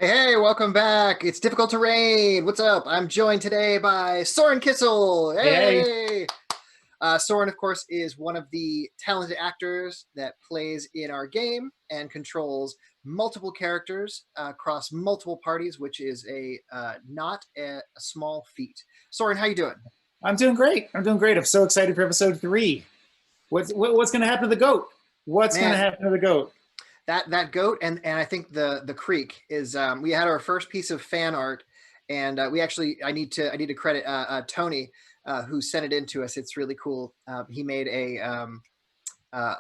Hey, welcome back. It's Difficult Terrain. What's up? I'm joined today by Soren Kissel. Hey, Hey! Soren, of course, is one of the talented actors that plays in our game and controls multiple characters across multiple parties, which is not a small feat. Soren, how you doing? I'm doing great. I'm doing great. I'm so excited for episode 3. What's going to happen to the goat? What's going to Man, happen to the goat? that goat and I think the creek is we had our first piece of fan art, and we actually I need to credit Tony, who sent it in to us. It's really cool. He made a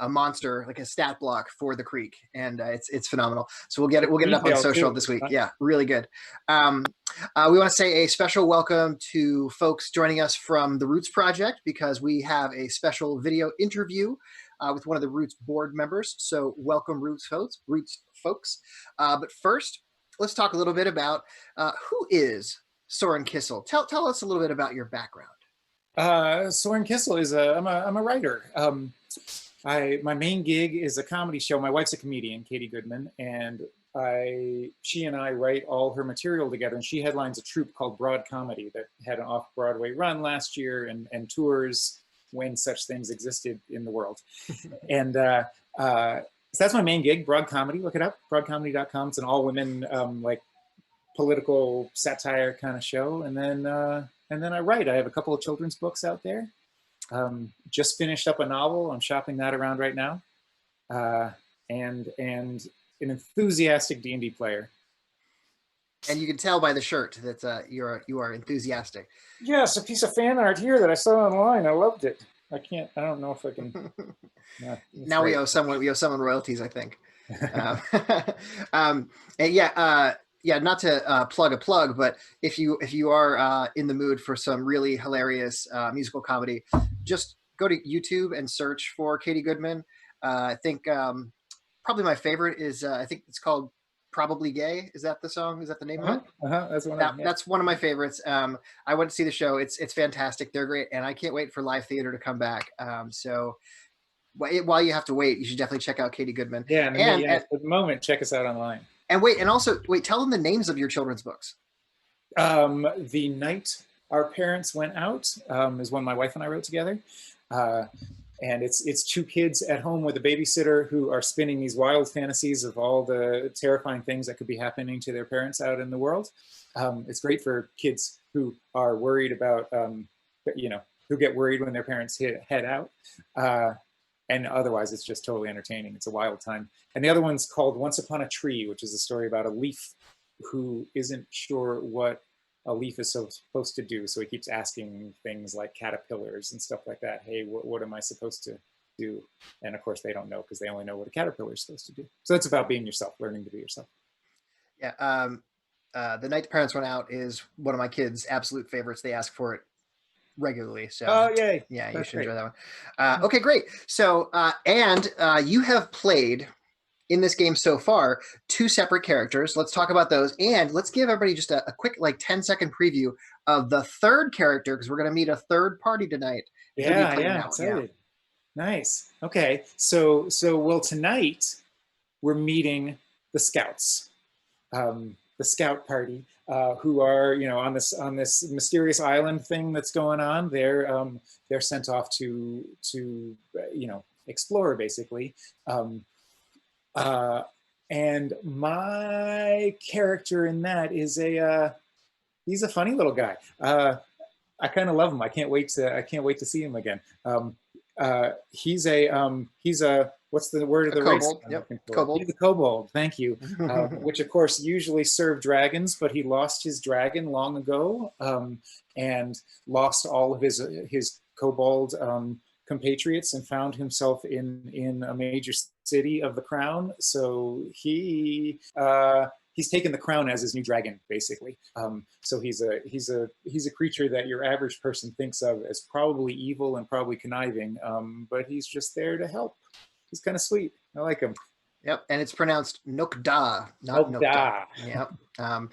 monster, like a stat block for the creek, and it's phenomenal. So we'll get it up on Detail social too. this week. Yeah, really good. We want to say a special welcome to folks joining us from the Roots Project, because we have a special video interview with one of the Roots board members. So welcome, Roots folks. But first, let's talk a little bit about who is Soren Kissel. Tell us a little bit about your background. Soren Kissel is I'm a writer. My main gig is a comedy show. My wife's a comedian, Katie Goodman, and she and I write all her material together. And she headlines a troupe called Broad Comedy that had an off-Broadway run last year and tours when such things existed in the world. And so that's my main gig, Broad Comedy. Look it up, broadcomedy.com. It's an all-women like political satire kind of show. And then I write. I have a couple of children's books out there. Just finished up a novel. I'm shopping that around right now. And an enthusiastic D&D player. And you can tell by the shirt that you are enthusiastic. Yes, a piece of fan art here that I saw online. I loved it. I don't know if I can. Now great. we owe someone royalties, I think. And yeah, not to plug a plug, but if you are in the mood for some really hilarious musical comedy, just go to YouTube and search for Katie Goodman. I think probably my favorite is I think it's called Probably Gay. Is that the song? Is that the name of it? That's one of them. Yeah. That's one of my favorites. I went to see the show. It's fantastic. They're great, and I can't wait for live theater to come back. So while you have to wait, you should definitely check out Katie Goodman. Yeah, at the moment, check us out online. And also tell them the names of your children's books. The Night Our Parents Went Out is one my wife and I wrote together. And it's two kids at home with a babysitter who are spinning these wild fantasies of all the terrifying things that could be happening to their parents out in the world. It's great for kids who are worried about, who get worried when their parents head out. And otherwise, it's just totally entertaining. It's a wild time. And the other one's called Once Upon a Tree, which is a story about a leaf who isn't sure what a leaf is supposed to do. So he keeps asking things like caterpillars and stuff like that. Hey, what am I supposed to do? And of course, they don't know because they only know what a caterpillar is supposed to do. So it's about being yourself, learning to be yourself. Yeah. The Night the Parents Went Out is one of my kids' absolute favorites. They ask for it regularly. So yay. Yeah, you should enjoy that one. Okay, great. So you have played in this game so far 2 separate characters. Let's talk about those, and let's give everybody just a quick 10-second preview of the third character, because we're going to meet a third party tonight. Yeah, excited. Nice. Okay, so well, tonight we're meeting the scouts, the scout party, who are on this mysterious island thing that's going on. They're sent off to explore, basically. And my character in that is he's a funny little guy. I kind of love him. I can't wait to see him again. He's a what's the word of the kobold. race? Yep. Kobold. He's a kobold. Thank you. Which of course usually serve dragons, but he lost his dragon long ago, and lost all of his kobold compatriots, and found himself in a major city of the crown. So he's taken the crown as his new dragon, basically. So he's a creature that your average person thinks of as probably evil and probably conniving, but he's just there to help. He's kind of sweet. I like him. Yep, and it's pronounced Nokda, not Nokda. Yep.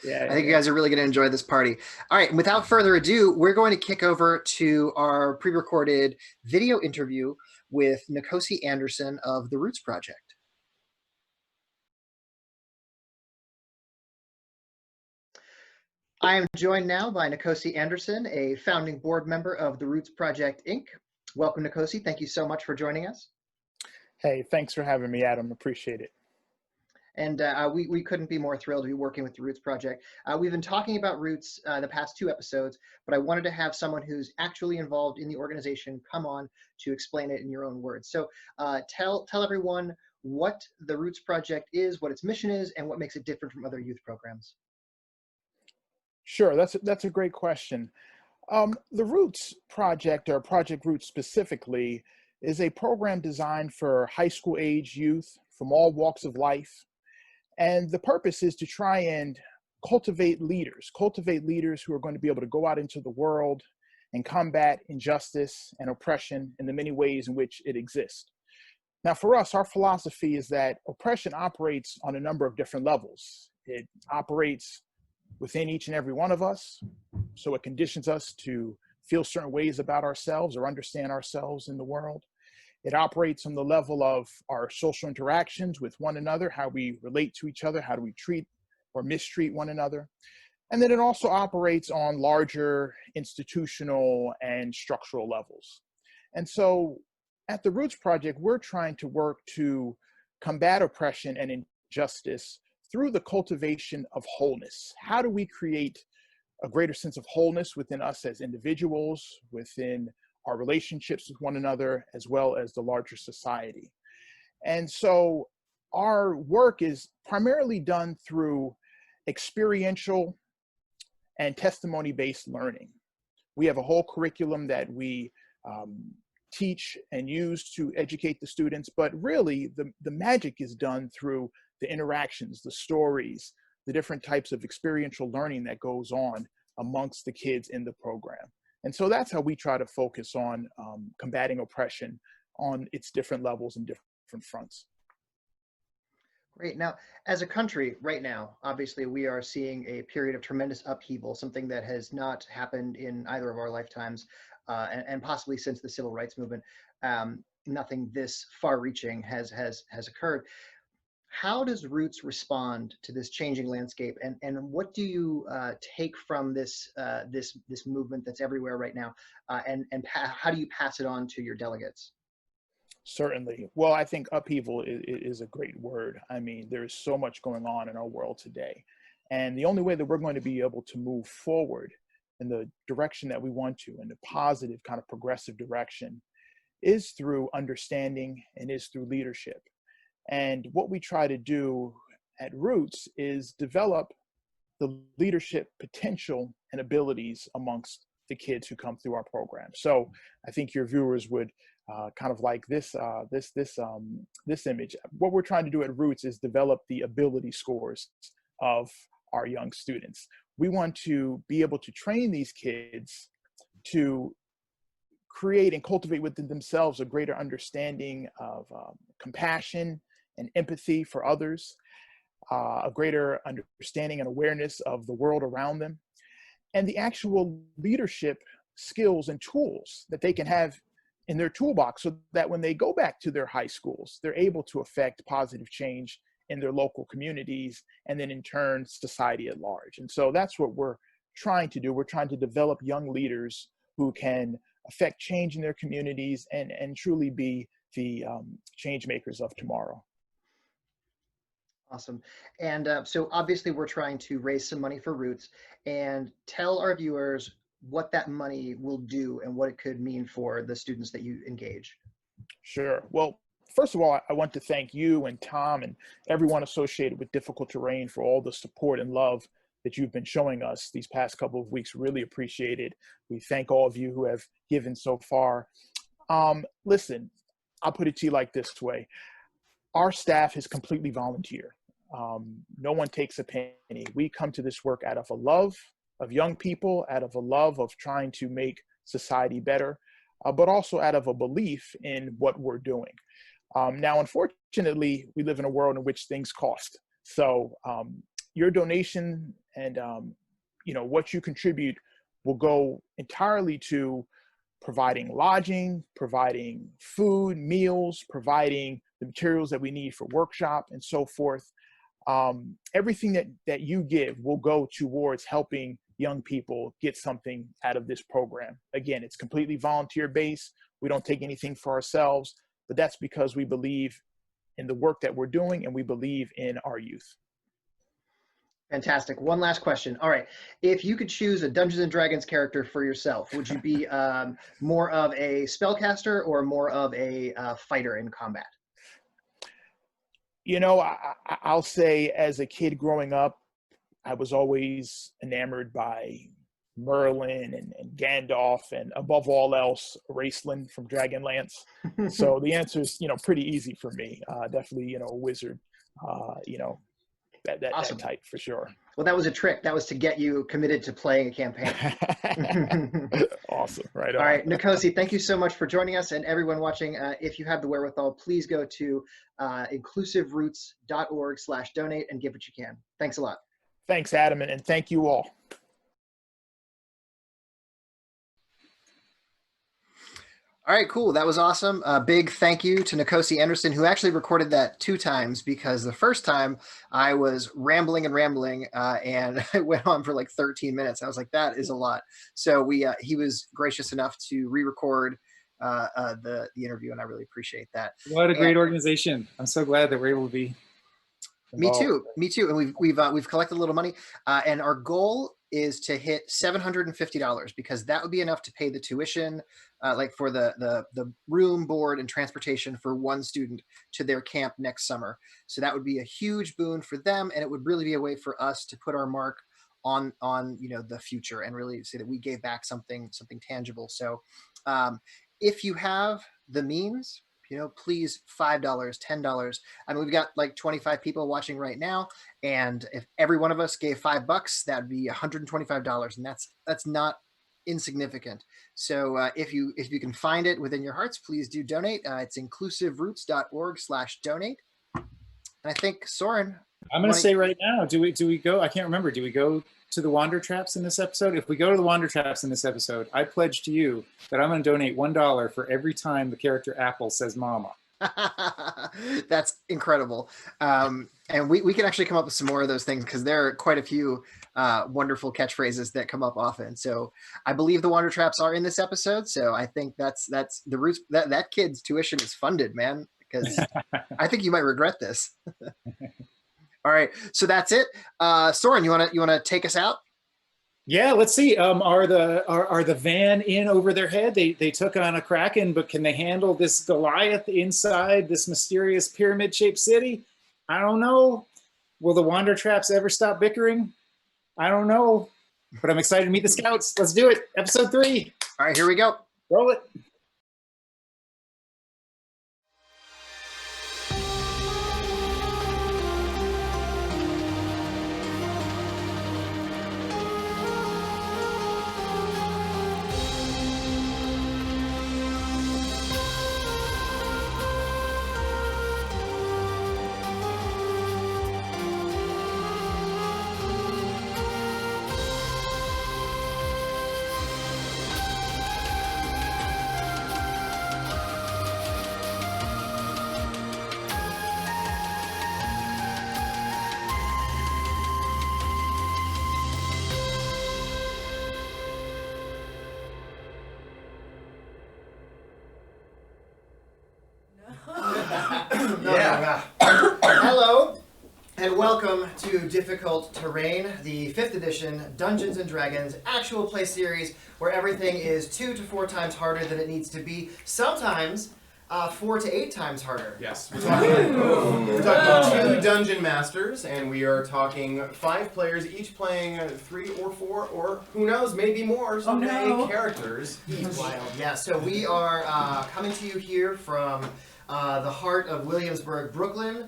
Yeah, I think you guys are really going to enjoy this party. All right, and without further ado, we're going to kick over to our pre-recorded video interview with Nkosi Anderson of the Roots Project. I am joined now by Nkosi Anderson, a founding board member of the Roots Project, Inc. Welcome, Nkosi. Thank you so much for joining us. Hey, thanks for having me, Adam. Appreciate it. And we couldn't be more thrilled to be working with the Roots Project. We've been talking about Roots the past 2 episodes, but I wanted to have someone who's actually involved in the organization come on to explain it in your own words. So tell everyone what the Roots Project is, what its mission is, and what makes it different from other youth programs. Sure, that's a great question. The Roots Project, or Project Roots specifically, is a program designed for high school age youth from all walks of life. And the purpose is to try and cultivate leaders who are going to be able to go out into the world and combat injustice and oppression in the many ways in which it exists. Now, for us, our philosophy is that oppression operates on a number of different levels. It operates within each and every one of us, so it conditions us to feel certain ways about ourselves or understand ourselves in the world. It operates on the level of our social interactions with one another, how we relate to each other, how do we treat or mistreat one another. And then it also operates on larger institutional and structural levels. And so at the Roots Project, we're trying to work to combat oppression and injustice through the cultivation of wholeness. How do we create a greater sense of wholeness within us as individuals, within our relationships with one another, as well as the larger society? And so our work is primarily done through experiential and testimony-based learning. We have a whole curriculum that we teach and use to educate the students, but really the magic is done through the interactions, the stories, the different types of experiential learning that goes on amongst the kids in the program. And so that's how we try to focus on combating oppression on its different levels and different fronts. Great. Now, as a country right now, obviously we are seeing a period of tremendous upheaval, something that has not happened in either of our lifetimes, and possibly since the civil rights movement. Nothing this far-reaching has occurred. How does Roots respond to this changing landscape, and what do you take from this movement that's everywhere right now, and how do you pass it on to your delegates? Certainly. Well, I think upheaval is a great word. I mean, there's so much going on in our world today. And the only way that we're going to be able to move forward in the direction that we want to, in a positive kind of progressive direction, is through understanding and is through leadership. And what we try to do at Roots is develop the leadership potential and abilities amongst the kids who come through our program. So I think your viewers would kind of like this image. What we're trying to do at Roots is develop the ability scores of our young students. We want to be able to train these kids to create and cultivate within themselves a greater understanding of compassion and empathy for others, a greater understanding and awareness of the world around them, and the actual leadership skills and tools that they can have in their toolbox, so that when they go back to their high schools, they're able to affect positive change in their local communities, and then in turn, society at large. And so that's what we're trying to do. We're trying to develop young leaders who can affect change in their communities and truly be the change makers of tomorrow. Awesome. And so obviously we're trying to raise some money for Roots, and tell our viewers what that money will do and what it could mean for the students that you engage. Sure. Well, first of all, I want to thank you and Tom and everyone associated with Difficult Terrain for all the support and love that you've been showing us these past couple of weeks. Really appreciate it. We thank all of you who have given so far. Listen, I'll put it to you like this way. Our staff is completely volunteer. No one takes a penny. We come to this work out of a love of young people, out of a love of trying to make society better, but also out of a belief in what we're doing. Now, unfortunately, we live in a world in which things cost. So your donation and what you contribute will go entirely to providing lodging, providing food, meals, providing the materials that we need for workshop and so forth. Everything that you give will go towards helping young people get something out of this program. Again, it's completely volunteer based. We don't take anything for ourselves, but that's because we believe in the work that we're doing and we believe in our youth. Fantastic. One last question. All right. If you could choose a Dungeons and Dragons character for yourself, would you be more of a spellcaster or more of a fighter in combat? You know, I'll say as a kid growing up, I was always enamored by Merlin and Gandalf, and above all else, Raceland from Dragonlance. So the answer is, pretty easy for me. Definitely, a wizard, that Awesome. type for sure. Well, that was a trick. That was to get you committed to playing a campaign. Awesome. Right on. All right, Nkosi, thank you so much for joining us. And everyone watching, if you have the wherewithal, please go to inclusiveroots.org/donate and give what you can. Thanks a lot. Thanks, Adam, and thank you all. All right, cool. That was awesome. Big thank you to Nkosi Anderson, who actually recorded that 2 times, because the first time I was rambling and I went on for like 13 minutes. I was like, that is a lot. So he was gracious enough to re-record the interview, and I really appreciate that. What a great organization. I'm so glad that we're able to be involved. Me too. And we've collected a little money, and our goal is to hit $750, because that would be enough to pay the tuition, like for the room, board, and transportation for one student to their camp next summer. So that would be a huge boon for them, and it would really be a way for us to put our mark on the future and really say that we gave back something tangible. So if you have the means, please, $5, $10. I mean, we've got like 25 people watching right now, and if every one of us gave $5, that'd be $125, and that's not insignificant. So if you can find it within your hearts, please do donate. It's inclusiveroots.org/donate. And I think, Soren, I'm going to say right now, do we go? I can't remember. Do we go to the Wandertraps in this episode? If we go to the Wandertraps in this episode, I pledge to you that I'm going to donate $1 for every time the character Apple says "Mama." That's incredible. And we can actually come up with some more of those things, because there are quite a few wonderful catchphrases that come up often. So I believe the Wandertraps are in this episode. So I think that's the roots. That kid's tuition is funded, man, because I think you might regret this. All right, so that's it. Soren, you wanna take us out? Yeah, let's see. Are the van in over their head? They took on a kraken, but can they handle this Goliath inside this mysterious pyramid-shaped city? I don't know. Will the Wandertraps ever stop bickering? I don't know. But I'm excited to meet the scouts. Let's do it. Episode 3. All right, here we go. Roll it. Hello, and welcome to Difficult Terrain, the 5th edition Dungeons and Dragons actual play series, where everything is 2 to 4 times harder than it needs to be. Sometimes 4 to 8 times harder. Yes, we're talking about 2 dungeon masters, and we are talking 5 players, each playing 3 or 4, or who knows, maybe more someday, characters. He's wild. Yeah, so we are coming to you here from the heart of Williamsburg, Brooklyn,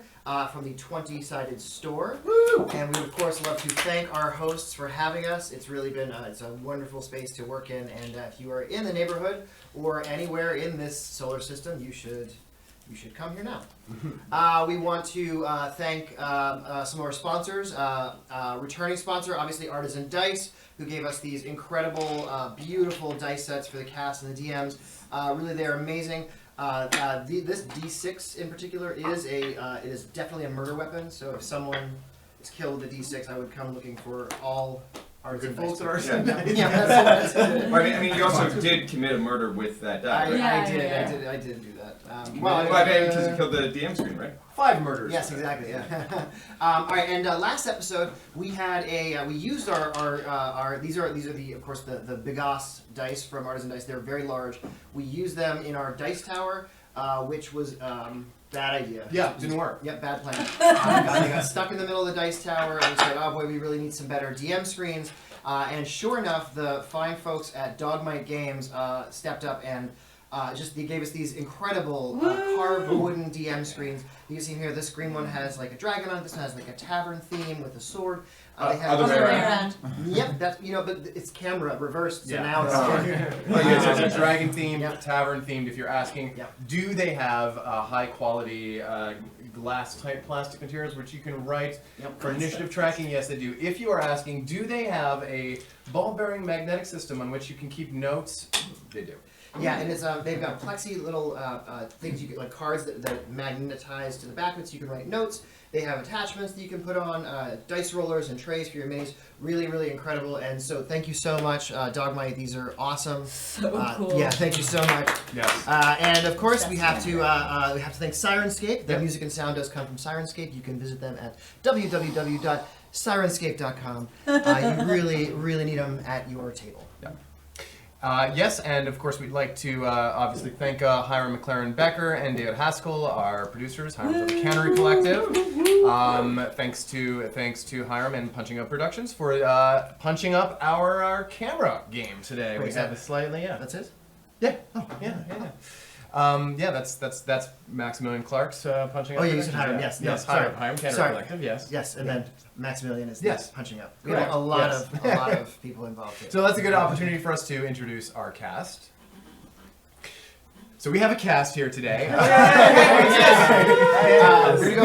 from the 20-sided store. Woo! And we would, of course, love to thank our hosts for having us. It's really been it's a wonderful space to work in, and if you are in the neighborhood or anywhere in this solar system, you should come here now. We want to thank some of our sponsors. Returning sponsor, obviously Artisan Dice, who gave us these incredible, beautiful dice sets for the cast and the DMs. Really, they're amazing. This D6 in particular is it is definitely a murder weapon. So if someone is killed with a D6, I would come looking for all Our good folks at Arson. Yeah, that's But I mean, you also did commit a murder with that die. Right? I did do that. Because you killed the DM screen, right? 5 murders. Yes, exactly. Yeah. All right, and last episode we had we used our these are the of course the Bigas dice from Artisan Dice. They're very large. We used them in our dice tower, which was bad idea. Yeah, didn't work. Yep, bad plan. They got stuck in the middle of the dice tower, and we said, "Oh boy, we really need some better DM screens." And sure enough, the fine folks at Dogmite Games stepped up and they gave us these incredible carved wooden DM screens. You can see here, this green one has like a dragon on it. This one has like a tavern theme with a sword. They have other way around. Yep, that's but it's camera reversed, so Yeah. now It's a dragon themed, Yep. tavern themed. If you're asking, Yep. do they have high quality glass type plastic materials which you can write for initiative tracking? Yes, they do. If you are asking, do they have a ball bearing magnetic system on which you can keep notes? They do. Yeah, and it's they've got plexi little things you can, like cards that magnetize to the back of it, so you can write notes. They have attachments that you can put on, dice rollers and trays for your minis. Really, really incredible. And so thank you so much, Dogmite. These are awesome. So cool. Yeah, thank you so much. Yes. And of course, we have to thank Sirenscape. Their music and sound does come from Sirenscape. You can visit them at www.sirenscape.com. You really, really need them at your table. Yes, and of course we'd like to obviously thank Hiram McLaren Becker and David Haskell, our producers, Hiram's of the Cannery Collective. Thanks to Hiram and Punching Up Productions for punching up our camera game today. Wait, we have a slightly That's it? yeah. Oh, yeah. That's Maximilian Clark's Punching Up. Oh, yeah, you Productions. said Hiram, yes. Yes, Sorry. Hiram Cannery Sorry. Collective, yes. Yes, and then Maximilian is Yes. punching up. We Correct. have a lot Yes. of people involved here. So that's a good opportunity for us to introduce our cast. So we have a cast here today. We're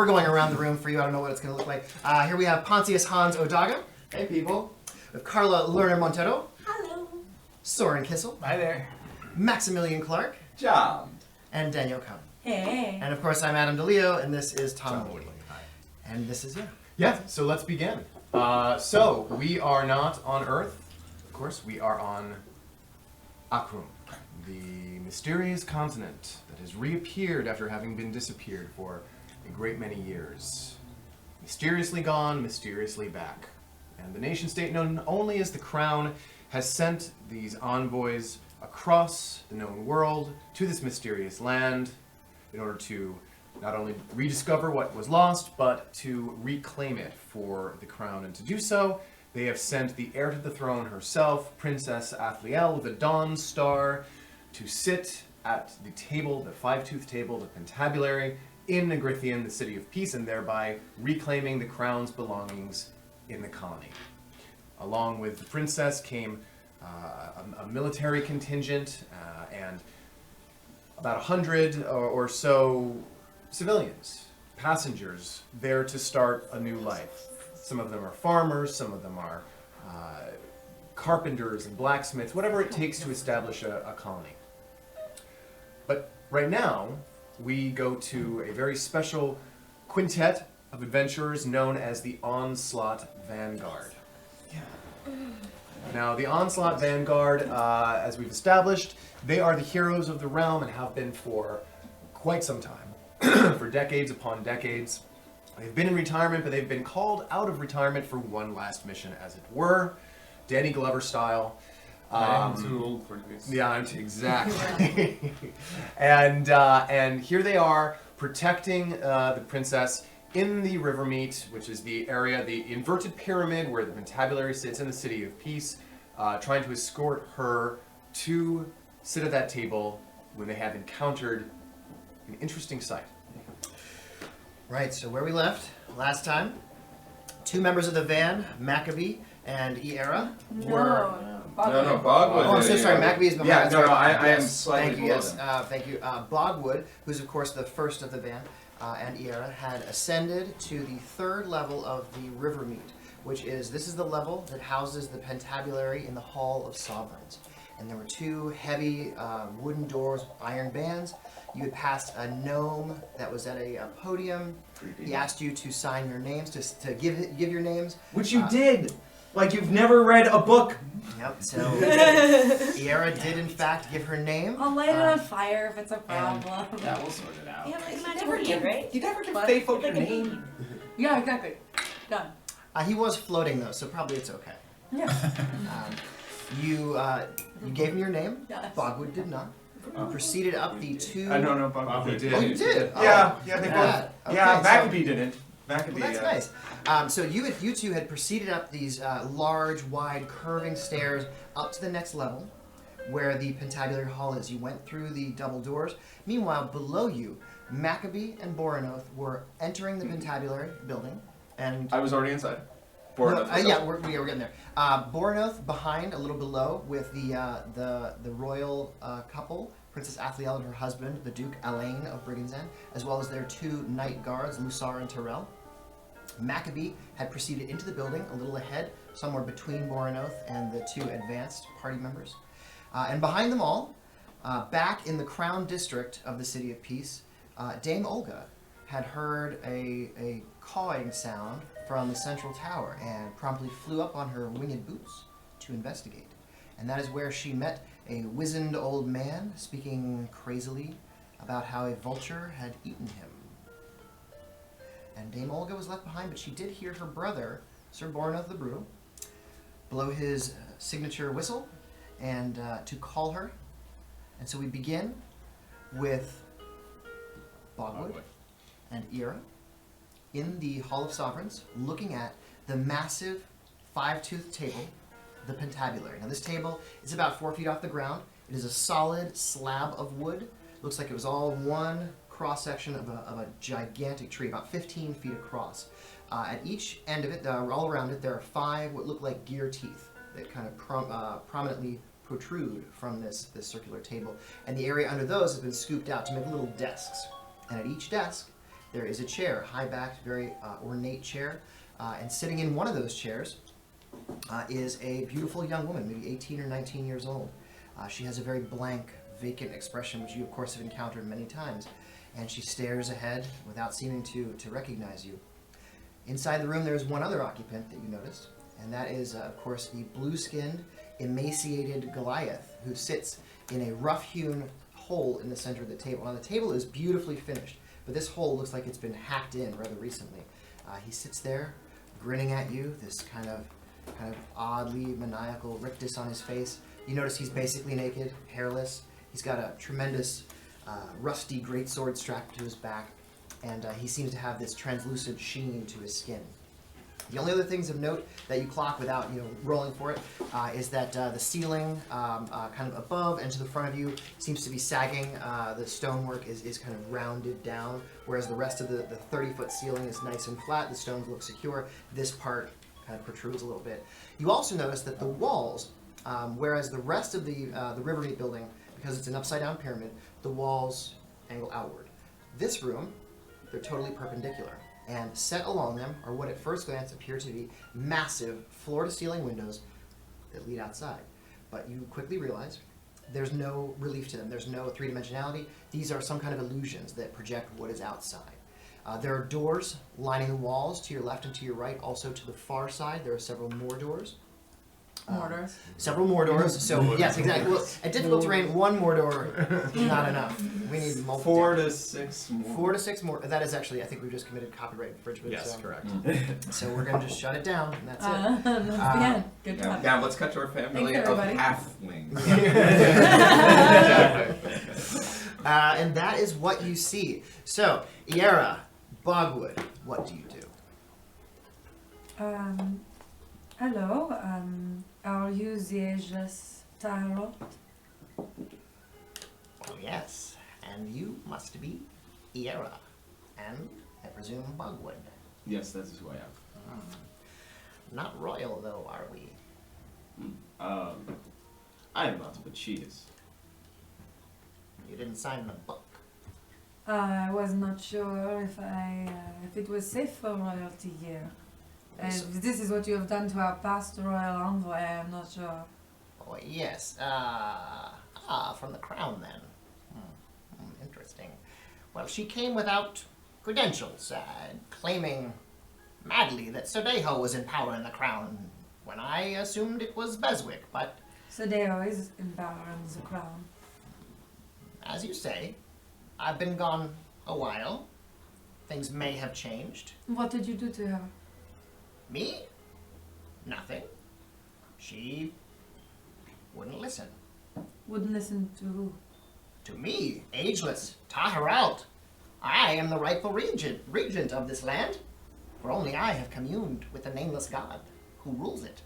going around the room for you. I don't know what it's going to look like. Here we have Pontius Hans Odaga. Hey, people. We have Carla Lerner Montero. Hello. Soren Kissel. Hi there. Maximilian Clark. Job. And Daniel Cohn. Hey. And of course, I'm Adam DeLeo, and this is Tom Woodley. And this is you. Yeah, so let's begin. So we are not on Earth. Of course, we are on Akrum, the mysterious continent that has reappeared after having been disappeared for a great many years. Mysteriously gone, mysteriously back. And the nation-state known only as the Crown has sent these envoys across the known world to this mysterious land in order to not only rediscover what was lost, but to reclaim it for the crown. And to do so, they have sent the heir to the throne herself, Princess Athliel, the Dawn Star, to sit at the table, the five-toothed table, the Pentabulary, in Negrithian, the City of Peace, and thereby reclaiming the crown's belongings in the colony. Along with the princess came a military contingent and about 100 or so civilians, passengers, there to start a new life. Some of them are farmers, some of them are carpenters and blacksmiths, whatever it takes to establish a colony. But right now, we go to a very special quintet of adventurers known as the Onslaught Vanguard. Now, the Onslaught Vanguard, as we've established, they are the heroes of the realm and have been for quite some time. For decades upon decades. They've been in retirement, but they've been called out of retirement for one last mission, as it were. Danny Glover style. I'm too old for this. Yeah, exactly. And here they are, protecting the princess in the Rivermeet, which is the area, the inverted pyramid where the Pentabulary sits in the City of Peace, trying to escort her to sit at that table when they have encountered an interesting sight. Right, so where we left last time, 2 members of the van, Maccabee and Iera, were... No, Bogwood. Oh, I'm so sorry, Maccabee is behind. Yeah, that's no, right. I am slightly Thank you, below yes. them. Thank you. Bogwood, who's of course the first of the van, and Iera had ascended to the 3rd level of the Rivermeet, which is, this is the level that houses the Pentabulary in the Hall of Sovereigns. And there were 2 heavy wooden doors with iron bands. You had passed a gnome that was at a podium. He asked you to sign your names, to give your names. Which you did. Like you've never read a book. Yep, so Iera did in fact give her name. I'll light it on fire if it's a problem. Yeah, we'll sort it out. Yeah, but You never give But- Fae folk your name. Yeah, exactly. Done. He was floating though, so probably it's okay. Yeah. You gave him your name. Yes. Bogwood did not. You proceeded up the two. No, Bobby did. Oh, you did. Yeah, Oh, they yeah. both. Okay, Yeah, so- Maccabee didn't. Maccabee. Well, that's nice. So you two had proceeded up these large, wide, curving stairs up to the next level, where the pentabulary hall is. You went through the double doors. Meanwhile, below you, Maccabee and Boranoth were entering the pentabulary building, and I was already inside. yeah, we're getting there. Boranoth behind, a little below, with the royal couple, Princess Athliel and her husband, the Duke Alain of Brigandsend, as well as their two knight guards, Lusar and Terrell. Maccabee had proceeded into the building a little ahead, somewhere between Boranoth and the two advanced party members. And behind them all, back in the Crown District of the City of Peace, Dame Olga had heard a cawing sound from the central tower and promptly flew up on her winged boots to investigate. And that is where she met a wizened old man speaking crazily about how a vulture had eaten him. And Dame Olga was left behind, but she did hear her brother, Sir Boranoth the Brutal, blow his signature whistle and to call her. And so we begin with Bogwood and Iera in the Hall of Sovereigns, looking at the massive five-toothed table, the pentabulary. Now this table is about 4 feet off the ground. It is a solid slab of wood. Looks like it was all one cross-section of a gigantic tree, about 15 feet across. At each end of it, all around it, there are 5 what look like gear teeth that kind of prominently protrude from this circular table. And the area under those has been scooped out to make little desks. And at each desk, there is a chair, high-backed, very ornate chair. And sitting in one of those chairs is a beautiful young woman, maybe 18 or 19 years old. She has a very blank, vacant expression, which you, of course, have encountered many times. And she stares ahead without seeming to recognize you. Inside the room, there is one other occupant that you noticed, and that is, of course, the blue-skinned, emaciated Goliath, who sits in a rough-hewn hole in the center of the table. Now, the table is beautifully finished, but this hole looks like it's been hacked in rather recently. He sits there, grinning at you, this kind of oddly maniacal rictus on his face. You notice he's basically naked, hairless. He's got a tremendous rusty greatsword strapped to his back, and he seems to have this translucent sheen to his skin. The only other things of note that you clock without rolling for it is that the ceiling kind of above and to the front of you seems to be sagging. The stonework is kind of rounded down, whereas the rest of the 30-foot ceiling is nice and flat. The stones look secure. This part kind of protrudes a little bit. You also notice that the walls, whereas the rest of the Rivermeat building, because it's an upside-down pyramid, the walls angle outward. This room, they're totally perpendicular. And set along them are what at first glance appear to be massive floor-to-ceiling windows that lead outside. But you quickly realize there's no relief to them. There's no three-dimensionality. These are some kind of illusions that project what is outside. There are doors lining the walls to your left and to your right. Also to the far side, there are several more doors. Mortars. Several more doors. So yes, exactly. Well, at difficult terrain, one more door is not enough. We need multiple. 4 to 6 more. 4 to 6 more. That is actually, I think we've just committed copyright infringement. Yes, so. correct. So we're going to just shut it down, and that's it. That's the end. Good job. Now let's cut to our family Thanks, of everybody. halflings. And that is what you see. So, Iera, Bogwood, what do you do? Hello. Are you the Ageless Ta Heralt? Oh, yes. And you must be Iera. And, I presume, Bogwood. Yes, that is who I am. Not royal, though, are we? I am not, but she is. You didn't sign the book. I was not sure if it was safe for royalty here. And if this is what you have done to our past royal envoy, I am not sure. Oh, yes. From the crown, then. Interesting. Well, she came without credentials, claiming madly that Sir Deho was in power in the crown. when I assumed it was Beswick, but So they always in power under the crown. as you say, I've been gone a while. Things may have changed. What did you do to her? Me? Nothing. She wouldn't listen. Wouldn't listen to who? To me, Ageless Ta Heralt. I am the rightful regent of this land, for only I have communed with the nameless god who rules it.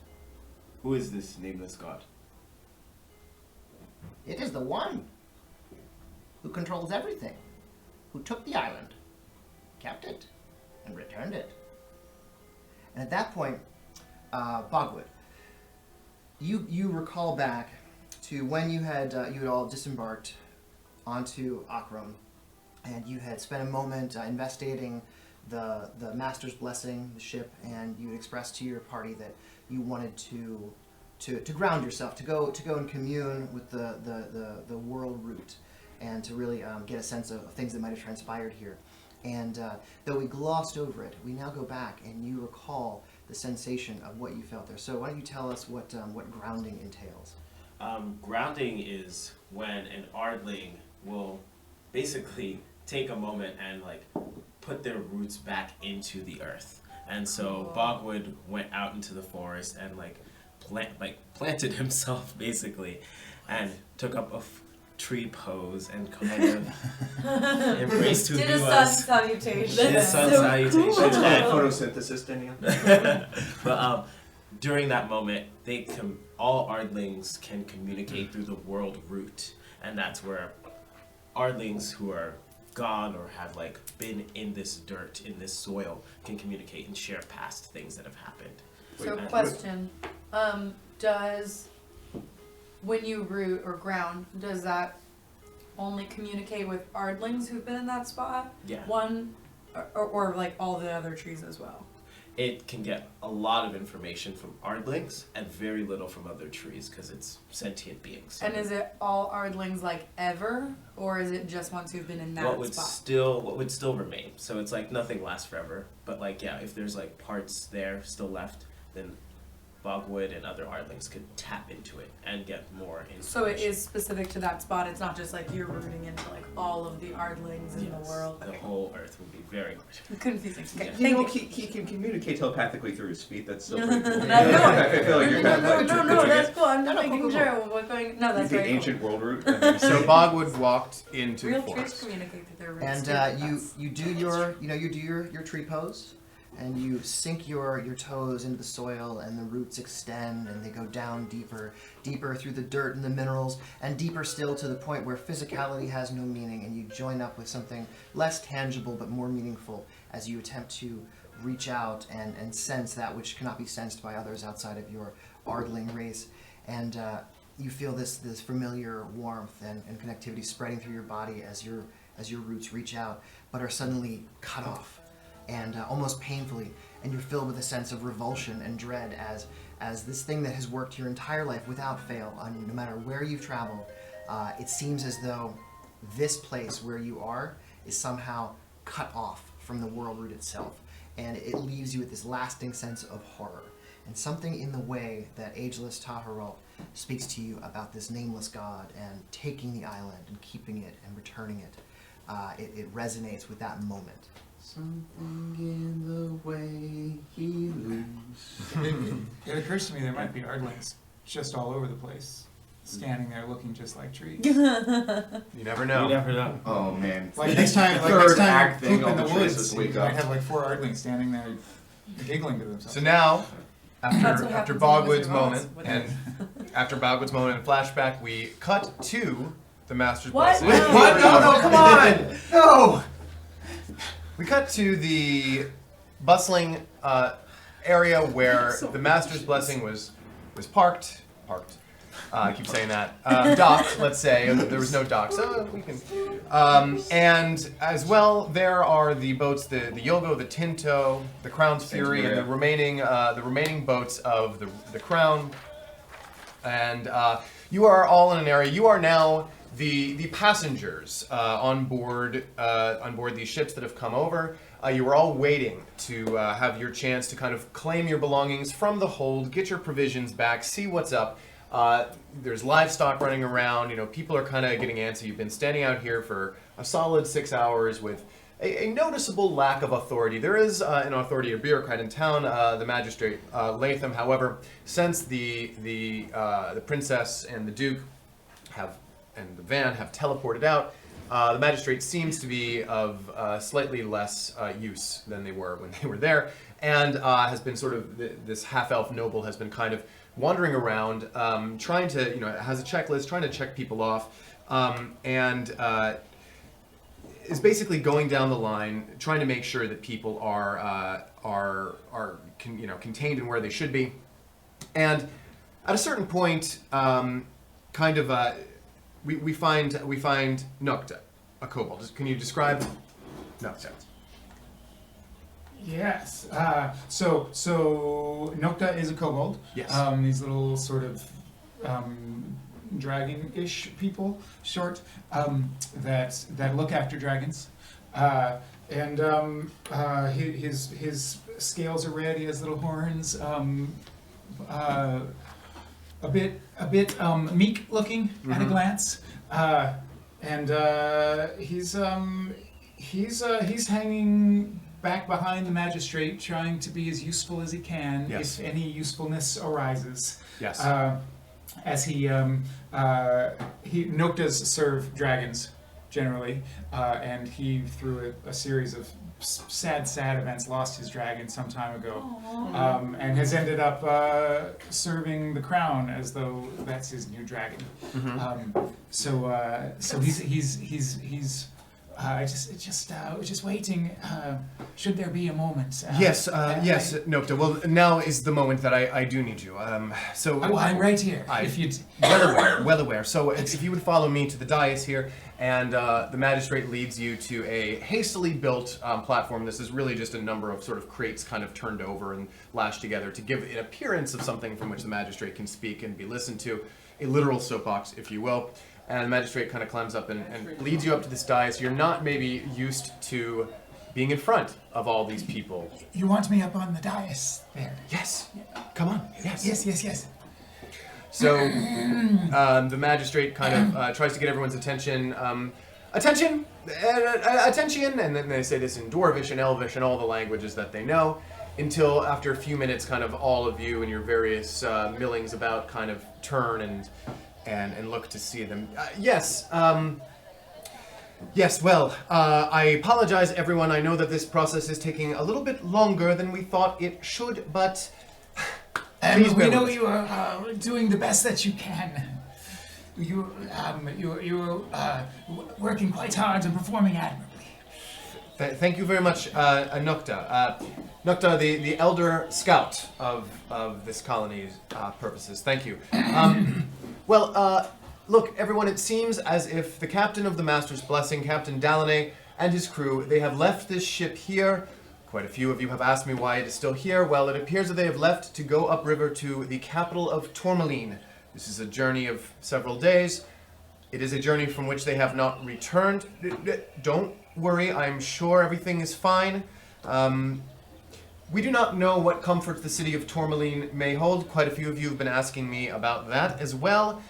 Who is this nameless god? It is the one who controls everything, who took the island, kept it, and returned it. And at that point, Bogwood, you recall back to when you had all disembarked onto Akron, and you had spent a moment investigating the Master's Blessing, the ship, and you had expressed to your party that you wanted to ground yourself, to go and commune with the world root, and to really get a sense of things that might have transpired here. And though we glossed over it, we now go back and you recall the sensation of what you felt there. So why don't you tell us what grounding entails? Grounding is when an Ardling will basically take a moment and like put their roots back into the earth. And so Bogwood went out into the forest and planted himself basically, and took up a tree pose and kind of embraced who Did he a sun was. salutation. Did a sun salutation. That's called photosynthesis, Daniel. But during that moment, all Ardlings can communicate through the world root, and that's where Ardlings who are gone or have like been in this dirt, in this soil, can communicate and share past things that have happened. So question, does, when you root or ground, does that only communicate with Ardlings who've been in that spot? Yeah. One, or like all the other trees as well? It can get a lot of information from Ardlings and very little from other trees because it's sentient beings. And is it all Ardlings like ever, or is it just ones who've been in that what would spot? still remain? So it's like nothing lasts forever, but like yeah, if there's like parts there still left, then Bogwood and other Ardlings could tap into it and get more information. So it is specific to that spot. It's not just like you're rooting into like all of the Ardlings in the world. The Okay. whole Earth would be very Confusing. Okay. Yeah. You know, he can communicate telepathically through his feet. That's still pretty cool. No, I feel like you're kind of like no, that's cool. I'm just No, making cool. sure what's going. No, that's the very cool. ancient world route. I mean, So Bogwood walked into Real the trees forest. communicate through their roots. And too. That's- you do your tree pose, and you sink your toes into the soil, and the roots extend, and they go down deeper through the dirt and the minerals, and deeper still to the point where physicality has no meaning, and you join up with something less tangible but more meaningful as you attempt to reach out and sense that which cannot be sensed by others outside of your Ardling race. And you feel this familiar warmth and connectivity spreading through your body as your roots reach out, but are suddenly cut off, and almost painfully, and you're filled with a sense of revulsion and dread as this thing that has worked your entire life without fail, no matter where you've traveled, it seems as though this place where you are is somehow cut off from the world root itself, and it leaves you with this lasting sense of horror. And something in the way that Ageless Ta Heralt speaks to you about this nameless god and taking the island and keeping it and returning it, it resonates with that moment. Something in the way he moves. It occurs to me there might be Ardlings just all over the place, standing there looking just like trees. You never know. You never know. Oh man. Like next time Third you act poop thing, in all the the trees woods, just you wake might up. have like 4 Ardlings standing there giggling to themselves. So now, That's after what happens in Bogwood's Wizard of Oz moment, with and after Bogwood's moment and flashback, we cut to the Master's What? Blessing. No. What? No, come on! No! We cut to the bustling area where the Master's Blessing was parked. I keep saying that. Docked, let's say. There was no dock, so we can. And as well, there are the boats: the Yogo, the Tinto, the Crown's Fury, and the remaining boats of the Crown. And you are all in an area. You are now the passengers on board these ships that have come over. You were all waiting to have your chance to kind of claim your belongings from the hold, get your provisions back, see what's up. There's livestock running around. You know, people are kind of getting antsy. You've been standing out here for a solid 6 hours with a noticeable lack of authority. There is an authority, a bureaucrat in town, the Magistrate Latham. However, since the princess and the duke and the van have teleported out, the magistrate seems to be of slightly less use than they were when they were there, and has been sort of this half-elf noble has been kind of wandering around, trying to, has a checklist, trying to check people off, and is basically going down the line, trying to make sure that people are contained in where they should be, and at a certain point, we find Nocta, a kobold. Can you describe Nocta? Yes. So Nocta is a kobold. Yes. These little sort of dragon-ish people, short, that look after dragons. His scales are red. He has little horns. A bit meek looking at a glance, and he's hanging back behind the magistrate, trying to be as useful as he can, yes, if any usefulness arises. Yes. As Noctas serve dragons generally, and he through a series of sad events lost his dragon some time ago, and has ended up serving the crown as though that's his new dragon. Mm-hmm. So he's just waiting. Should there be a moment? Yes, Nocta. Well, now is the moment that I do need you. I'm right here. Well aware. So if you would follow me to the dais here, and the magistrate leads you to a hastily built platform. This is really just a number of sort of crates kind of turned over and lashed together to give an appearance of something from which the magistrate can speak and be listened to, a literal soapbox, if you will. And the magistrate kind of climbs up and leads you up to this dais. You're not maybe used to being in front of all these people. You want me up on the dais there? Yes. Come on. Yes. Yes. So the magistrate kind of tries to get everyone's attention. Attention! And then they say this in Dwarvish and Elvish and all the languages that they know, until after a few minutes kind of all of you and your various millings about kind of turn and look to see them. Yes, well, I apologize, everyone. I know that this process is taking a little bit longer than we thought it should, but we know you are doing the best that you can. You're working quite hard and performing admirably. Thank you very much, Nocta. Nocta, the elder scout of this colony's purposes. Thank you. Well, look, everyone, it seems as if the captain of the Master's Blessing, Captain Dalanay, and his crew, they have left this ship here. Quite a few of you have asked me why it is still here. Well, it appears that they have left to go upriver to the capital of Tourmaline. This is a journey of several days. It is a journey from which they have not returned. Don't worry, I'm sure everything is fine. We do not know what comforts the city of Tourmaline may hold. Quite a few of you have been asking me about that as well.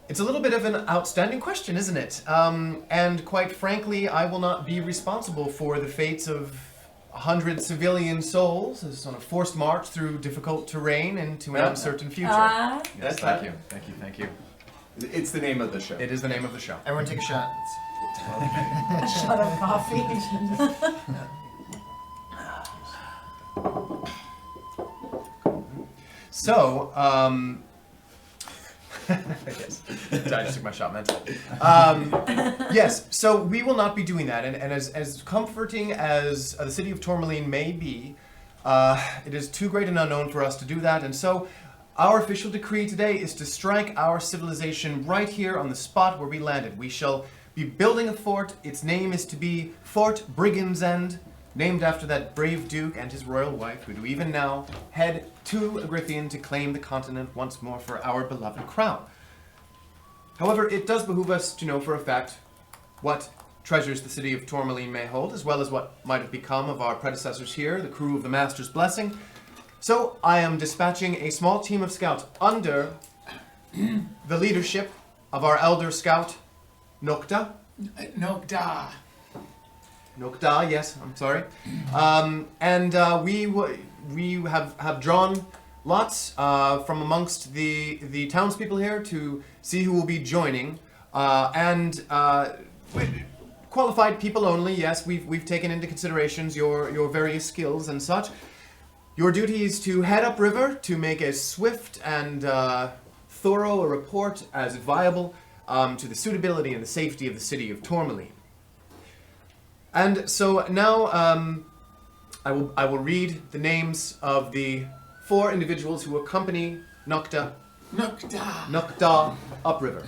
It's a little bit of an outstanding question, isn't it? And quite frankly, I will not be responsible for the fates of 100 civilian souls as on a forced march through difficult terrain into an uncertain future. Yes, thank you. It's the name of the show. It is the name of the show. Everyone take a shot. A shot of coffee. So, yes, I just took my shot mentally. Yes, so we will not be doing that, and as comforting as the city of Tourmaline may be, it is too great an unknown for us to do that, and so our official decree today is to strike our civilization right here on the spot where we landed. We shall be building a fort. Its name is to be Fort Brigandsend, named after that brave duke and his royal wife, who do even now head to Agrithian to claim the continent once more for our beloved crown. However, it does behoove us to know for a fact what treasures the city of Tourmaline may hold, as well as what might have become of our predecessors here, the crew of the Master's Blessing. So I am dispatching a small team of scouts under the leadership of our elder scout, Nokta. Nokta, yes, I'm sorry. We have drawn lots from amongst the townspeople here to see who will be joining. Qualified people only, yes, we've taken into considerations your various skills and such. Your duty is to head upriver to make as swift and thorough a report as viable to the suitability and the safety of the city of Tourmaline. And so now I will read the names of the 4 individuals who accompany Nokta upriver.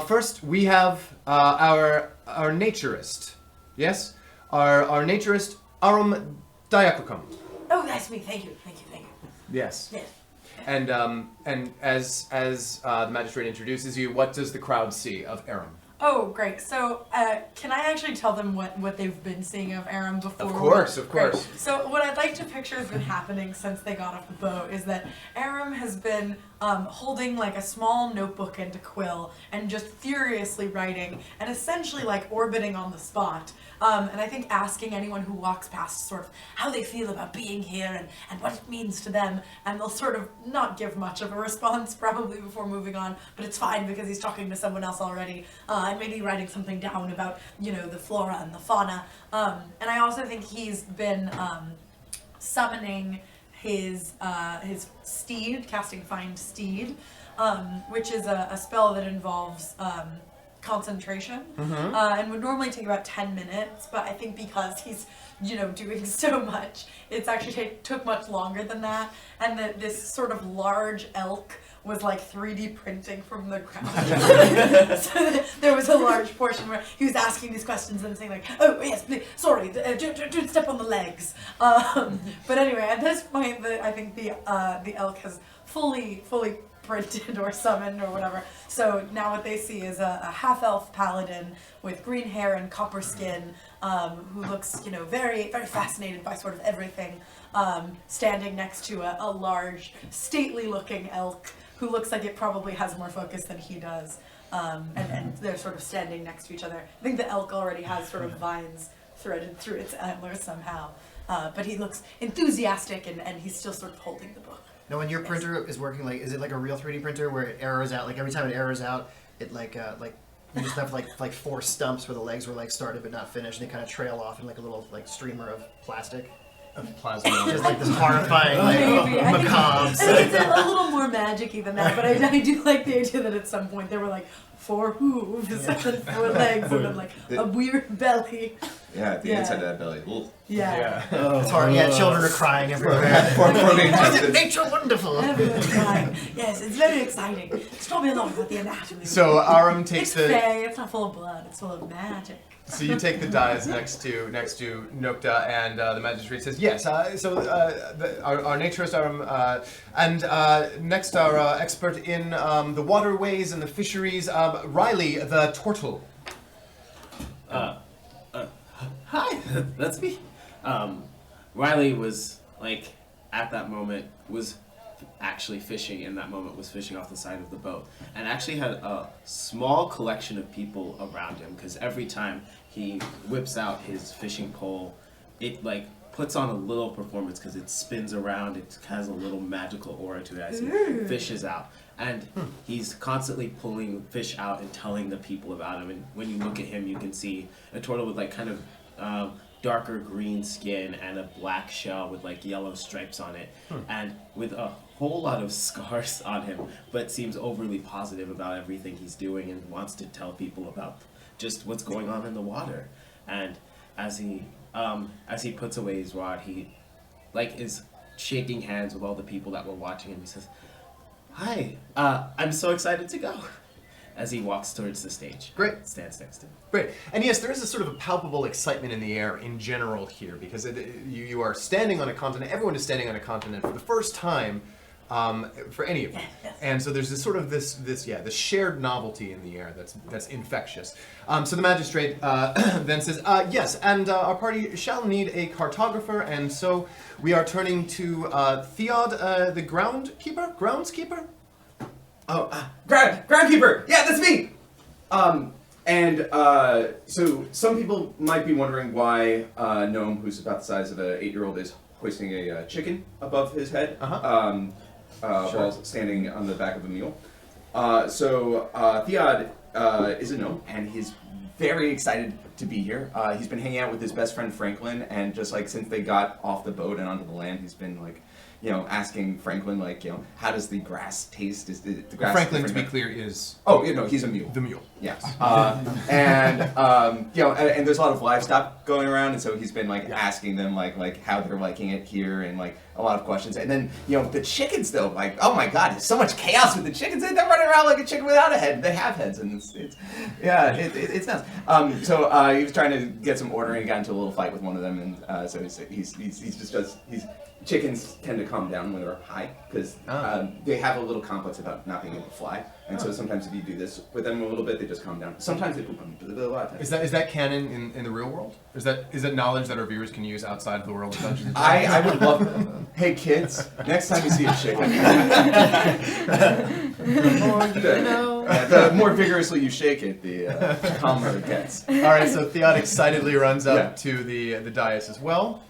First, we have our naturist. Yes, our naturist Arum Diakukam. Oh, that's me. Thank you. Yes. Yes. And as the magistrate introduces you, what does the crowd see of Arum? Oh, great. So, can I actually tell them what they've been seeing of Aram before? Of course. Great. So, what I'd like to picture has been happening since they got off the boat is that Aram has been holding like a small notebook and a quill and just furiously writing and essentially like orbiting on the spot. And I think asking anyone who walks past sort of how they feel about being here and what it means to them, and they'll sort of not give much of a response probably before moving on, but it's fine because he's talking to someone else already, and maybe writing something down about, the flora and the fauna. And I also think he's been summoning his steed, casting Find Steed, which is a spell that involves concentration, and would normally take about 10 minutes, but I think because he's doing so much, it's actually took much longer than that, and that this sort of large elk was like 3D printing from the ground. So there was a large portion where he was asking these questions and saying like, oh yes, please, sorry, don't step on the legs. But anyway, at this point, I think the elk has fully printed or summoned or whatever. So now what they see is a half-elf paladin with green hair and copper skin, who looks, very, very fascinated by sort of everything, standing next to a large, stately-looking elk who looks like it probably has more focus than he does. And they're sort of standing next to each other. I think the elk already has sort of vines threaded through its antlers somehow. But he looks enthusiastic and he's still sort of holding the book. Now, when your printer is working, is it like a real 3D printer where it arrows out? Like every time it arrows out, it you just have like 4 stumps where the legs were like started but not finished, and they kind of trail off in like a little like streamer of plastic. Plasma. Just like this horrifying, macabre. It's a little more magic-y than that, but I do like the idea that at some point there were like 4 hooves and 4 legs and then like a weird belly. Yeah, the inside of that belly. Ooh. Yeah. It's hard. Yeah, children are crying everywhere. Isn't nature wonderful? Everyone's crying. Yes, it's very exciting. It's taught me a lot about the anatomy. So Arum takes it's fey, it's not full of blood, it's full of magic. So you take the dice next to Nokta, and the magistrate says, yes, our naturist Arum, and next our expert in the waterways and the fisheries, Riley the turtle. Hi, that's me. Riley was, at that moment, was actually fishing in that moment, was fishing off the side of the boat, and actually had a small collection of people around him, because every time he whips out his fishing pole, it, puts on a little performance, because it spins around, it has a little magical aura to it as he fishes out. And he's constantly pulling fish out and telling the people about him, and when you look at him, you can see a turtle with, kind of darker green skin and a black shell with yellow stripes on it, and with a whole lot of scars on him, but seems overly positive about everything he's doing and wants to tell people about just what's going on in the water. And as he puts away his rod, he is shaking hands with all the people that were watching him. He says, "Hi, I'm so excited to go." As he walks towards the stage. Great. Stands next to him. Great. And yes, there is a sort of a palpable excitement in the air in general here, because you are standing on a continent, everyone is standing on a continent for the first time for any of you. And so there's this sort of this shared novelty in the air that's infectious. So the magistrate then says, yes, and our party shall need a cartographer, and so we are turning to Theod, the groundskeeper? Oh, groundkeeper! Yeah, that's me! So some people might be wondering why Gnome, who's about the size of an 8-year-old, is hoisting a chicken above his head while standing on the back of a mule. Theod is a gnome, and he's very excited to be here. He's been hanging out with his best friend Franklin, and just like since they got off the boat and onto the land, he's been like, asking Franklin, like, how does the grass taste? Is the grass Franklin, to be clear, is... Oh, he's a mule. The mule. Yes. And there's a lot of livestock going around, and so he's been, like, asking them, like, how they're liking it here, and, like, a lot of questions. And then, the chickens, though, like, oh my god, there's so much chaos with the chickens. They're running around like a chicken without a head. They have heads, and it's nuts. He was trying to get some order, and he got into a little fight with one of them, and so chickens tend to calm down when they're high because they have a little complex about not being able to fly, and so sometimes if you do this with them a little bit, they just calm down. Sometimes they poop on you, but a lot of times. Is that canon in the real world? Is that knowledge that our viewers can use outside of the world of Dungeons and Dragons? I would love. Hey kids, next time you see a chicken, the more vigorously you shake it, the calmer it gets. All right, so Theod excitedly runs up to the dais as well.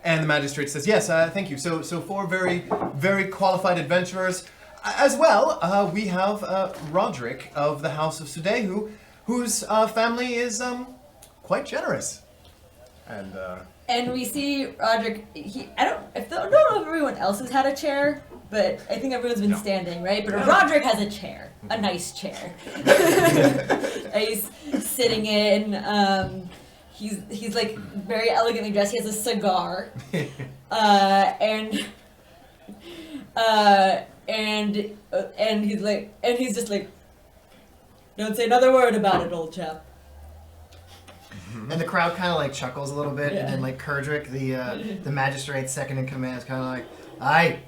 And the magistrate says, yes, thank you. So 4 very, very qualified adventurers. As well, we have Roderick of the House of Sude, whose family is quite generous. And we see Roderick, I don't know if everyone else has had a chair, but I think everyone's been standing, right? But Roderick has a chair, a nice chair. He's sitting in. He's like very elegantly dressed. He has a cigar, and he's just like, don't say another word about it, old chap. And the crowd kind of like chuckles a little bit, and then like Kurdrick, the magistrate's second in command, is kind of like, "Aye,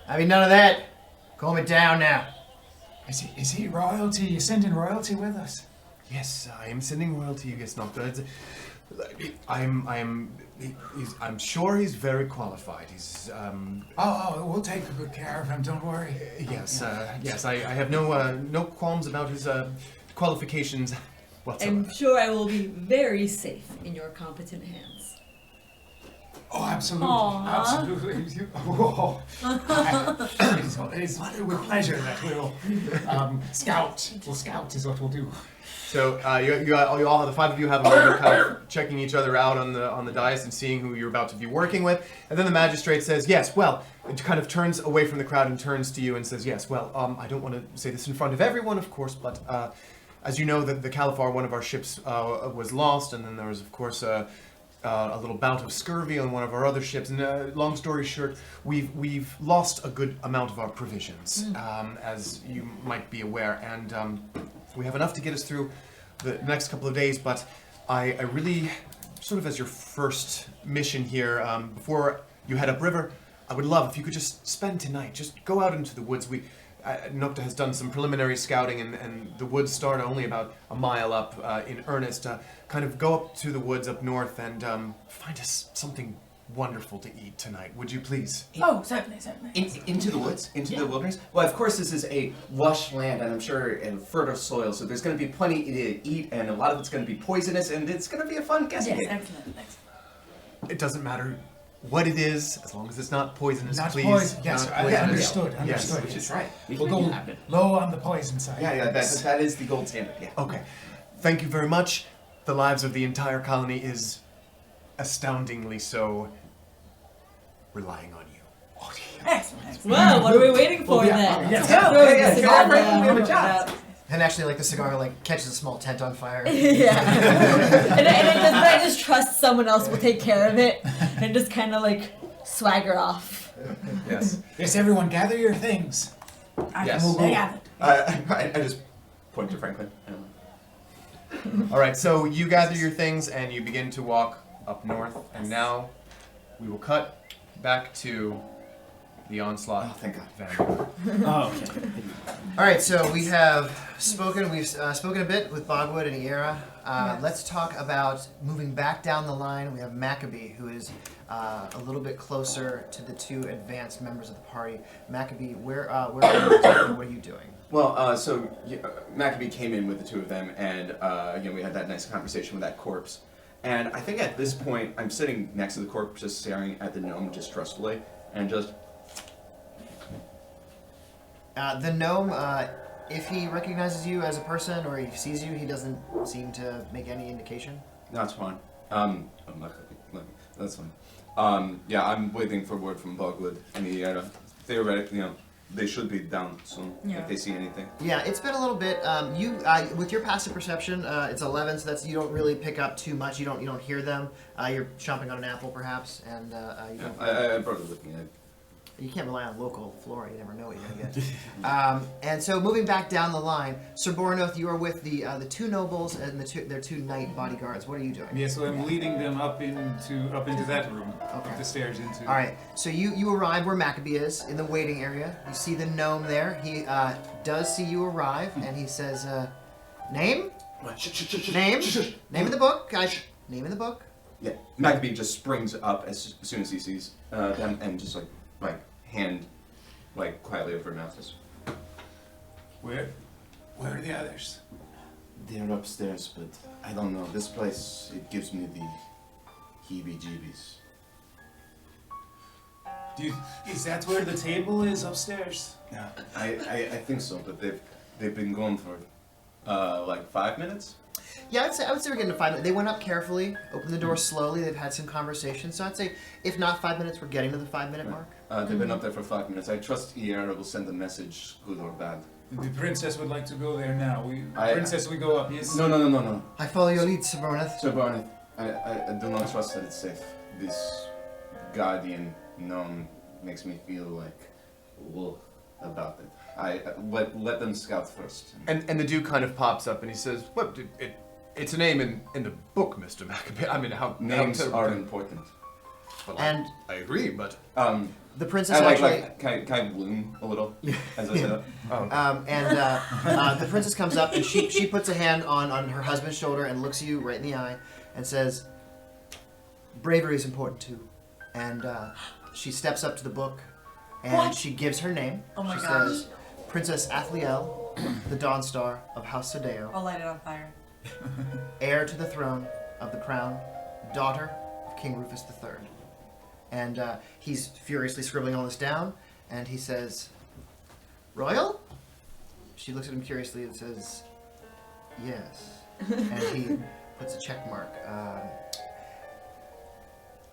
I mean none of that. Calm it down now." Is he royalty? You sending royalty with us? Yes, I am sending royalty. Yes, not good. I'm sure he's very qualified. He's we'll take good care of him. Don't worry. Yes, I have no qualms about his qualifications whatsoever. I'm sure I will be very safe in your competent hands. Oh, absolutely, absolutely. Oh, it's with pleasure that we'll scout. We'll scout is what we'll do. So you all, the 5 of you, have a moment kind of checking each other out on the dais and seeing who you're about to be working with. And then the magistrate says, yes, well, it kind of turns away from the crowd and turns to you and says, yes, well, I don't want to say this in front of everyone, of course, but as you know, the Califar, one of our ships, was lost, and then there was, of course, a little bout of scurvy on one of our other ships. And long story short, we've lost a good amount of our provisions, as you might be aware, and we have enough to get us through the next couple of days, but I really, sort of as your first mission here, before you head upriver, I would love if you could just spend tonight, just go out into the woods. Nocta has done some preliminary scouting, and the woods start only about a mile up in earnest. Kind of go up to the woods up north and find us something wonderful to eat tonight. Would you please? Oh, certainly. Into the woods? Into the wilderness? Well, of course, this is a lush land, and I'm sure in fertile soil, so there's going to be plenty to eat, and a lot of it's going to be poisonous, and it's going to be a fun guessing game. Excellent. It doesn't matter what it is, as long as it's not poisonous, not please. Poison. Yes, understood. Yes, which is right. We'll go low on the poison side. Yeah, that is the gold standard, yeah. Okay. Thank you very much. The lives of the entire colony is astoundingly so relying on you. Oh, excellent. Well, what are we waiting for then? Let's go. We have a job. And actually, like, the cigar, like, catches a small tent on fire. Yeah. and I just trust someone else will take care of it and just kind of, like, swagger off. Yes. Yes, everyone, gather your things. Yes. I just point to Franklin. All right, so you gather your things and you begin to walk up north, and now we will cut back to the onslaught. Oh, thank God. Vanguard. Oh, okay. All right, so we have spoken. We've spoken a bit with Bogwood and Iera. Yes. Let's talk about moving back down the line. We have Maccabee, who is a little bit closer to the two advanced members of the party. Maccabee, where are you? What are you doing? Well, so Maccabee came in with the two of them, and we had that nice conversation with that corpse. And I think at this point, I'm sitting next to the corpse, just staring at the gnome distrustfully, and just. The gnome, if he recognizes you as a person or he sees you, he doesn't seem to make any indication. That's fine. That's fine. I'm waiting for word from Bogwood and Iera. Theoretically, they should be down soon if they see anything. Yeah, it's been a little bit. You with your passive perception, it's 11, so that's you don't really pick up too much. You don't hear them. You're chomping on an apple, perhaps, and you don't. I brought it with me. You can't rely on local flora. You never know what you're gonna get. And so, moving back down the line, Sir Bornoth, you are with the two nobles and their two knight bodyguards. What are you doing? Yeah, so I'm leading them up into that room, up the stairs into. All right. So you arrive where Maccabee is in the waiting area. You see the gnome there. He does see you arrive, and he says, "Name? Name? Name in the book, guys. Name in the book." Yeah, Maccabee just springs up as soon as he sees them, and just like hand quietly over her mouth. Where are the others? They're upstairs, but I don't know. This place, it gives me the heebie-jeebies. Is that where the table is upstairs? Yeah, I think so, but they've been gone for 5 minutes. Yeah, I would say we're getting to 5 minutes. They went up carefully, opened the door slowly. They've had some conversation. So I'd say, if not 5 minutes, we're getting to the 5-minute mark. They've been up there for 5 minutes. I trust Iera will send a message, good or bad. The princess would like to go there now. Princess, we go up, yes? No. I follow your lead, Sir Bornoth. Sir Barnett, I do not trust that it's safe. This guardian gnome makes me feel like, about it. Let them scout first. And the Duke kind of pops up and he says, "What? It's a name in the book, Mr. Maccabee. I mean, how names are important." Well, and I agree, but the princess can I bloom a little as I said that? The princess comes up and she puts a hand on her husband's shoulder and looks you right in the eye and says, "Bravery is important too." And she steps up to the book and she gives her name. Oh my she gosh. says, "Princess Athliel, the Dawnstar of House Sadeo, I'll light it on fire. heir to the throne of the crown, daughter of King Rufus III." And he's furiously scribbling all this down, and he says, "Royal?" She looks at him curiously and says, "Yes." And he puts a check mark.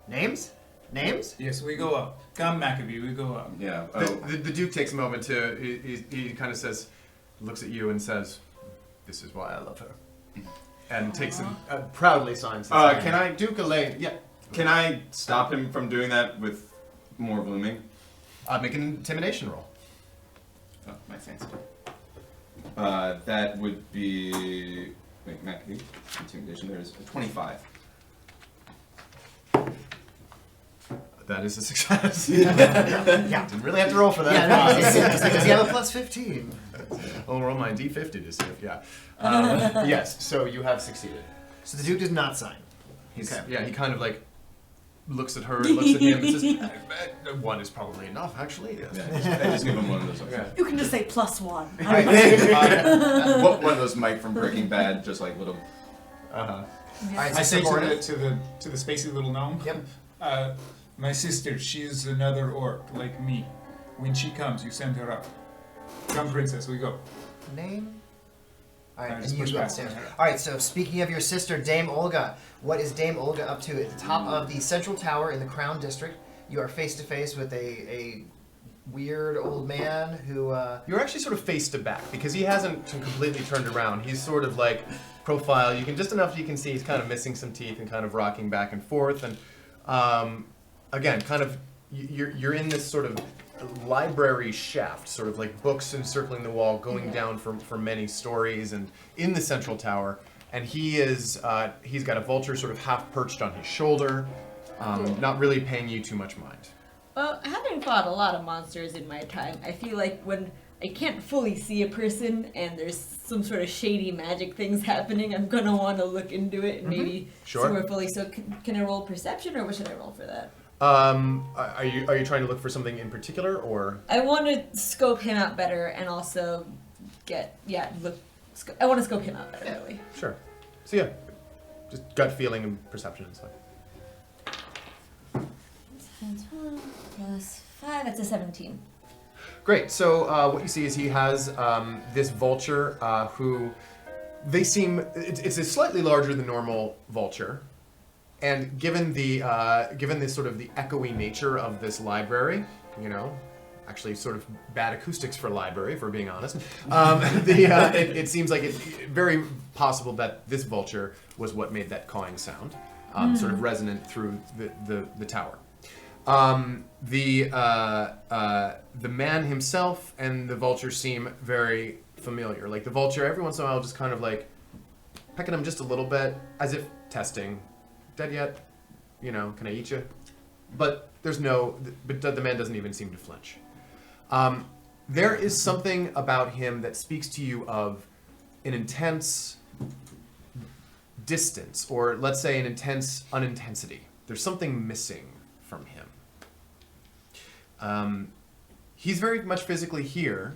Names? Names? Yes, we go up. Come, Maccabee, we go up. Yeah. The Duke takes a moment to, he kind of says, looks at you and says, "This is why I love her." And takes him, proudly signs his name. Can I, Duke Elaine? Yeah. Can I stop him from doing that with more blooming? Make an intimidation roll. Oh, my fancy. That would be... Wait, Maccabee. Intimidation, there is a 25. That is a success. Yeah. Didn't really have to roll for that. Yeah, does he have a plus 15? I'll roll my d50 to see if, yes, so you have succeeded. So the Duke does not sign. Okay. Yeah, he kind of looks at her, looks at him, and says, "One is probably enough, actually." Yes. I just give him one of those. Okay. You can just say +1. One of those Mike from Breaking Bad, just like little. All right, I say so to the spacey little gnome. Yep. My sister, she's another orc like me. When she comes, you send her up. Come, princess, we go. Name? All right, I and just you push go back. upstairs. All right, so speaking of your sister, Dame Olga, what is Dame Olga up to? At the top of the central tower in the Crown District, you are face to face with a weird old man who... You're actually sort of face to back, because he hasn't completely turned around. He's sort of profile. You can see he's kind of missing some teeth and kind of rocking back and forth. And again, kind of, you're in this sort of library shaft, sort of like books encircling the wall, going down for many stories, and in the central tower. And he's got a vulture sort of half perched on his shoulder, not really paying you too much mind. Well, having fought a lot of monsters in my time, I feel like when I can't fully see a person and there's some sort of shady magic things happening, I'm gonna want to look into it and maybe see more fully. So can I roll perception, or what should I roll for that? Are you trying to look for something in particular, or? I want to scope him out better and also I want to scope him out better, really. Sure. So yeah, just gut feeling and perception and stuff. 12 + 5, that's a 17. Great. So what you see is he has this vulture who they seem it's a slightly larger than normal vulture, and given the sort of the echoey nature of this library, actually sort of bad acoustics for a library, if we're being honest. It seems like it's very possible that this vulture was what made that cawing sound, sort of resonant through the tower. The man himself and the vulture seem very familiar. Like the vulture, every once in a while, just kind of like pecking him just a little bit, as if testing. Dead yet? Can I eat you? But the man doesn't even seem to flinch. There is something about him that speaks to you of an intense distance, or let's say an intense unintensity. There's something missing from him. He's very much physically here,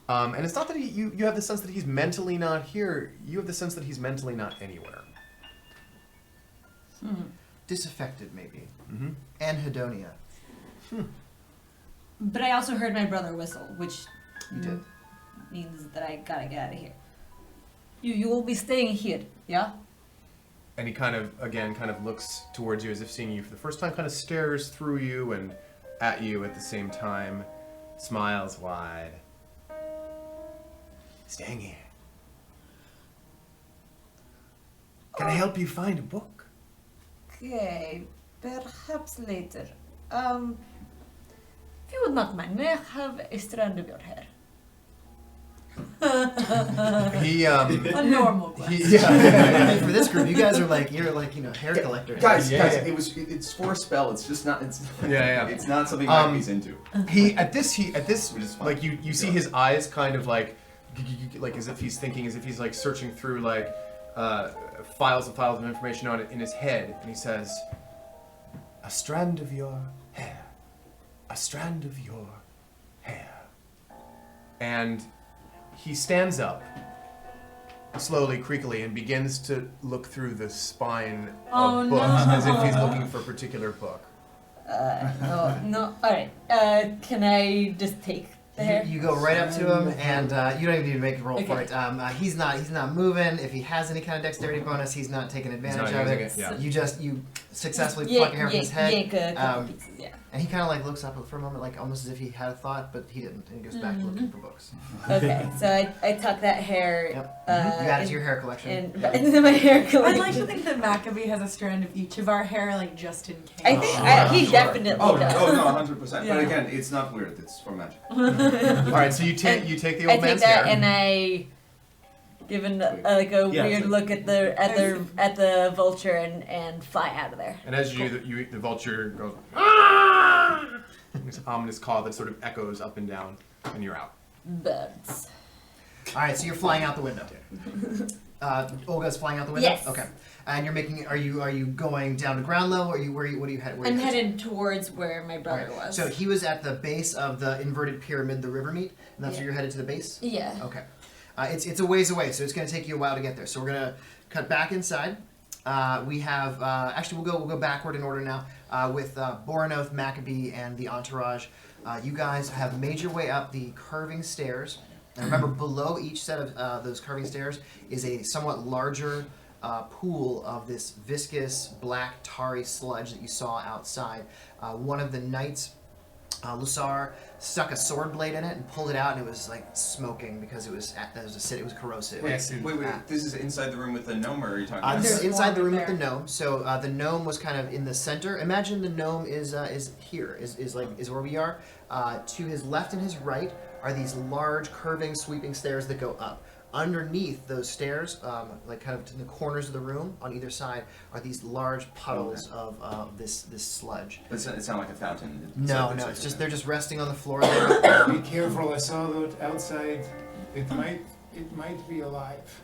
and it's not that you have the sense that he's mentally not here. You have the sense that he's mentally not anywhere. Disaffected, maybe. Mm-hmm. Anhedonia. But I also heard my brother whistle, which You did. means that I gotta get out of here. You will be staying here, yeah? And he kind of looks towards you as if seeing you for the first time, kind of stares through you and at you at the same time, smiles wide. Staying here. Can I help you find a book? Okay, perhaps later. If you would not mind, may I have a strand of your hair? A normal question. Yeah. For this group, you guys are you're hair collectors. Guys, it's for a spell. It's just not. It's It's not something Maggie's into. Like you see his eyes kind of like as if he's thinking, as if he's like searching through like files of information on it in his head, and he says, "A strand of your hair, a strand of your hair," and he stands up slowly, creakily, and begins to look through the spine of books as if he's looking for a particular book. No. All right. Can I just take the hair? You go right up to him, and you don't even need to make a roll for it. He's not moving. If he has any kind of dexterity bonus, he's not taking advantage of it. You successfully pluck a hair from his head. Yank a couple pieces, And he kind of looks up for a moment, almost as if he had a thought, but he didn't. And he goes back to looking for books. Okay, so I tuck that hair. Yep. You add it to your hair collection. Into my hair collection. I'd like to think that Maccabee has a strand of each of our hair, just in case. I think he definitely does. Oh no, 100%. Yeah. But again, it's not weird. It's for magic. All right, so you take the old man's hair. I take that and I give him a weird look at the vulture and fly out of there. And as the vulture goes, this ominous call that sort of echoes up and down, and you're out. Birds. All right, so you're flying out the window. Olga's flying out the window. Yes. Okay. And you're making. Are you going down to ground level? Or what are you headed? I'm headed towards where my brother was. So he was at the base of the inverted pyramid, the river meet, and that's where you're headed to the base. Yeah. Okay. It's a ways away, so it's going to take you a while to get there. So we're going to cut back inside. We have actually we'll go backward in order now with Boranoth, Maccabee, and the entourage. You guys have made your way up the curving stairs. And remember, below each set of those curving stairs is a somewhat larger pool of this viscous black tarry sludge that you saw outside. One of the knights, Lusar, stuck a sword blade in it and pulled it out, and it was smoking because it was corrosive. Wait, this is inside the room with the gnome, or are you talking? This is inside the room with the gnome. So the gnome was kind of in the center. Imagine the gnome is here, is where we are. To his left and his right are these large, curving, sweeping stairs that go up. underneath those stairs, like kind of in the corners of the room on either side, are these large puddles of this sludge. But it's not like a fountain. No, it's just they're just resting on the floor there. Be careful, I saw that outside. It might be alive.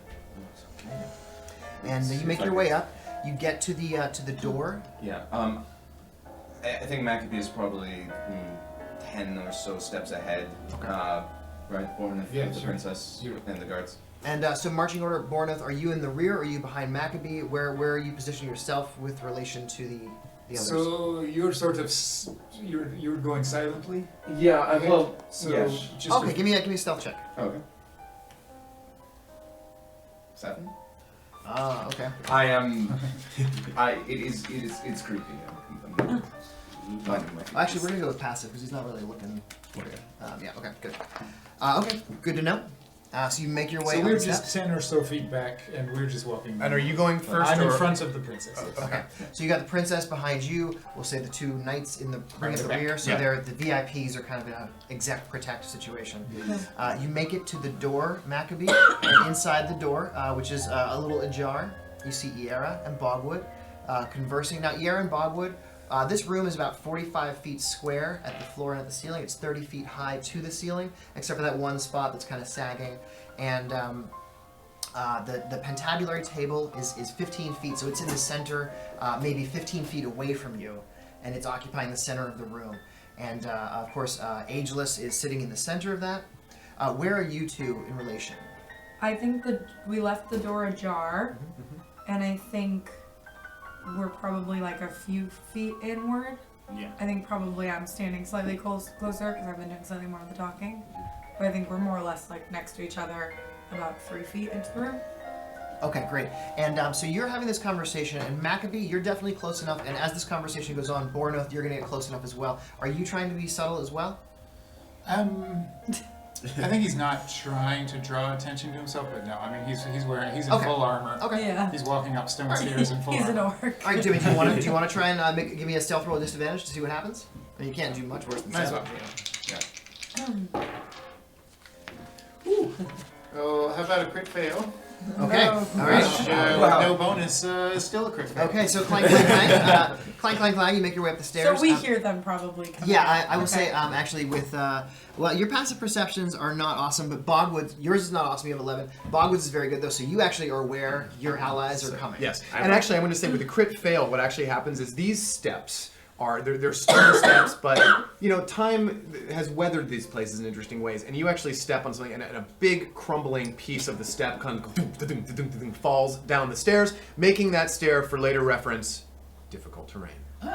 And you make your way up. You get to the door. Yeah. I think Maccabee is probably 10 or so steps ahead. Okay. Right, Bornath, Yeah, the sure. princess, and the guards. And so marching order, Bornath, are you in the rear or are you behind Maccabee? Where are you positioning yourself with relation to the others? So you're sort of you're going silently. Yeah, So yeah. just Okay, give me a stealth check. Okay. 7. Okay. I am. It's creepy. I'm minding my Actually, we're gonna go with passive because he's not really looking for you. Yeah. Okay. Good. Okay. Good to know. So you make your way. So up we're the just steps. 10 or so feet back, and we're just walking. And are you going first? I'm in or? front of the princess. yes. Okay. So you got the princess behind you. We'll say the 2 knights in the ring at the back. rear. So Yeah. they're the VIPs are kind of in an exec protect situation. You make it to the door, Maccabee, and inside the door, which is a little ajar, you see Iera and Bogwood conversing. Now, Iera and Bogwood, this room is about 45 feet square at the floor and at the ceiling. It's 30 feet high to the ceiling, except for that one spot that's kind of sagging. And the pentabulary table is 15 feet, so it's in the center, maybe 15 feet away from you, and it's occupying the center of the room. And of course, Ageless is sitting in the center of that. Where are you two in relation? I think that we left the door ajar, and I think we're probably like a few feet inward. Yeah. I think probably I'm standing slightly closer because I've been doing slightly more of the talking. But I think we're more or less like next to each other, about 3 feet into the room. Okay, great. And so you're having this conversation, and Maccabee, you're definitely close enough. And as this conversation goes on, Bornoth, you're going to get close enough as well. Are you trying to be subtle as well? I think he's not trying to draw attention to himself, but no. I mean, he's in Okay. full armor. Okay. Yeah. He's walking up stone stairs in full He's an armor. orc. All right, Jimmy, do you want to try and give me a stealth roll disadvantage to see what happens? I mean, you can't do much worse than Might as 7. well. Oh, how about a crit fail? Okay. No. All right. Which, Wow. with no bonus, is still a crit fail. Okay, so clank, clank, clank. Clank, clank, clank. You make your way up the stairs. So we hear them probably coming Yeah, out. I will Okay. say, actually, with well, your passive perceptions are not awesome, but Bogwood's, yours is not awesome. You have 11. Bogwood's is very good though, so you actually are aware your allies are coming. Yes, and actually, I'm going to say with the crit fail, what actually happens is these steps are they're stone steps, but you know, time has weathered these places in interesting ways, and you actually step on something, and a big crumbling piece of the step kind of falls down the stairs, making that stair, for later reference, difficult terrain. We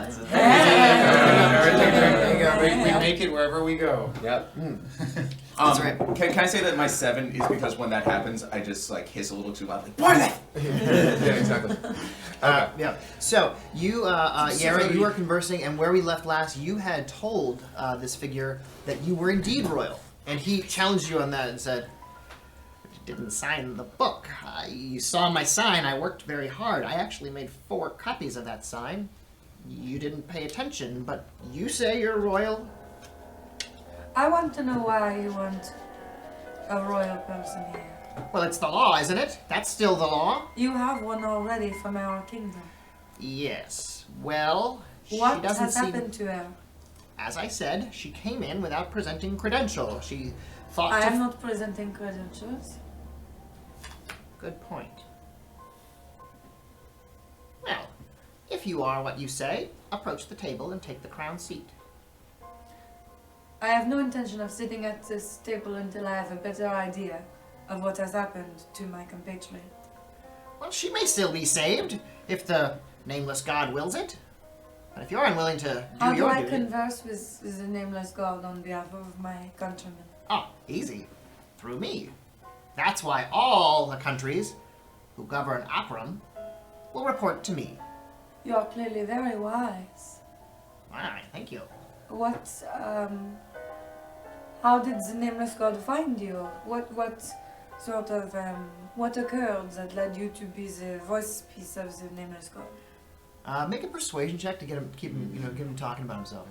make it wherever we go. Yep. That's right. Can I say that my 7 is because when that happens, I just like hiss a little too loudly. Bornath! Yeah, exactly. Yeah. So you, Yara, you are conversing, and where we left last, you had told this figure that you were indeed royal, and he challenged you on that and said, "You didn't sign the book. You saw my sign. I worked very hard. I actually made 4 copies of that sign. You didn't pay attention, but you say you're royal." I want to know why you want a royal person here. Well, it's the law, isn't it? That's still the law. You have one already from our kingdom. Yes. Well, What she doesn't has seem... happened to her? As I said, she came in without presenting credential. She thought I to... am not presenting credentials. Good point. Well, if you are what you say, approach the table and take the crown seat. I have no intention of sitting at this table until I have a better idea of what has happened to my compatriot. Well, she may still be saved, if the nameless god wills it. But if you're unwilling to How do do your I duty... converse with the nameless god on behalf of my countrymen? Oh, easy. Through me. That's why all the countries who govern Akram will report to me. You are clearly very wise. Why, thank you. How did the nameless god find you? What occurred that led you to be the voice piece of the nameless god? Make a persuasion check to get him, get him talking about himself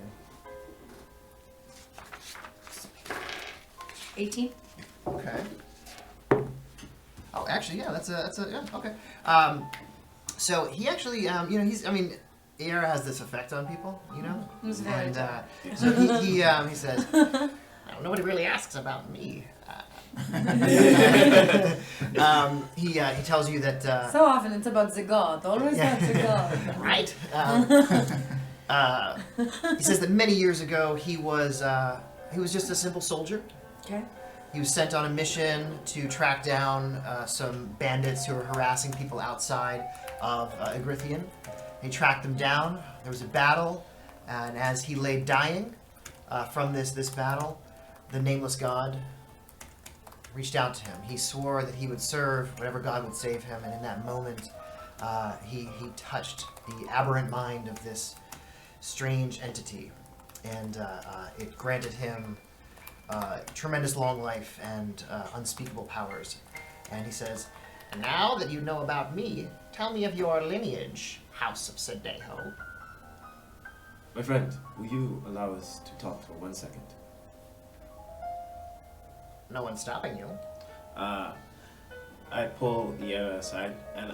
here. 18. Okay. Oh, actually, yeah, that's a yeah, okay. So he actually, air has this effect on people, and so he says, nobody really asks about me. He tells you that so often it's about the god, always about the god. Right. He says that many years ago he was just a simple soldier. Okay. He was sent on a mission to track down some bandits who were harassing people outside of Igrithian. He tracked them down. There was a battle, and as he lay dying from this battle, the nameless god reached out to him. He swore that he would serve whatever god would save him, and in that moment, he touched the aberrant mind of this strange entity, and it granted him tremendous long life and unspeakable powers. And he says, now that you know about me, tell me of your lineage, House of Sedejo. My friend, will you allow us to talk for 1 second? No one's stopping you. I pull Iera aside and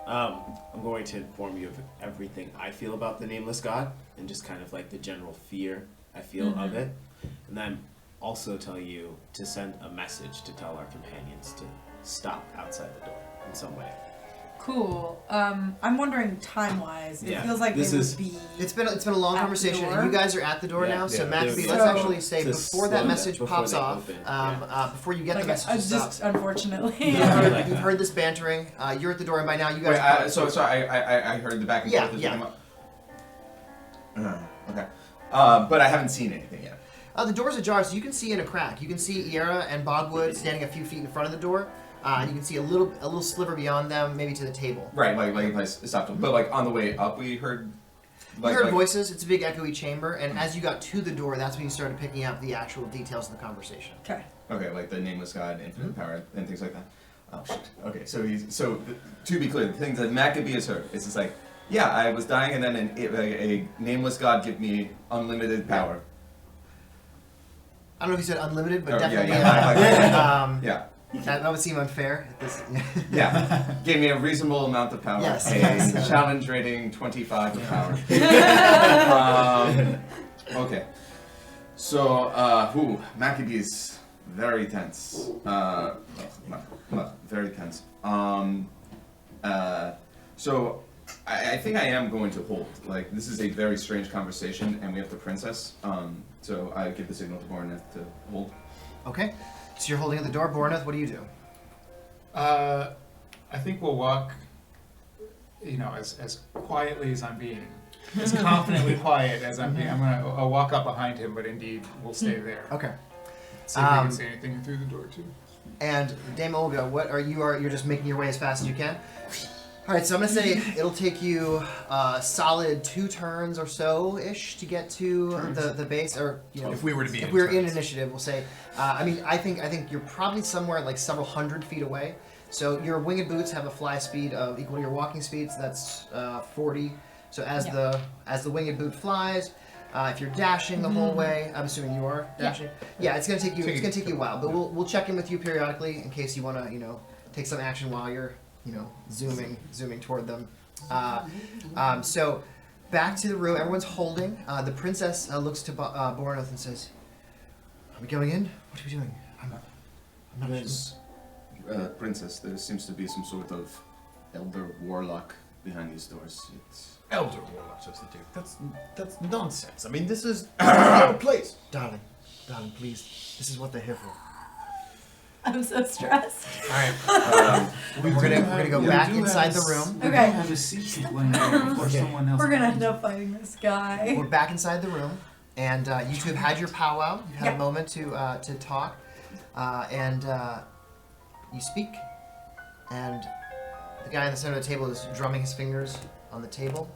I'm going to inform you of everything I feel about the Nameless God and just kind of like the general fear I feel of it. And then also tell you to send a message to tell our companions to stop outside the door in some way. Cool. I'm wondering time-wise. It feels like this would be. It's been a long conversation, and you guys are at the door now. So Maccabee, let's actually say before that message pops off, before you get the message stops. Unfortunately. You've heard this bantering. You're at the door, and by now you guys. Wait, I heard the back and forth. Yeah. Okay. But I haven't seen anything yet. The door's ajar, so you can see in a crack. You can see Iera and Bogwood standing a few feet in front of the door. And you can see a little sliver beyond them, maybe to the table. Right, like if I stopped them. But like on the way up, we heard. You heard voices. It's a big echoey chamber, and as you got to the door, that's when you started picking up the actual details of the conversation. Okay. Okay, like the nameless god, infinite power, and things like that. Oh shit. Okay, so to be clear, the things that Maccabee has heard, it's just like, yeah, I was dying, and then a nameless god gave me unlimited power. I don't know if you said unlimited, but definitely. Yeah. That would seem unfair. At this. Yeah, gave me a reasonable amount of power. Yes. A challenge rating 25 of power. Okay. So, Maccabee's very tense. Very tense. So, I think I am going to hold. Like, this is a very strange conversation, and we have the princess. So I give the signal to Borneth to hold. Okay. So you're holding at the door. Borneth, what do you do? I think we'll walk, as quietly as I'm being. As confidently quiet as I'm being. I'll walk up behind him, but indeed we'll stay there. Okay. See if we can say anything through the door too. And Dame Olga, you're just making your way as fast as you can? Alright, so I'm going to say it'll take you a solid 2 turns or so-ish to get to the base, or, if we were to be if we were in initiative, we'll say. I think you're probably somewhere like several hundred feet away. So your winged boots have a fly speed of equal to your walking speed, so that's 40. So as the winged boot flies, if you're dashing the whole way, I'm assuming you are dashing. Yeah, it's gonna take you a while, but we'll check in with you periodically in case you want to take some action while you're zooming toward them. So back to the room. Everyone's holding. The princess looks to Borneth and says, "Are we going in? What are we doing? I'm not sure." Princess, there seems to be some sort of elder warlock behind these doors. It's elder warlock, says the Duke. That's nonsense. I mean, this is our place. Darling, please. This is what they're here for. I'm so stressed. Alright. We're gonna go back inside the room. Okay. We don't have a seat when someone else. We're gonna end up fighting this guy. We're back inside the room, and you two have had your powwow. You've had a moment to talk, and you speak. And the guy in the center of the table is drumming his fingers on the table,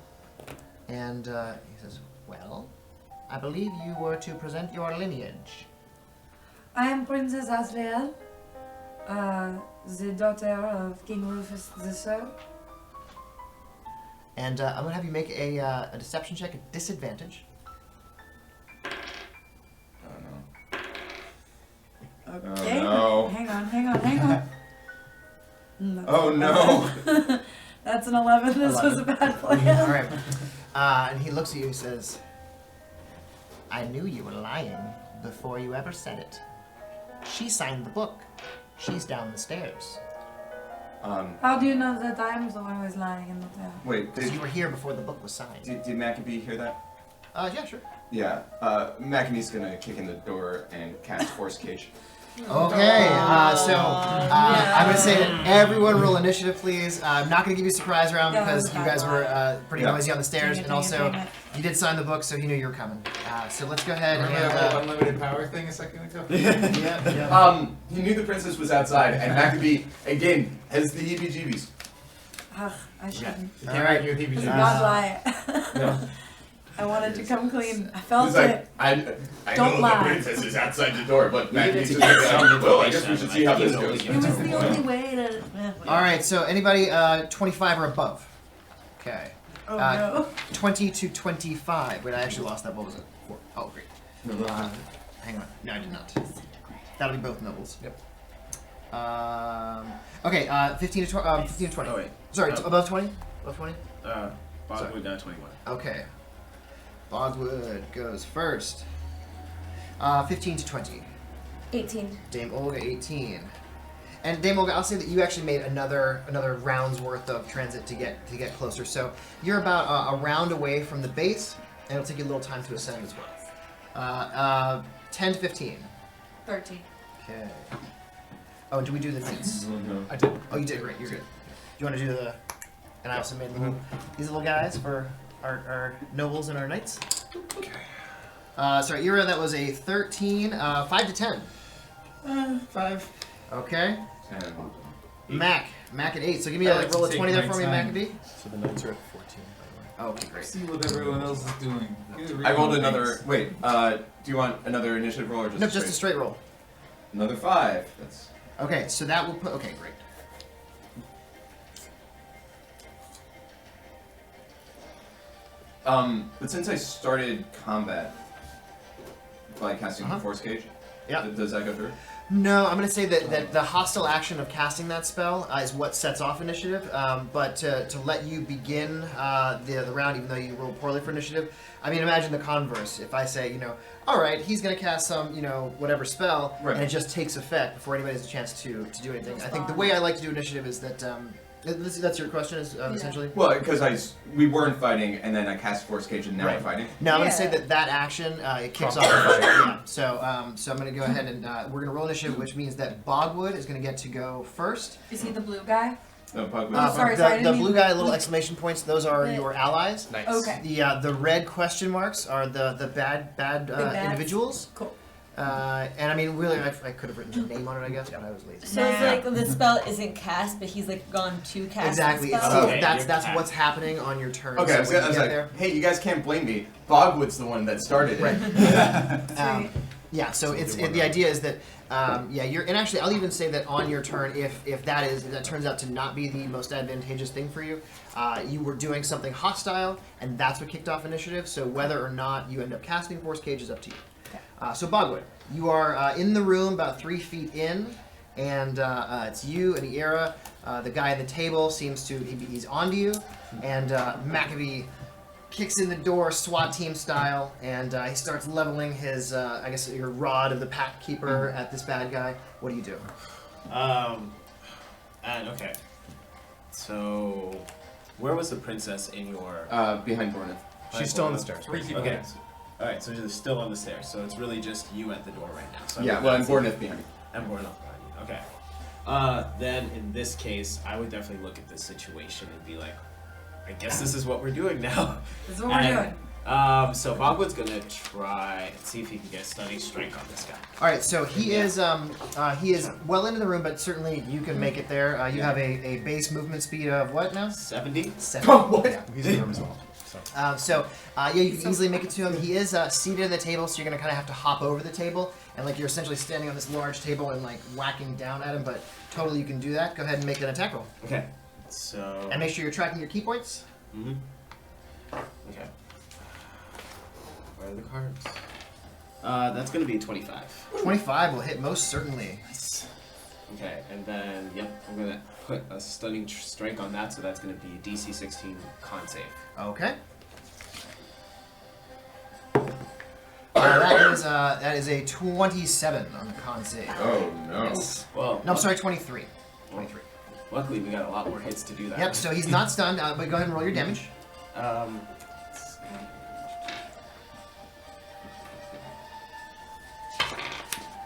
and he says, "Well, I believe you were to present your lineage." I am Princess Asriel, the daughter of King Rufus III. And I'm gonna have you make a deception check at disadvantage. Okay. Oh, no. Hang on. Oh no! That's an 11. This was a bad plan. All right. And he looks at you and says, I knew you were lying before you ever said it. She signed the book. She's down the stairs. How do you know that I'm the one who is lying in the town? Wait, Because you were here before the book was signed. did Maccabee hear that? Yeah, sure. Yeah. Maccabee's gonna kick in the door and cast Force Cage. Okay, I'm going to say that everyone roll initiative, please. I'm not going to give you a surprise round because you guys were pretty noisy on the stairs, and also you did sign the book, so he knew you were coming. So let's go ahead Remember and... that unlimited power thing a second ago? yeah. He knew the princess was outside, and Maccabee, again, has the heebie-jeebies. Ugh, I shouldn't. All right. You It's a bad lie. No. I wanted to come clean. I felt He's it. like, I Don't know lie. the princess is outside the door, but Maccabee's just get like, some well, I guess we should see how this goes. It was the only way to... All right, so anybody 25 or above? Okay. Oh, no. 20 to 25. Wait, I actually lost that. What was it? 4. Oh, great. Hang on. No, I did not. That'll be both nobles. Yep. Okay, 15 to 20. Oh, wait. Sorry, above 20? Above 20? Bogwood got 21. Okay. Bogwood goes first. 15 to 20. 18. Dame Olga, 18. And Dame Olga, I'll say that you actually made another round's worth of transit to get closer. So you're about a round away from the base, and it'll take you a little time to ascend as well. 10 to 15. 13. Okay. Oh, did we do the feats? I did. Oh, you did. Great. You're good. Do you want to do the? And I also made these little guys for our nobles and our knights. Okay. Sorry, Ira, that was a 13. 5 to 10. 5. Okay. And Mac at 8. So give me I a like to roll of take 20 there my for me, time. Maccabee. So the knights are at 14, by Oh, okay, great. See what everyone else is doing. I rolled another. Wait, do you want another initiative roll or just No, a just a straight roll. Another 5. That's Okay, so that will put. Okay, great. But since I started combat by casting the Force Cage, does that go through? No, I'm going to say that the hostile action of casting that spell is what sets off initiative, but to let you begin the round, even though you roll poorly for initiative, I mean, imagine the converse. If I say, all right, he's going to cast some, whatever spell, Right. and it just takes effect before anybody has a chance to do anything. I think the way I like to do initiative is that, that's your question, is essentially? Well, because we weren't fighting, and then I cast Force Cage, and now we're fighting. No, I'm going to say that action, it kicks off. Yeah. So I'm going to go ahead and we're going to roll initiative, which means that Bogwood is going to get to go first. Is he the blue guy? No, Pugwood. sorry, the I didn't blue mean- guy, little exclamation points, those are your allies. Nice. Okay. The red question marks are the bad bads? individuals. Cool. And I mean, really, I could have written your name on it, I guess, but I was lazy. So it's like the spell isn't cast, but he's like gone to cast Exactly. the It's spell. Okay, that's you're what's happening on your turn. Okay, so I was when you like, get there, hey, you guys can't blame me. Bogwood's the one that started it. Right. Yeah, so the idea is that you're, and actually I'll even say that on your turn, if that turns out to not be the most advantageous thing for you, you were doing something hostile, and that's what kicked off initiative. So whether or not you end up casting Force Cage is up to you. So Bogwood, you are in the room about 3 feet in, and it's you and Ira. The guy at the table seems to he's onto you, and Maccabee kicks in the door, SWAT team style, and he starts leveling his, I guess, your rod of the pack keeper at this bad guy. What do you do? And okay. So, where was the princess in your? Behind Borneth. She's still on the stairs. Okay. All right. So she's still on the stairs. So it's really just you at the door right now. So Yeah, well, and Borneth behind me. And Borneth behind you. Okay. Then in this case, I would definitely look at this situation and be like, I guess this is what we're doing now. This is what we're doing. So Bogwood's gonna try and see if he can get stunning strike on this guy. All right, so he is well into the room, but certainly you can make it there. You have a base movement speed of what now? 70. 7. Yeah, he's in the room as well. So. You can easily make it to him. He is seated at the table, so you're gonna kind of have to hop over the table, and like you're essentially standing on this large table and like whacking down at him. But totally, you can do that. Go ahead and make an attack roll. Okay. So. And make sure you're tracking your key points. Mm-hmm. Okay. Where are the cards? That's gonna be a 25. 25 will hit most certainly. Okay, and then I'm gonna put a stunning strike on that, so that's going to be a DC 16 con save. Okay. That is a 27 on the con save. Oh no. Well, No, I'm sorry, 23. 23. Luckily, we got a lot more hits to do that. Yep. So he's not stunned. But go ahead and roll your damage.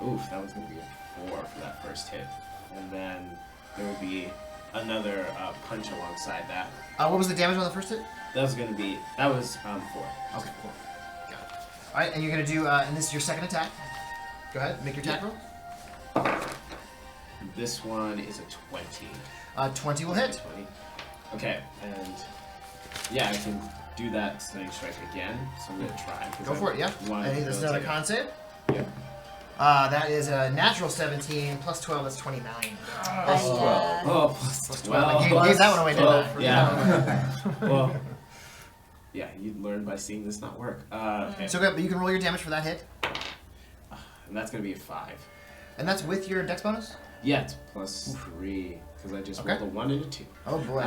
Oof, that was going to be a 4 for that first hit. And then there would be another punch alongside that. What was the damage on the first hit? That was 4. Okay, 4. Got it. All right, and you're gonna do, and this is your second attack. Go ahead, make your attack roll. This one is a 20. 20 will hit. 20. Okay, and yeah, I can do that stunning strike again. So I'm gonna try. Go for it, yeah. And this is another con save. Yep. That is a natural 17 plus 12. That's 29. Plus 12. Oh, plus 12. I gave that one away, didn't I? Yeah. Well, yeah, you'd learn by seeing this not work. Okay. So good, but you can roll your damage for that hit. And that's going to be a 5. And that's with your dex bonus? Yeah, it's plus 3, because I just rolled a 1 and a 2. Oh boy.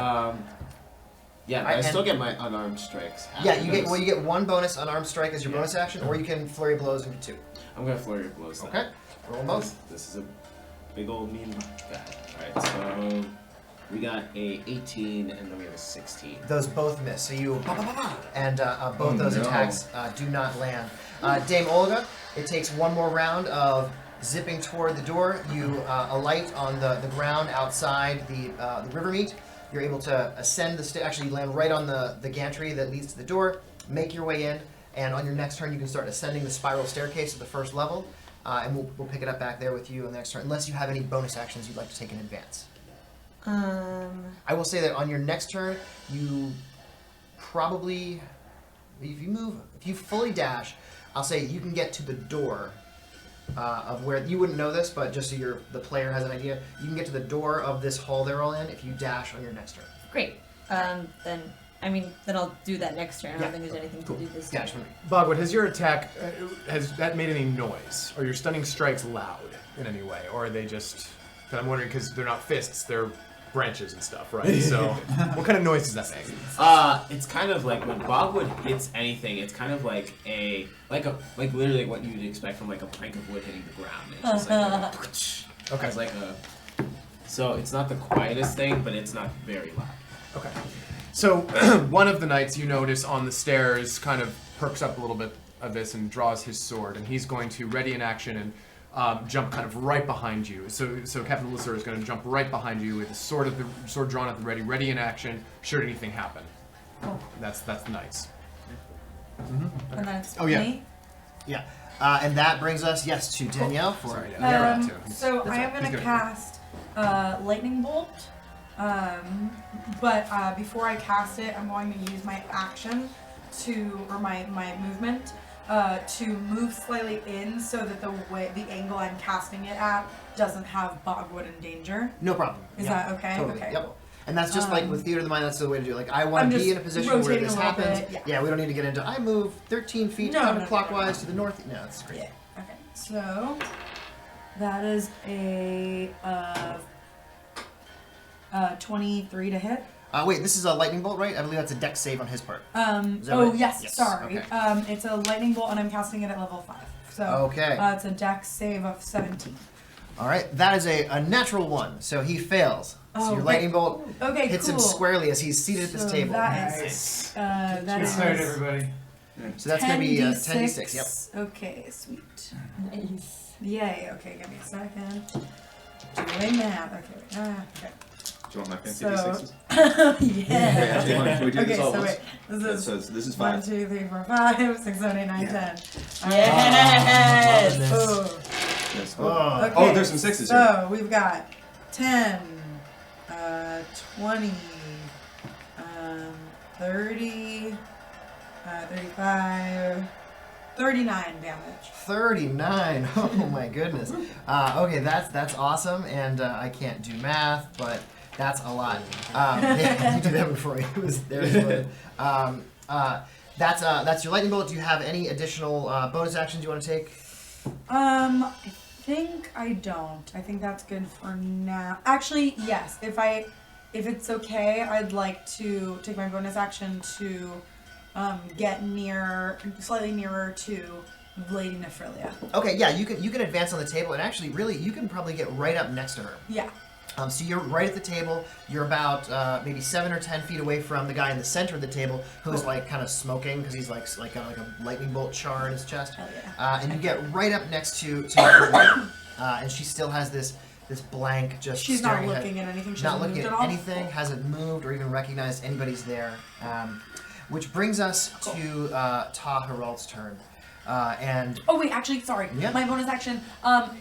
Yeah, I still get my unarmed strikes. Yeah, you get one bonus unarmed strike as your bonus action, or you can flurry blows into 2. I'm going to flurry of blows then. Okay. Roll them both. This is a big old mean guy. Alright, so we got a 18 and then we have a 16. Those both miss. So you and both those attacks do not land. Dame Olga, it takes one more round of zipping toward the door. You alight on the ground outside the river meet. You're able to ascend the actually you land right on the gantry that leads to the door. Make your way in, and on your next turn you can start ascending the spiral staircase at the first level, and we'll pick it up back there with you on the next turn, unless you have any bonus actions you'd like to take in advance. I will say that on your next turn, you probably, if you fully dash, I'll say you can get to the door of where, you wouldn't know this, but just so the player has an idea, you can get to the door of this hall they're all in if you dash on your next turn. Great. Then I'll do that next turn. I don't think there's anything to do this turn. Bogwood, has your attack, has that made any noise? Are your stunning strikes loud in any way? Or are they just, but I'm wondering because they're not fists, they're branches and stuff, right? So what kind of noise does that make? It's kind of like when Bogwood hits anything, it's kind of like literally what you'd expect from like a plank of wood hitting the ground. It's just like Okay. It's like so it's not the quietest thing, but it's not very loud. Okay. So one of the knights you notice on the stairs kind of perks up a little bit of this and draws his sword, and he's going to ready in action and jump kind of right behind you. So Captain Lisser is going to jump right behind you with the sword drawn at the ready in action. Should anything happen, that's the knights. And that's Oh yeah. me. Yeah. And that brings us, to Danielle for Sorry, it. So I am going to cast Lightning Bolt. But before I cast it, I'm going to use my action or my movement to move slightly in so that the angle I'm casting it at doesn't have Bogwood in danger. No problem. Is that okay? Totally. Okay. Yep. And that's just like with Theater of the Mind, that's the way to do it. Like, I want to be in a position where this happens. Yeah, we don't need to get into, I move 13 feet counterclockwise to the north. No, that's great. Yeah. Okay. So, that is a 23 to hit. Wait, this is a lightning bolt, right? I believe that's a dex save on his part. Is that right? Yes. Sorry. Okay. It's a lightning bolt, and I'm casting it at level 5. So it's a dex save of 17. All right, that is a natural 1, so he fails. So your lightning bolt hits him squarely as he's seated at this table. That is, that is everybody. So that's going to be 10d6. Yep. Okay, sweet. Nice. Yay. Okay, give me a second. Doing math. Okay. Okay. Do you want my fancy So, D6s? yeah. Can we do this all so once? wait. This is 5. 1, 2, 3, 4, 5, 6, 7, 8, 9, 10. Yes! Oh. Yes. Okay. Oh, there's some 6s here. So we've got 10, 20, 30, 35, 39 damage. 39. Oh my goodness. Okay, that's awesome, and I can't do math, but that's a lot. Yeah, you did that before. It was there. That's your lightning bolt. Do you have any additional bonus actions you want to take? I think I don't. I think that's good for now. Actually, yes. If it's okay, I'd like to take my bonus action to get slightly nearer to Lady Nephrilia. Okay, yeah, you can advance on the table, and actually, really, you can probably get right up next to her. Yeah. So you're right at the table. You're about maybe 7 or 10 feet away from the guy in the center of the table, who's like kind of smoking because he's like got like a lightning bolt char in his chest. Hell yeah. And you get right up next to her, and she still has this blank just. She's not staring looking ahead. at anything. She's Not looking moved at at all? anything. Hasn't moved or even recognized anybody's there. Which brings us to Ta Heralt's turn. Oh wait, actually, sorry. Yeah. My bonus action.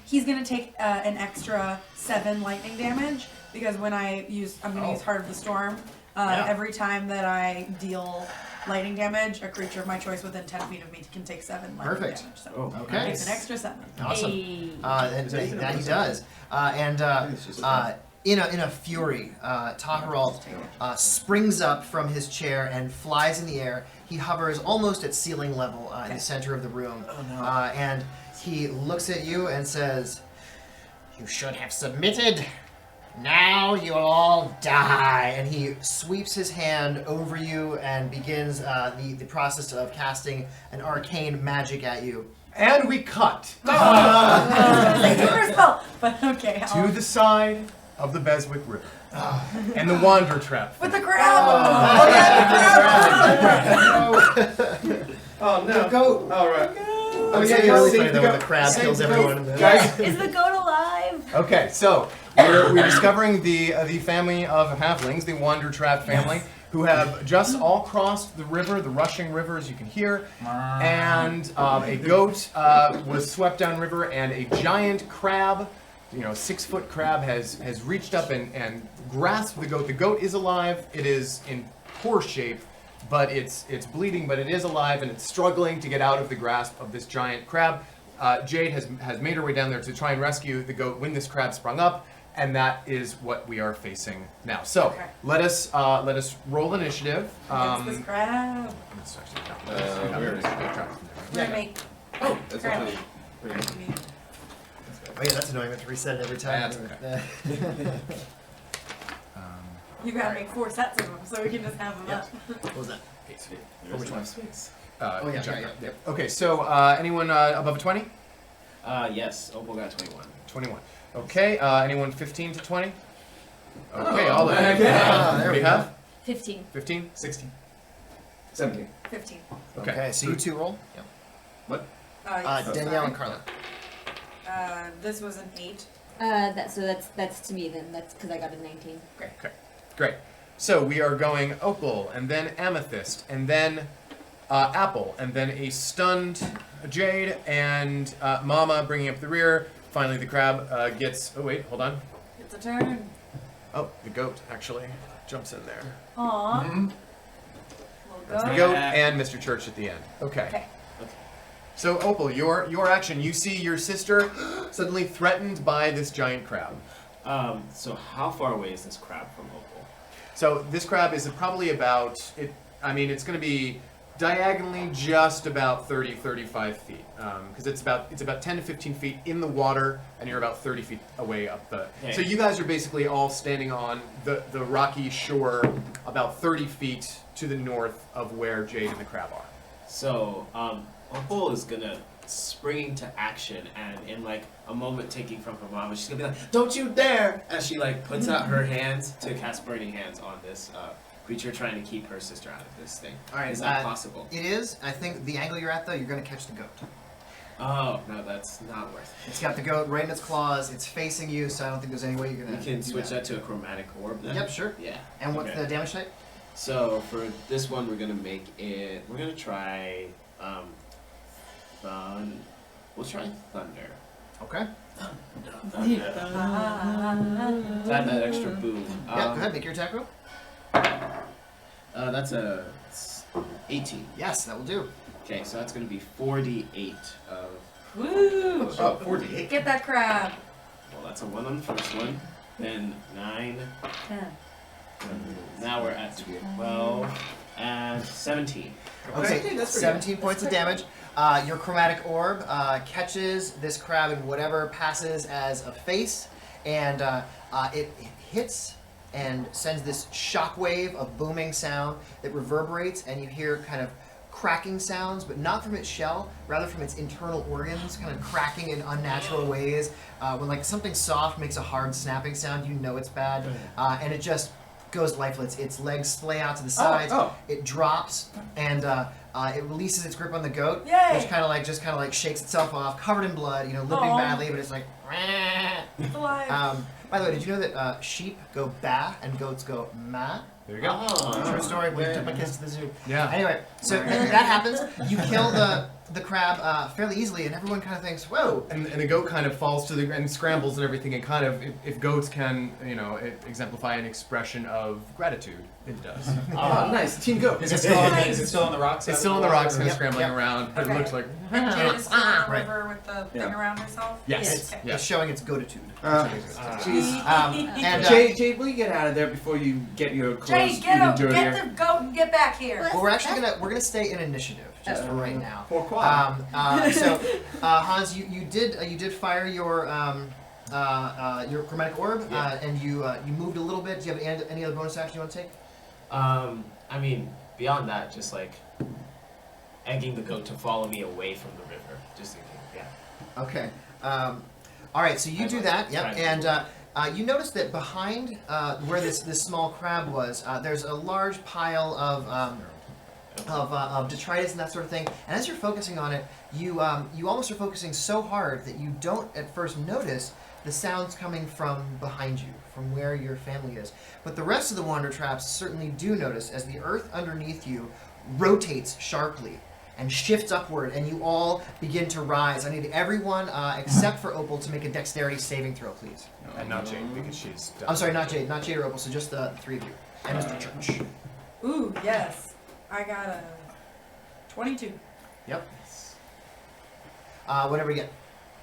He's gonna take an extra 7 lightning damage because when I'm gonna use Heart of the Storm. Every time that I deal lightning damage, a creature of my choice within 10 feet of me can take 7 lightning damage. So okay. it's an extra 7. Awesome. And that he does. In a fury, Ta Heralt springs up from his chair and flies in the air. He hovers almost at ceiling level in the center of the room. Oh, no. And he looks at you and says, "You should have submitted. Now you'll all die." And he sweeps his hand over you and begins the process of casting an arcane magic at you. And we cut. But okay. To the side of the Beswick River. And the Wandertrap. With the crab! Oh no. The goat. All right. It's really funny though when the crab kills everyone. Guys. Is the goat alive? Okay, so we're discovering the family of halflings, the Wandertrap family, who have just all crossed the river, the rushing river, as you can hear, and a goat was swept downriver, and a giant crab, 6-foot crab, has reached up and grasped the goat. The goat is alive. It is in poor shape, but it's bleeding, but it is alive, and it's struggling to get out of the grasp of this giant crab. Jade has made her way down there to try and rescue the goat when this crab sprung up, and that is what we are facing now. So let us roll initiative. Against this crab. Oh, that's crab. Oh yeah, that's annoying. We have to reset it every time. You gotta make 4 sets of them so we can just have them up. What was that? For which one? Oh yeah, yeah. Okay, so anyone above a 20? Yes, Opal got 21. 21. Okay, anyone 15 to 20? Okay, all of you. There What do we you have? 15. 15? 16. 17. 15. Okay, so you 2 roll. Yeah. What? Danielle and Carla. This was an 8. That's to me then. That's because I got a 19. Okay, great. So we are going Opal, and then Amethyst, and then Apple, and then a stunned Jade, and Mama bringing up the rear. Finally, the crab gets... Oh, wait, hold on. It's a turn. Oh, the goat actually jumps in there. Aww. Mm-hmm. That's the goat and Mr. Church at the end. Okay. So, Opal, your action. You see your sister suddenly threatened by this giant crab. So how far away is this crab from Opal? So this crab is probably about... it's going to be diagonally just about 35 feet. Because it's about 10 to 15 feet in the water, and you're about 30 feet away up the... Okay. So you guys are basically all standing on the rocky shore about 30 feet to the north of where Jade and the crab are. So, Opal is gonna spring into action, and in like a moment taking from her mama, she's gonna be like, "Don't you dare!" As she like puts out her hands to cast burning hands on this creature trying to keep her sister out of this thing. All right, is that possible? It is. I think the angle you're at, though, you're going to catch the goat. Oh no, that's not worth it. It's got the goat right in its claws. It's facing you, so I don't think there's any way you're going to. We can switch that to a chromatic orb then. Yep, sure. Yeah. And what's the damage type? So for this one, we're gonna make it. We're gonna try. We'll try thunder. Okay. Add that extra boom. Yeah, go ahead. Make your attack roll. That's a 18. Yes, that will do. Okay, so that's gonna be 4d8 of. Woo! Oh, 48. Get that crab. Well, that's a 1 on the first one. Then 9. 10. Now we're at 12 and 17. Okay, 17 points of damage. Your chromatic orb catches this crab in whatever passes as a face, and it hits and sends this shockwave of booming sound that reverberates, and you hear kind of cracking sounds, but not from its shell, rather from its internal organs, kind of cracking in unnatural ways. When like something soft makes a hard snapping sound, you know it's bad, and it just goes lifeless. Its legs splay out to the sides. It drops, and it releases its grip on the goat, Yay! which kind of like shakes itself off, covered in blood, limping badly, but it's like. It's alive. By the way, did you know that sheep go ba and goats go ma? There you go. True story. We took my kids to the zoo. Yeah. Anyway, so that happens. You kill the crab fairly easily, and everyone kind of thinks, "Whoa!" And the goat kind of falls to the and scrambles and everything, and kind of if goats can exemplify an expression of gratitude, it does. Oh, nice, team goat. Is it still on the rocks? It's still on the rocks, kind of Yep, scrambling yep. around, but it looks like. And Jade is still in the Right. river with the thing around herself? Yes. Okay. It's showing its goatitude. Jade, will you get out of there before you get your clothes Jade, get even up, dirtier? get the goat and get back here. Well, we're actually gonna stay in initiative just for right now. Pourquoi? So Hans, you did fire your chromatic orb, and you moved a little bit. Do you have any other bonus action you want to take? I mean, beyond that, just like egging the goat to follow me away from the river, just in case. Yeah. Okay. All right. So you do that. Yep. And you notice that behind where this small crab was, there's a large pile of detritus and that sort of thing. And as you're focusing on it, you almost are focusing so hard that you don't at first notice the sounds coming from behind you, from where your family is. But the rest of the Wandertraps certainly do notice as the earth underneath you rotates sharply and shifts upward, and you all begin to rise. I need everyone except for Opal to make a dexterity saving throw, please. And not Jade, because she's. I'm sorry, not Jade or Opal, so just the three of you. And Mr. Church. Ooh, yes. I got a 22. Yep. Whatever you get.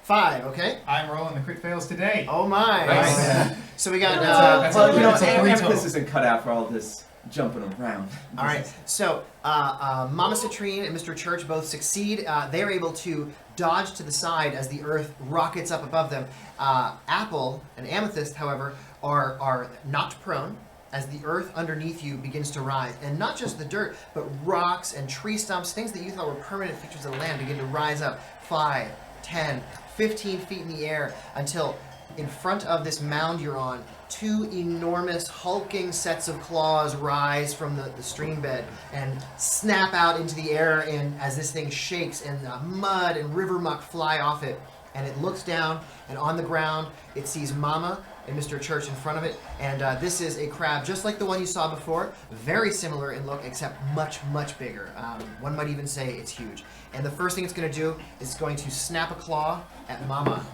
5, okay? I'm rolling the crit fails today. Oh my. Nice. So we got... Amethyst isn't cut out for all this jumping around. All right. So Mama Citrine and Mr. Church both succeed. They are able to dodge to the side as the earth rockets up above them. Apple and Amethyst, however, are knocked prone as the earth underneath you begins to rise. And not just the dirt, but rocks and tree stumps, things that you thought were permanent features of the land begin to rise up 5, 10, 15 feet in the air until in front of this mound you're on, 2 enormous hulking sets of claws rise from the stream bed and snap out into the air, and as this thing shakes and mud and river muck fly off it, and it looks down, and on the ground it sees Mama and Mr. Church in front of it, and this is a crab just like the one you saw before, very similar in look except much, much bigger. One might even say it's huge. And the first thing it's going to do is it's going to snap a claw at Mama.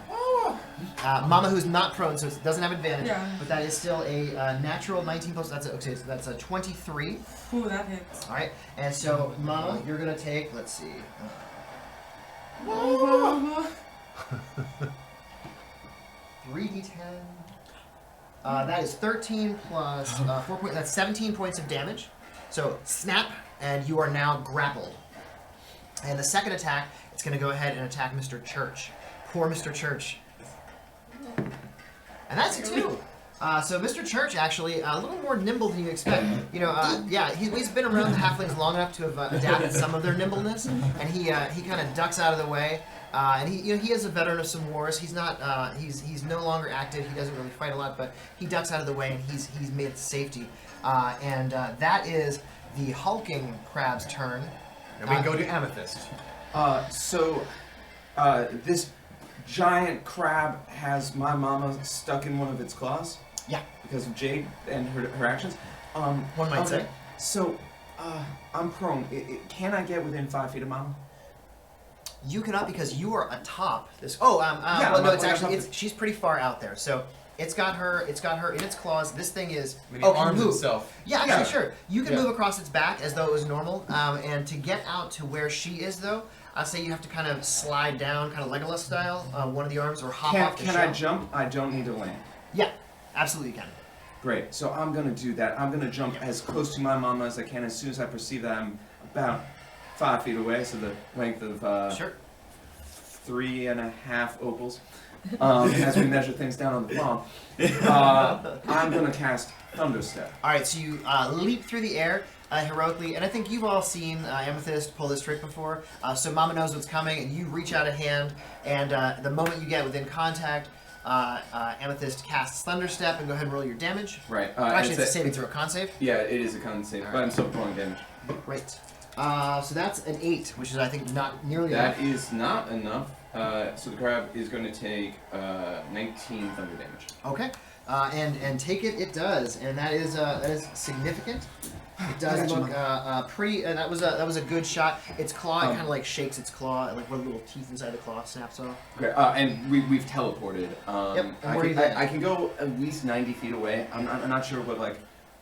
Mama, who's not prone, so it doesn't have advantage, but that is still a natural 19 plus. So that's a 23. Ooh, that hits. All right, and so Mama, you're going to take. Let's see. 3d10. That is 13 plus 4 points. That's 17 points of damage. So snap, and you are now grappled. And the second attack, it's going to go ahead and attack Mr. Church. Poor Mr. Church. And that's a 2. So Mr. Church actually a little more nimble than you expect. He's been around the halflings long enough to have adapted some of their nimbleness, and he kind of ducks out of the way. And he is a veteran of some wars. He's not he's no longer active. He doesn't really fight a lot, but he ducks out of the way, and he's made it to safety. That is the hulking crab's turn. And we go to Amethyst. This giant crab has my mama stuck in one of its claws? Yeah. Because of Jade and her actions? One might say. So, I'm prone. Can I get within 5 feet of mama? You cannot because you are atop this. She's pretty far out there. So it's got her in its claws. This thing is arms itself. Yeah, actually, sure. You can move across its back as though it was normal. And to get out to where she is, though, I'd say you have to kind of slide down, kind of Legolas style, one of the arms, or hop off the Can shell. I jump? I don't need to land. Yeah, absolutely you can. Great. So I'm gonna do that. I'm gonna jump as close to my mama as I can. As soon as I perceive that I'm about 5 feet away, so the length of Sure. 3.5 opals. As we measure things down on the palm, I'm gonna cast Thunderstep. All right, so you leap through the air heroically, and I think you've all seen Amethyst pull this trick before. So Mama knows what's coming, and you reach out a hand, and the moment you get within contact, Amethyst casts Thunderstep, and go ahead and roll your damage. Right. Actually, it's a saving throw, con save. Yeah, it is a con save, but I'm still rolling damage. Great. So that's an 8, which is I think not nearly That enough. is not enough. So the crab is going to take 19 thunder damage. Okay. And take it. It does, and that is significant. It does look pretty. And that was a good shot. Its claw kind of like shakes its claw, and like one of the little teeth inside the claw snaps off. Okay. And we've teleported. Yep. And where are you then? I can go at least 90 feet away. I'm not sure what like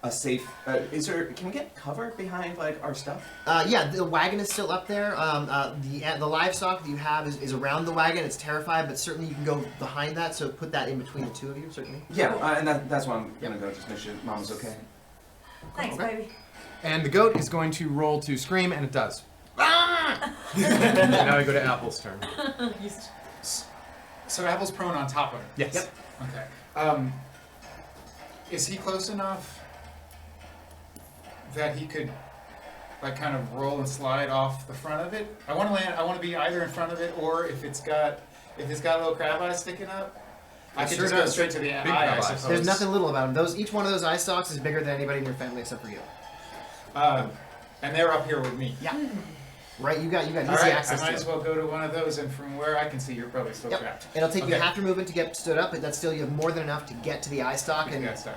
a safe. Is there? Can we get cover behind like our stuff? Yeah, the wagon is still up there. The livestock that you have is around the wagon. It's terrified, but certainly you can go behind that. So put that in between the two of you, certainly. Yeah, and that's why I'm gonna go. Just make sure Mom's okay. Thanks, baby. And the goat is going to roll to scream, and it does. Now we go to Apple's turn. So Apple's prone on top of it. Yes. Yep. Okay. Is he close enough that he could, like, kind of roll and slide off the front of it? I want to land. I want to be either in front of it, or if it's got a little crab eye sticking up, I could just go straight to the eye. I suppose. There's nothing little about them. Each one of those eye stalks is bigger than anybody in your family except for you. And they're up here with me. Yeah. Right. You got easy All right, access. I might to as it. well go to one of those, and from where I can see, you're probably still Yep. trapped. It'll take you Okay. half your movement to get stood up, but that's still you have more than enough to get to the eye stalk. And Got stuck.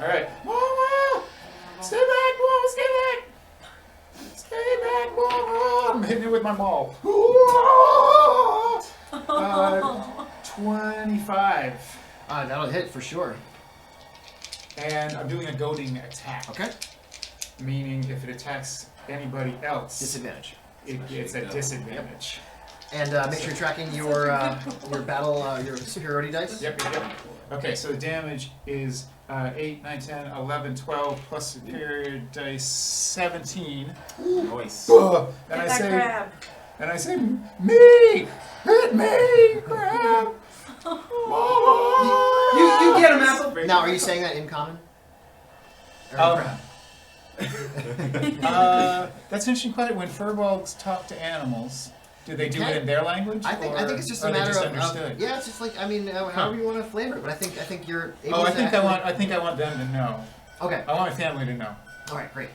All right. Mama! Stay back, Mama! Stay back! Stay back, Mama! I'm hitting it with my maul. 25. that'll hit for sure. And I'm doing a goading attack. Okay. Meaning if it attacks anybody else, Disadvantage. It's a disadvantage. And make sure you're tracking your battle, your superiority dice. Yep. Okay, so the damage is 8, 9, 10, 11, 12, plus superior dice 17. Nice. And Get I that say, crab. and I say, me! Hit me, crab! You get him, Apple. Now, are you saying that in common? Or in crab? That's an interesting question. When furbolgs talk to animals, do they do it in their language? I think it's just a or are they matter just of understood. yeah. It's just like however you want to flavor it. But I think you're able Oh, to. I think I want them to know. Okay. I want my family to know. All right. Great.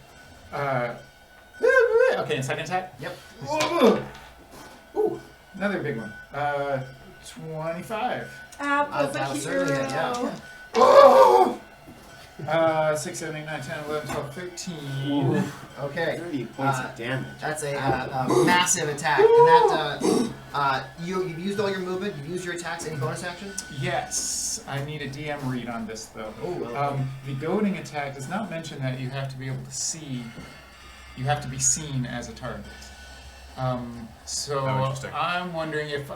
Okay, and second attack. Yep. Ooh, another big one. 25. Apple's a that'll certainly hit, yeah. hero. Oh! 6, 7, 8, 9, 10, 11, 12, 13. Okay. 30 points of damage. That's a massive attack, and that you've used all your movement. You've used your attacks. Any bonus action? Yes, I need a DM read on this though. Oh, The goading attack does not mention that you have to be able to see. You have to be seen as a target. So interesting. I'm wondering if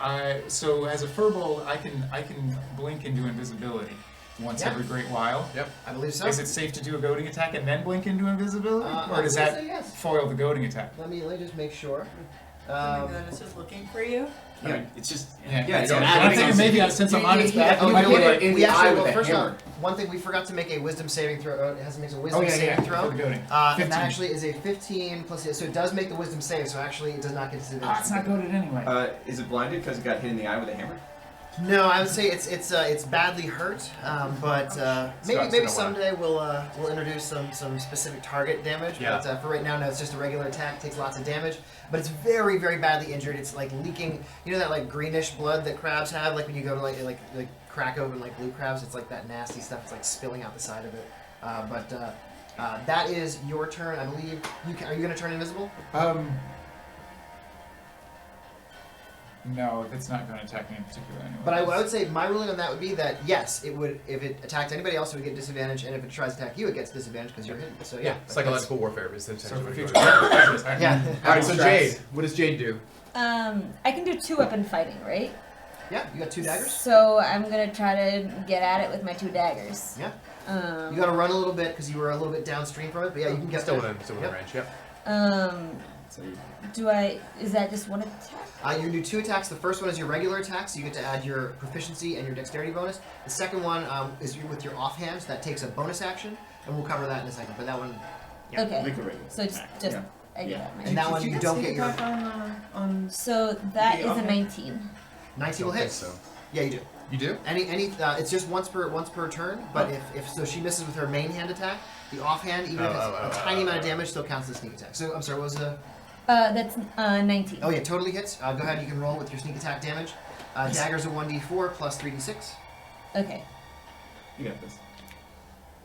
so as a furball I can blink into invisibility once every great while. Yep. I believe so. Is it safe to do a goading attack and then blink into invisibility, or does I would that say yes. foil the goading attack? Let me just make sure. Oh my God, it's just looking for you. I mean, it's just Yeah, it's I'm an thinking maybe since I'm on its back, Oh, it might we be like in the eye actually, with well, a first hammer. off, one thing we forgot to make a wisdom saving throw. It has to make a wisdom Oh, saving throw. for the goading. And 15. that actually is a 15 plus, so it does make the wisdom save. So actually, it does not get disadvantage. It's not goaded anyway. Is it blinded because it got hit in the eye with a hammer? No, I would say it's badly hurt, but maybe someday we'll introduce some specific target damage. Yeah. But for right now, no, it's just a regular attack. Takes lots of damage, but it's very very badly injured. It's like leaking. You know that like greenish blood that crabs have, like when you go to like crack open like blue crabs. It's like that nasty stuff. It's like spilling out the side of it. But that is your turn, I believe. Are you going to turn invisible? No, it's not going to attack me in particular anyway. But I would say my ruling on that would be that yes, it would. If it attacked anybody else, it would get disadvantage, and if it tries to attack you, it gets disadvantage because you're hidden. So yeah, Psychological warfare is the So intention. for of future. it. Yeah. All right, so Jade, what does Jade do? I can do 2-weapon fighting, right? Yeah, you got 2 daggers. So I'm gonna try to get at it with my 2 daggers. Yeah. You got to run a little bit because you were a little bit downstream from it, but yeah, you can get Still there. within range. Yep. So is that just one attack? You do 2 attacks. The first one is your regular attack, so you get to add your proficiency and your dexterity bonus. The second one is with your offhand, so that takes a bonus action, and we'll cover that in a second. But that one, yeah. Okay. Make a regular So just attack. I get that. And that one you don't get your. So that is a 19. 19 will hit. So. Yeah, you do. You do? It's just once per turn. But if so, she misses with her main hand attack. The offhand, even if it's a tiny amount of damage, still counts as a sneak attack. So I'm sorry, what was the? That's 19. Oh yeah, totally hits. Go ahead, you can roll with your sneak attack damage. Dagger's a 1d4 plus 3d6. Okay. You got this.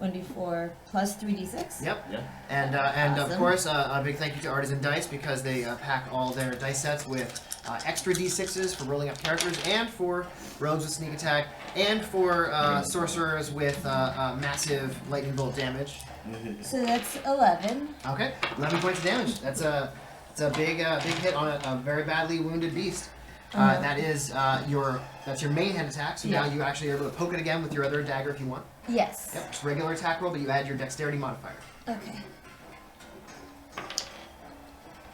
1d4 plus 3d6. Yep. Yeah. And Awesome. of course, a big thank you to Artisan Dice because they pack all their dice sets with extra d6s for rolling up characters, and for rogues with sneak attack, and for sorcerers with massive lightning bolt damage. So that's 11. Okay, 11 points of damage. It's a big hit on a very badly wounded beast. That's your main hand attack. So now you actually are able to poke it again with your other dagger if you want. Yes. Yep, just regular attack roll, but you add your dexterity modifier. Okay.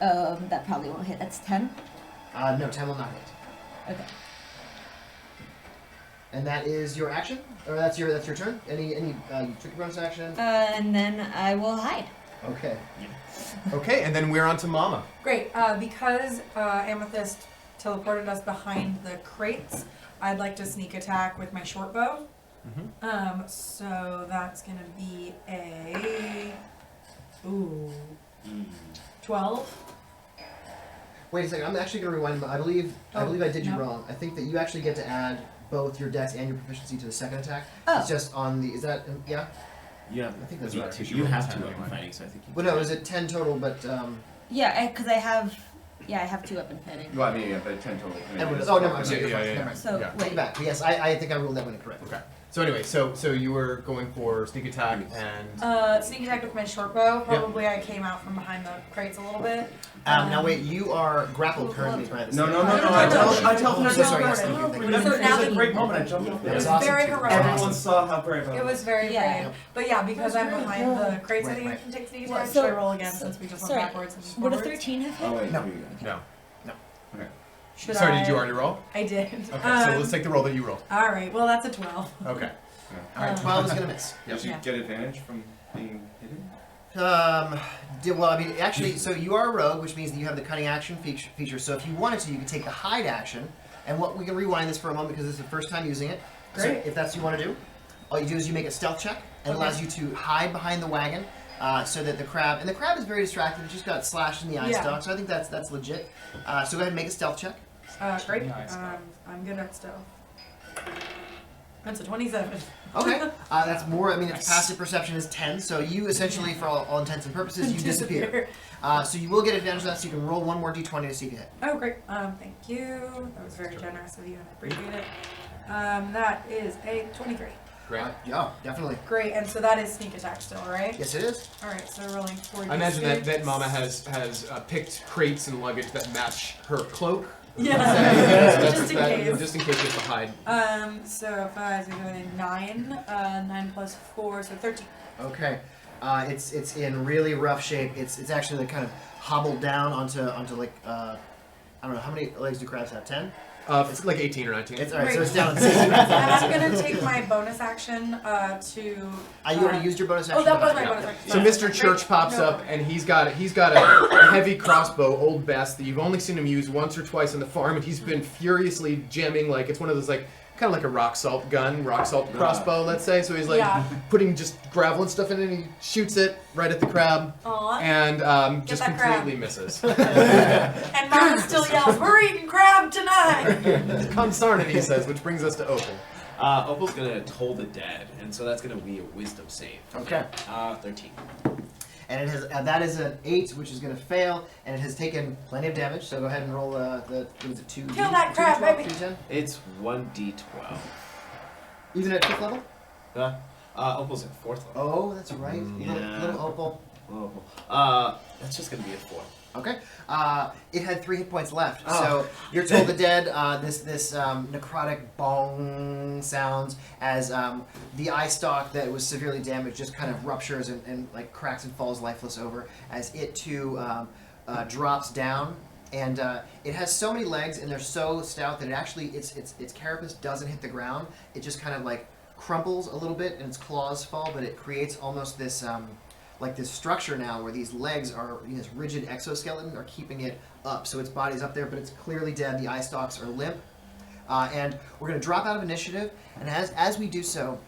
That probably won't hit. That's 10. No, 10 will not hit. Okay. And that is your action, or that's your turn. Any trick bonus action? And then I will hide. Okay. Okay, and then we're on to Mama. Great. Because Amethyst teleported us behind the crates, I'd like to sneak attack with my short bow. Mm-hmm. So that's gonna be a 12. Wait a second. I'm actually going to rewind. I believe I did you no. wrong. I think that you actually get to add both your dex and your proficiency to the second attack. Oh. It's just on the. Is that yeah? Yeah, I think that's you right. Two, you have 2 weapon fighting, so I think you. Well, no, is it 10 total? But Yeah, because I have 2 weapon fighting. Well, I mean, yeah, but 10 total. I mean, everyone does. Oh no, I'm sorry. Yeah. Never mind. So Yeah. wait. Back. Yes, I think I ruled that one incorrect. Okay. So anyway, so you were going for sneak attack and Sneak attack with my short bow. Probably I came out from behind the crates a little bit. Now wait, you are grappled currently, right? No. no, I tell Oh, her so sorry. no. Yes, thank you, thank you. So now It was a that great moment. I jumped off That there. was It was awesome. very too. heroic. Everyone saw how brave I was. It was very Yeah. brave. But yeah, because I'm behind the crates, I Right, think I right. can take sneak Well, attack. so- Should I roll again so- since we just sorry. went backwards and Would a forwards? 13 have hit? Oh wait. No. here we go. no. Should Sorry, I? did you already roll? I did. Okay, so let's take the roll that you roll. All right. Well, that's a 12. Okay. All right, 12 is going to miss. Did you Yeah. get advantage from being hidden? Well, I mean, actually, so you are a rogue, which means that you have the cunning action feature. So if you wanted to, you could take the hide action. And we can rewind this for a moment because this is the first time using it. Great. So if that's what you want to do, all you do is you make a stealth check, and it allows you to hide behind the wagon, so that the crab is very distracted. It just got slashed in the eye Yeah. stalk, so I think that's legit. So go ahead and make a stealth check. Great. Nice. I'm good at stealth. That's a 27. Okay, that's more. I mean, its passive perception is 10, so you essentially, for all intents and purposes, you disappear. So you will get advantage of that, so you can roll one more d20 to see if you hit. Oh, great. Thank you. That was very generous of you, and I appreciate it. That is a 23. Great. Yeah, definitely. Great, and so that is sneak attack still, right? Yes, it is. All right, so rolling 4d6. I imagine that Mama has picked crates and luggage that match her cloak. Yeah. Just in case. Just in case you have to hide. So 5, so 9. 9 plus 4, so 13. Okay. It's in really rough shape. It's actually like kind of hobbled down onto like I don't know how many legs do crabs have? 10. It's like 18 or 19. It's alright. So Great. it's down. And I'm gonna take my bonus action to. You already used your bonus action. Oh, that was but- my bonus action. So Mr. Church pops No. up and he's got a heavy crossbow, old best, that you've only seen him use once or twice on the farm, and he's been furiously jamming like it's one of those like kind of like a rock salt crossbow, let's say. So he's like putting just gravel and stuff in it, and he shoots it right at the crab, Aw. and just that crab. completely misses. And Mama still yells, "We're eating crab tonight!" Consarn it, he says, which brings us to Opal. Opal's gonna toll the dead, and so that's gonna be a wisdom save. Okay. 13. And it has that is an 8, which is going to fail, and it has taken plenty of damage. So go ahead and roll the what is it 2? Kill that crab, baby. 2d10? It's 1d12. Even at 5th level? Opal's at 4th level. Oh, that's right. Yeah. Little Opal. Opal. That's just gonna be a 4. Okay. It had 3 hit points left. So you're told the dead. This necrotic bong sounds as the eye stalk that was severely damaged just kind of ruptures and like cracks and falls lifeless over as it too drops down, and it has so many legs, and they're so stout that it actually its carapace doesn't hit the ground. It just kind of like crumples a little bit, and its claws fall, but it creates almost this like this structure now where these legs are, this rigid exoskeleton are keeping it up. So its body's up there, but it's clearly dead. The eye stalks are limp. And we're going to drop out of initiative, and as we do so,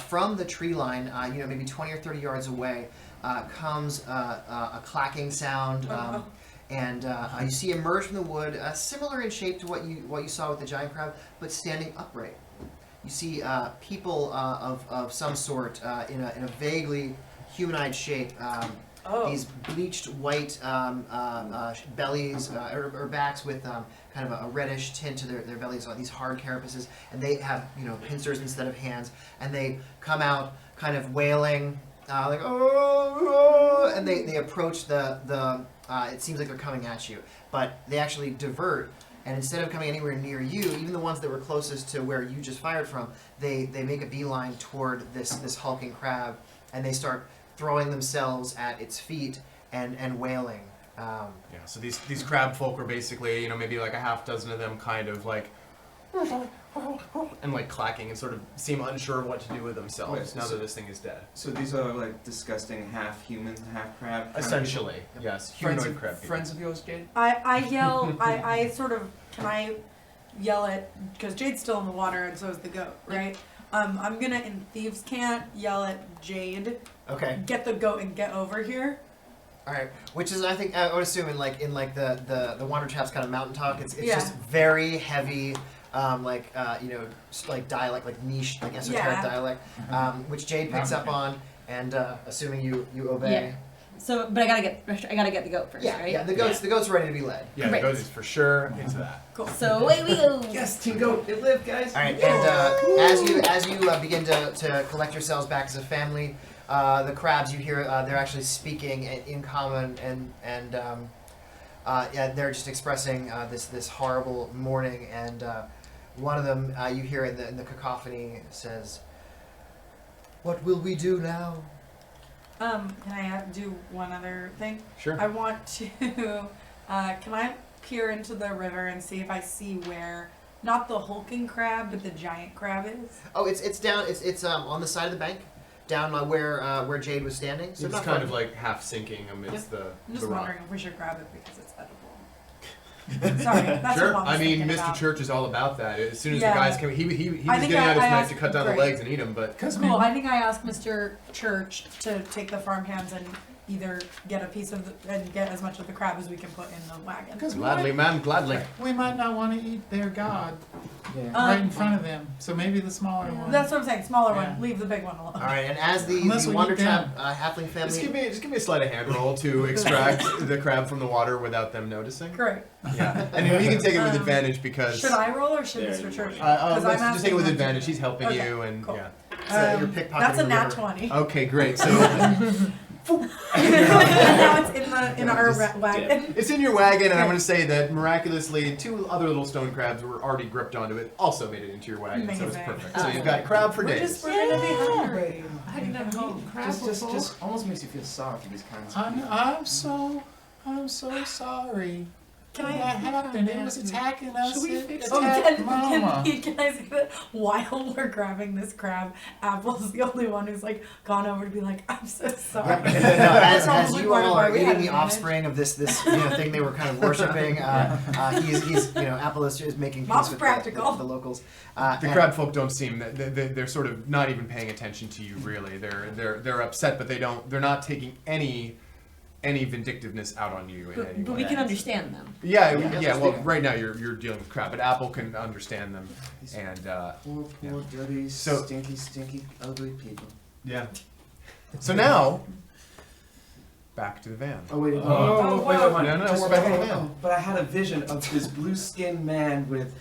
from the tree line, maybe 20 or 30 yards away, comes a clacking sound, and you see emerge from the wood, similar in shape to what you saw with the giant crab, but standing upright. You see people of some sort in a vaguely humanoid shape. These bleached white bellies or backs with kind of a reddish tint to their bellies, these hard carapaces, and they have pincers instead of hands, and they come out kind of wailing like oh, and they approach the it seems like they're coming at you, but they actually divert, and instead of coming anywhere near you, even the ones that were closest to where you just fired from, they make a beeline toward this hulking crab, and they start throwing themselves at its feet and wailing. So these crab folk are basically, maybe like a half dozen of them kind of like and like clacking and sort of seem unsure of what to do with themselves now that this thing is dead. So these are like disgusting half human, half crab? Essentially, yes. Humanoid crab people. Friends of yours, Jade? I yell, can I yell at, because Jade's still in the water and so is the goat, right? I'm gonna, in Thieves' Cant, yell at Jade. Okay. Get the goat and get over here. All right, which is, I think, I would assume in the Wandertraps kind of mountain talk, it's just very heavy, like dialect, like niche, like esoteric dialect, which Jade picks up on, and assuming you obey. Yeah. So, but I gotta get the goat first, right? Yeah, the goat's ready to be led. Yeah, the goat is for sure into that. Cool. So away we go. Yes, Team Goat, it lived, guys. All right, and as you begin to collect yourselves back as a family, the crabs, you hear they're actually speaking in common, and they're just expressing this horrible mourning, and one of them you hear in the cacophony says, "What will we do now?" Can I do one other thing? Sure. I want to, can I peer into the river and see if I see where, not the hulking crab, but the giant crab is? Oh, it's down, it's on the side of the bank, down where Jade was standing. So it's kind of like half sinking amidst the I'm just rock. wondering if we should grab it because it's edible. Sorry, that's Sure. what I mean, Mr. About. Church is all about that. As soon as the guys came, he was getting out his knife to cut down the legs and eat them, but... Cool. I think I asked Mr. Church to take the farmhands and either get a piece of and get as much of the crab as we can put in the wagon. Gladly, ma'am, gladly. We might not want to eat their god right in front of them, so maybe the smaller one. That's what I'm saying. Smaller one. Leave the big one alone. All right, and as the Wandertrap halfling family, just give me a sleight of hand roll to extract the crab from the water without them noticing. Great. Yeah, and you can take it with advantage because. Should I roll or should Mr. Church? Let's just take it with advantage. He's helping you, and cool. yeah. You're pickpocketing That's a nat river. 20. Okay, great. So. And now it's in our wagon. It's in your wagon, and I'm going to say that miraculously, two other little stone crabs were already gripped onto it, also made it into your wagon, so it's perfect. So you've got crab for days. We're gonna be hungry. I didn't know. Just almost makes you feel sorry for these kinds of people. I'm so sorry. Can I What happened? It was attacking us. Should we It fix attacked Mama. Can I say that while we're grabbing this crab, Apple's the only one who's like gone over to be like, I'm so sorry. As you all are eating the offspring of this thing they were kind of worshiping, he's Apple is making peace with the locals. The crab folk don't seem they're sort of not even paying attention to you really. They're upset, but they're not taking any vindictiveness out on you in any way. But we can understand them. Yeah. Well, right now you're dealing with crab, but Apple can understand them, and poor, dirty, stinky, ugly people. Yeah. So now, back to the van. Oh wait, wait. No, we're back in the van. But I had a vision of this blue-skinned man with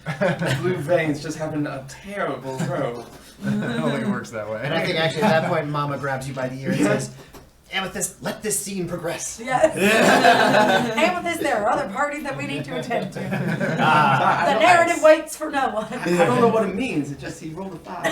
blue veins just having a terrible row. I don't think it works that way. And I think actually at that point, Mama grabs you by the ear and says, "Amethyst, let this scene progress." Yes. Amethyst, there are other parties that we need to attend to. The narrative waits for no one. I don't know what it means. It just he rolled a 5.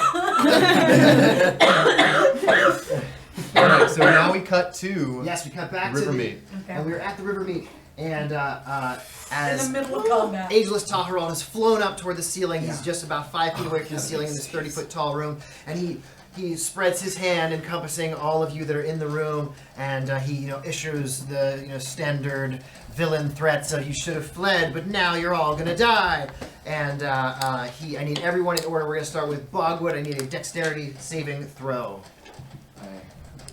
All right, so now we cut to Yes, we cut back river to the meet. and we were at the river meet, and as In the middle of combat. Ageless Ta Heralt has flown up toward the ceiling. He's just about 5 feet away from the ceiling in this 30-foot tall room, and he spreads his hand, encompassing all of you that are in the room, and he issues the standard villain threats of you should have fled, but now you're all gonna die. And I need everyone in order. We're gonna start with Bogwood. I need a dexterity saving throw.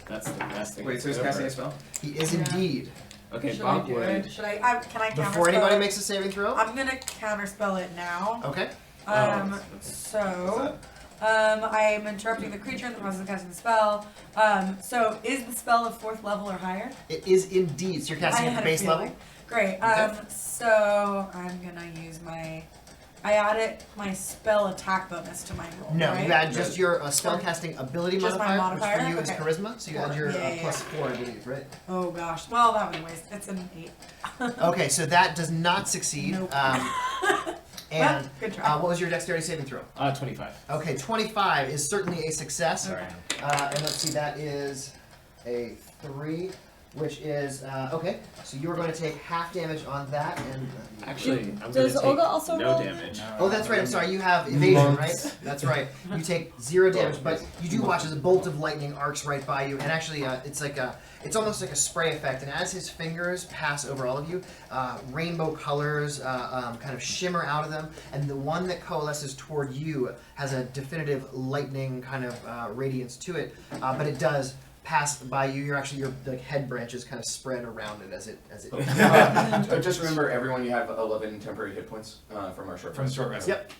That's the best thing. Wait, so he's casting a spell? He is indeed. Okay, Should I do Bogwood. it? Should I? Can I counterspell? Before anybody makes a saving throw. I'm gonna counterspell it now. Okay. So, I am interrupting the creature in the process of casting the spell. So is the spell of 4th level or higher? It is indeed. So you're casting I at the had a base feeling. level. Great. Okay. So I'm gonna use I added my spell attack bonus to my roll. No, right? you add just your spellcasting ability Just my modifier, which for you modifier? is Okay. charisma. So you add your Yeah, plus 4, I believe, right? Oh gosh. Well, that one waste. It's an 8. Okay, so that does not succeed. Nope. And Good try. what was your dexterity saving throw? 25. Okay, 25 is certainly a success. Sorry. And let's see, that is a 3, which is okay. So you are going to take half damage on that, and Actually, I'm Does going to take Olga also no roll? damage. oh, that's right. I'm sorry. You have evasion, right? That's right. You take 0 damage, but you do watch as a bolt of lightning arcs right by you, and actually, it's almost like a spray effect. And as his fingers pass over all of you, rainbow colors kind of shimmer out of them, and the one that coalesces toward you has a definitive lightning kind of radiance to it. But it does pass by you. Your head branches kind of spread around it as it. Just remember, everyone, you have 11 temporary hit points from our short rest. Yep.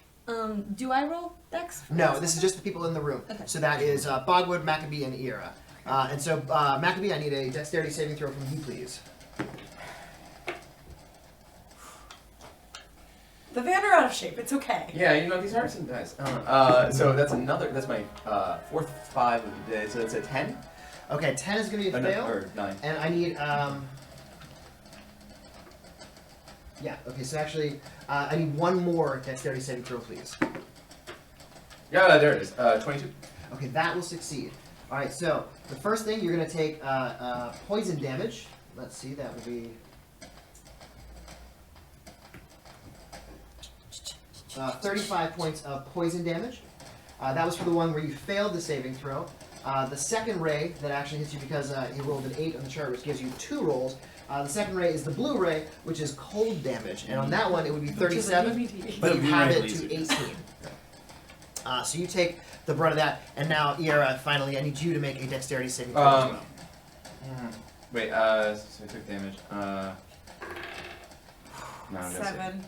Do I roll dex? No, this is just the people in the room. Okay. So that is Bogwood, Maccabee, and Ira. And so, Maccabee, I need a dexterity saving throw from you, please. The van are out of shape. It's okay. Yeah, these are some dice. So that's my 4th 5 of the day, so that's a 10? Okay, 10 is going to be a No, fail. or 9. And I need, yeah, okay, so actually, I need one more dexterity saving throw, please. Yeah, there it is. 22. Okay, that will succeed. Alright, so, the first thing, you're going to take poison damage. Let's see, that would be 35 points of poison damage. That was for the one where you failed the saving throw. The second ray that actually hits you because you rolled an 8 on the chart, which gives you 2 rolls. The second ray is the blue ray, which is cold damage, and on that one it would be 37, but you have it to 18. So you take the brunt of that, and now Ira, finally, I need you to make a dexterity saving throw as well. Wait, so I took damage. No, I'm gonna 7.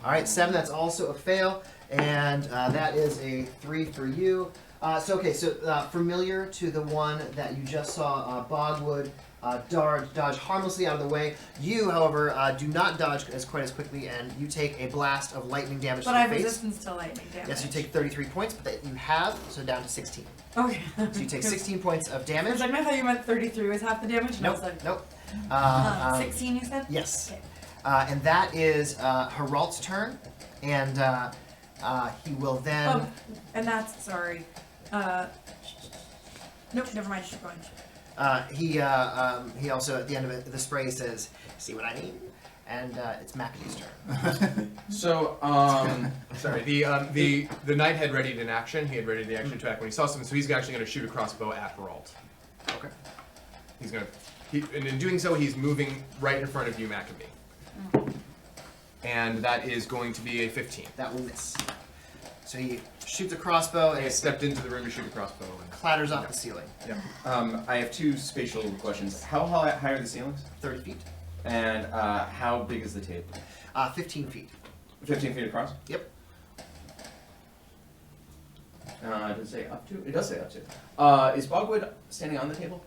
All right, 7. That's also a fail, and that is a 3 for you. So familiar to the one that you just saw, Bogwood dodge harmlessly out of the way. You, however, do not dodge quite as quickly, and you take a blast of lightning damage But to I the have face. resistance to lightning damage. Yes, you take 33 points, but that you have, so down to 16. Okay. So you take 16 points of I damage. was like, I thought you meant 33 was half the damage. And I was like, Nope. 16 you said? Yes. Okay. And that is Heralt's turn, and he will then. And that's, sorry. Nope, never mind. Keep going. He also at the end of it, the spray says, "See what I mean?" And it's Maccabee's turn. So, Sorry, the knight had readied an action. He had readied the action attack when he saw something, so he's actually going to shoot a crossbow at Heralt. Okay. He's going to, and in doing so, he's moving right in front of you, Maccabee. And that is going to be a 15. That will miss. So he shoots a crossbow and He it stepped into the room to shoot a crossbow. And clatters off the ceiling. I have 2 spatial questions. How high are the ceilings? 30 feet. And how big is the table? 15 feet. 15 feet across? Yep. Does it say up to? It does say up to. Is Bogwood standing on the table?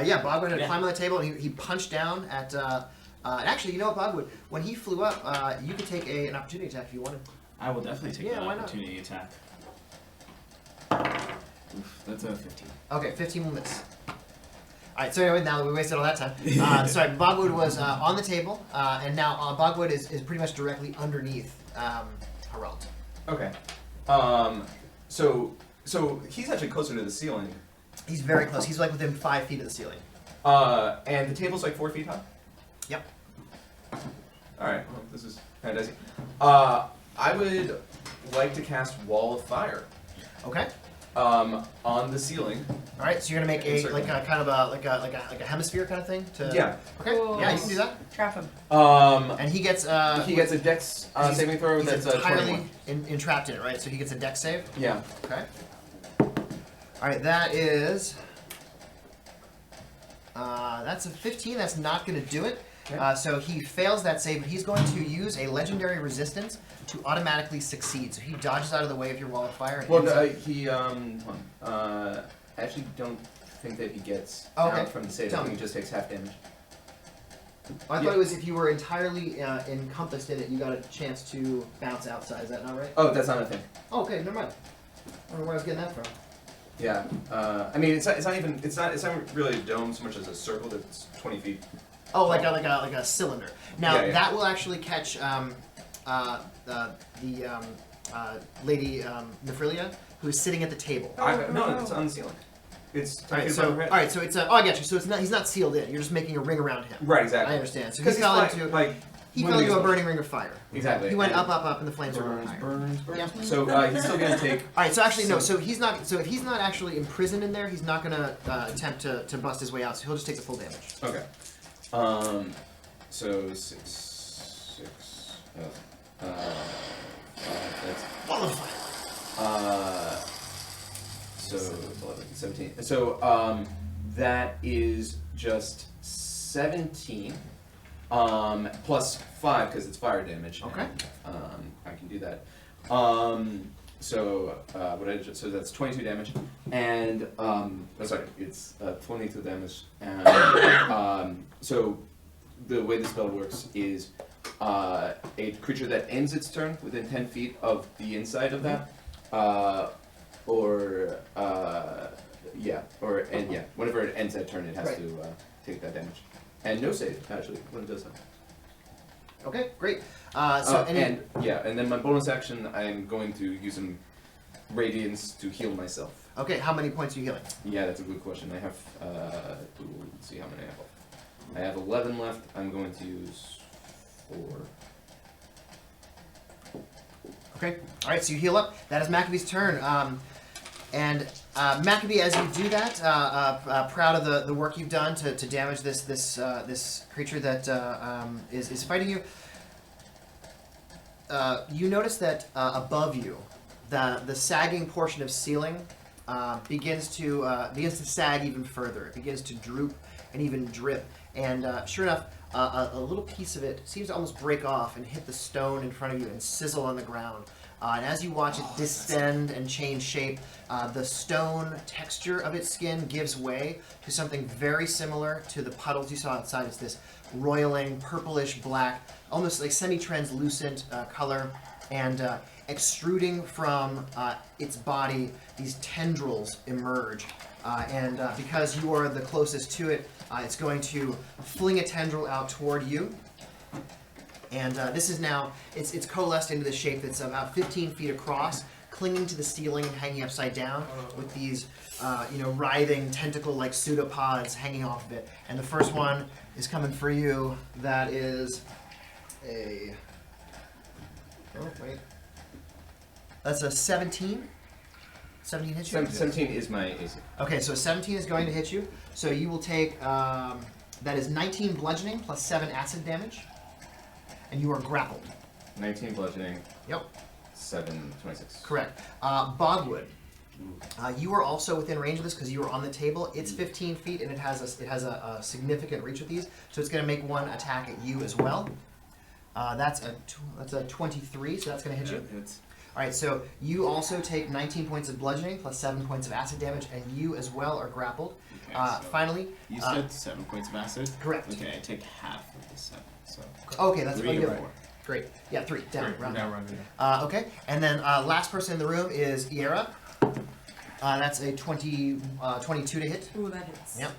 Yeah, Bogwood had climbed on the table and he punched down at. Actually, you know what, Bogwood? When he flew up, you could take an opportunity attack if you wanted. I will definitely take Yeah, the why not? opportunity attack. Oof, that's a 15. Okay, 15 will miss. Alright, so anyway, now that we wasted all that time. Sorry, Bogwood was on the table, and now Bogwood is pretty much directly underneath Heralt. Okay. So he's actually closer to the ceiling He's very close. He's like within 5 feet of the ceiling. And the table's like 4 feet high? Yep. Alright, well, this is kind of dicey. I would like to cast Wall of Fire. Okay. On the ceiling. All right, so you're gonna make a kind of a hemisphere kind of thing to. Yeah. Okay. Cool. Yeah, you can do that. Trap him. And he gets a Dex saving throw. He's That's entirely entrapped in it, right? So he gets a Dex save. Yeah. Okay. All right, that is. That's a 15. That's not going to do it. Okay. So he fails that save, but he's going to use a legendary resistance to automatically succeed. So he dodges out of the way of your wall of fire. And Well, I actually don't think that he gets out from the save. I think he just takes half damage. I thought it was if you were entirely encompassed in it, you got a chance to bounce outside. Is that not right? Oh, that's not a thing. Oh, okay, never mind. I don't know where I was getting that from. Yeah. I mean, it's not really a dome so much as a circle that's 20 feet. Oh, like a cylinder. Now Yeah. that will actually catch Lady Nephrilia, who is sitting at the table. No, it's on the ceiling. It's all right. So it's I get you. So it's not. He's not sealed in. You're just making a ring around him. Right. Exactly. I understand. So he fell into a burning ring of fire. Exactly. He went up, and the flames burns, were higher. burns. Yeah. So he's still gonna take. All right. So actually, no. So he's not. So if he's not actually imprisoned in there, he's not gonna attempt to bust his way out. So he'll just take the full damage. Okay. So 6. That's so 11, 17. So that is just 17 plus 5 because it's fire damage. Okay. And, I can do that. So so that's 22 damage, and it's 22 damage, and so the way the spell works is a creature that ends its turn within 10 feet of the inside of that, whenever it ends that turn, it has to take that damage, and no save actually when it does that. Okay, great. And then my bonus action, I'm going to use some radiance to heal myself. Okay, how many points are you healing? Yeah, that's a good question. I have, let's see how many I have left. I have 11 left. I'm going to use 4. Okay, all right, so you heal up. That is Maccabee's turn. And Maccabee, as you do that, proud of the work you've done to damage this creature that is fighting you. You notice that above you, the sagging portion of ceiling begins to sag even further. It begins to droop and even drip. And sure enough, a little piece of it seems to almost break off and hit the stone in front of you and sizzle on the ground. And as you watch it distend and change shape, the stone texture of its skin gives way to something very similar to the puddles you saw outside. It's this roiling, purplish black, almost like semi-translucent color, and extruding from its body, these tendrils emerge. And because you are the closest to it, it's going to fling a tendril out toward you. And this is now, it's coalesced into this shape that's about 15 feet across, clinging to the ceiling and hanging upside down with these, writhing tentacle-like pseudopods hanging off of it. And the first one is coming for you. That is a... Oh, wait. That's a 17. 17 hits you? 17 is my AC. Okay, so 17 is going to hit you. So you will take, that is 19 bludgeoning plus 7 acid damage. And you are grappled. 19 bludgeoning. Yep. 7, 26. Correct. Bogwood. You are also within range of this because you are on the table. It's 15 feet and it has a significant reach with these, so it's going to make one attack at you as well. That's a 23, so that's going to hit you. Hits. All right, so you also take 19 points of bludgeoning plus 7 points of acid damage, and you as well are grappled. Okay, so finally, you said 7 points of acid. Correct. Okay, I take half of the 7. So okay, that's 3 good. or 4. Great. Yeah, 3 down. Round. Okay, and then last person in the room is Iera. That's a 22 to hit. Ooh, that hits. Yep,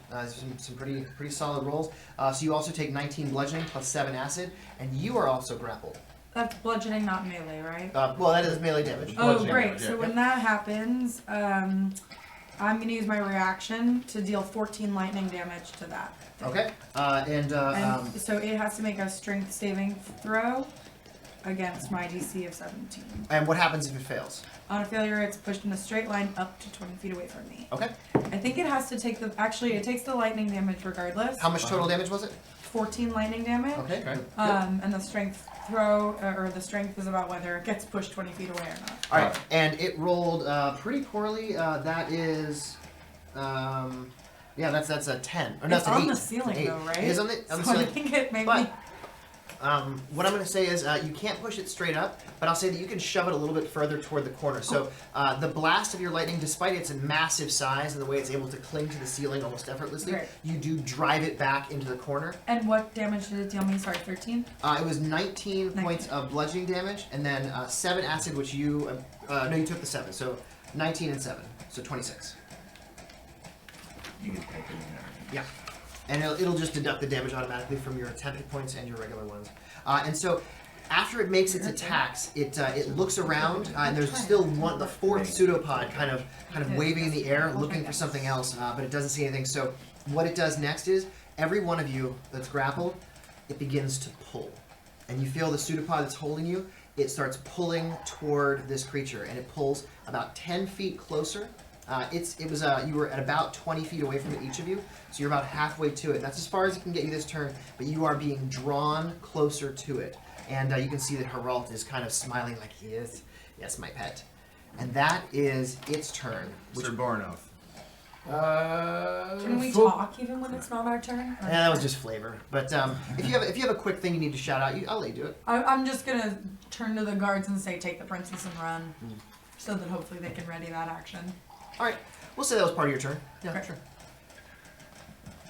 some pretty solid rolls. So you also take 19 bludgeoning plus 7 acid, and you are also grappled. That's bludgeoning, not melee, right? Well, that is melee damage. Oh, great. So when that happens, I'm gonna use my reaction to deal 14 lightning damage to that. Okay. And so it has to make a strength saving throw against my DC of 17. And what happens if it fails? On a failure, it's pushed in a straight line up to 20 feet away from me. Okay. I think it has to take the. Actually, it takes the lightning damage regardless. How much total damage was it? 14 lightning damage. Okay. And the strength throw, or the strength is about whether it gets pushed 20 feet away or not. All right. And it rolled pretty poorly. That is. Yeah, that's a 10. Or no, It's an 8. on the ceiling though, right? It is on the So ceiling. I think it made But me. what I'm going to say is you can't push it straight up, but I'll say that you can shove it a little bit further toward the corner. So the blast of your lightning, despite its massive size and the way it's able to cling to the ceiling almost effortlessly, Right. you do drive it back into the corner. And what damage did it deal me? Sorry, 13? It was 19 points of bludgeoning damage, and then 7 acid, which you... no, you took the 7, so 19 and 7, so 26. You can pick it in there. Yeah. And it'll just deduct the damage automatically from your temp hit points and your regular ones. And so, after it makes its attacks, it looks around, and there's still the fourth pseudopod kind of waving in the air, looking for something else, but it doesn't see anything. So, what it does next is every one of you that's grappled, it begins to pull, and you feel the pseudopod that's holding you. It starts pulling toward this creature, and it pulls about 10 feet closer. You were at about 20 feet away from it, each of you, so you're about halfway to it. That's as far as it can get you this turn, but you are being drawn closer to it. And you can see that Heralt is kind of smiling like, yes, my pet. And that is its turn. Sir Bornov. Can we talk even when it's not our turn? Yeah, that was just flavor. But if you have a quick thing you need to shout out, I'll let you do it. I'm just gonna turn to the guards and say, take the princess and run, so that hopefully they can ready that action. All right, we'll say that was part of your turn. Yeah, Okay. sure.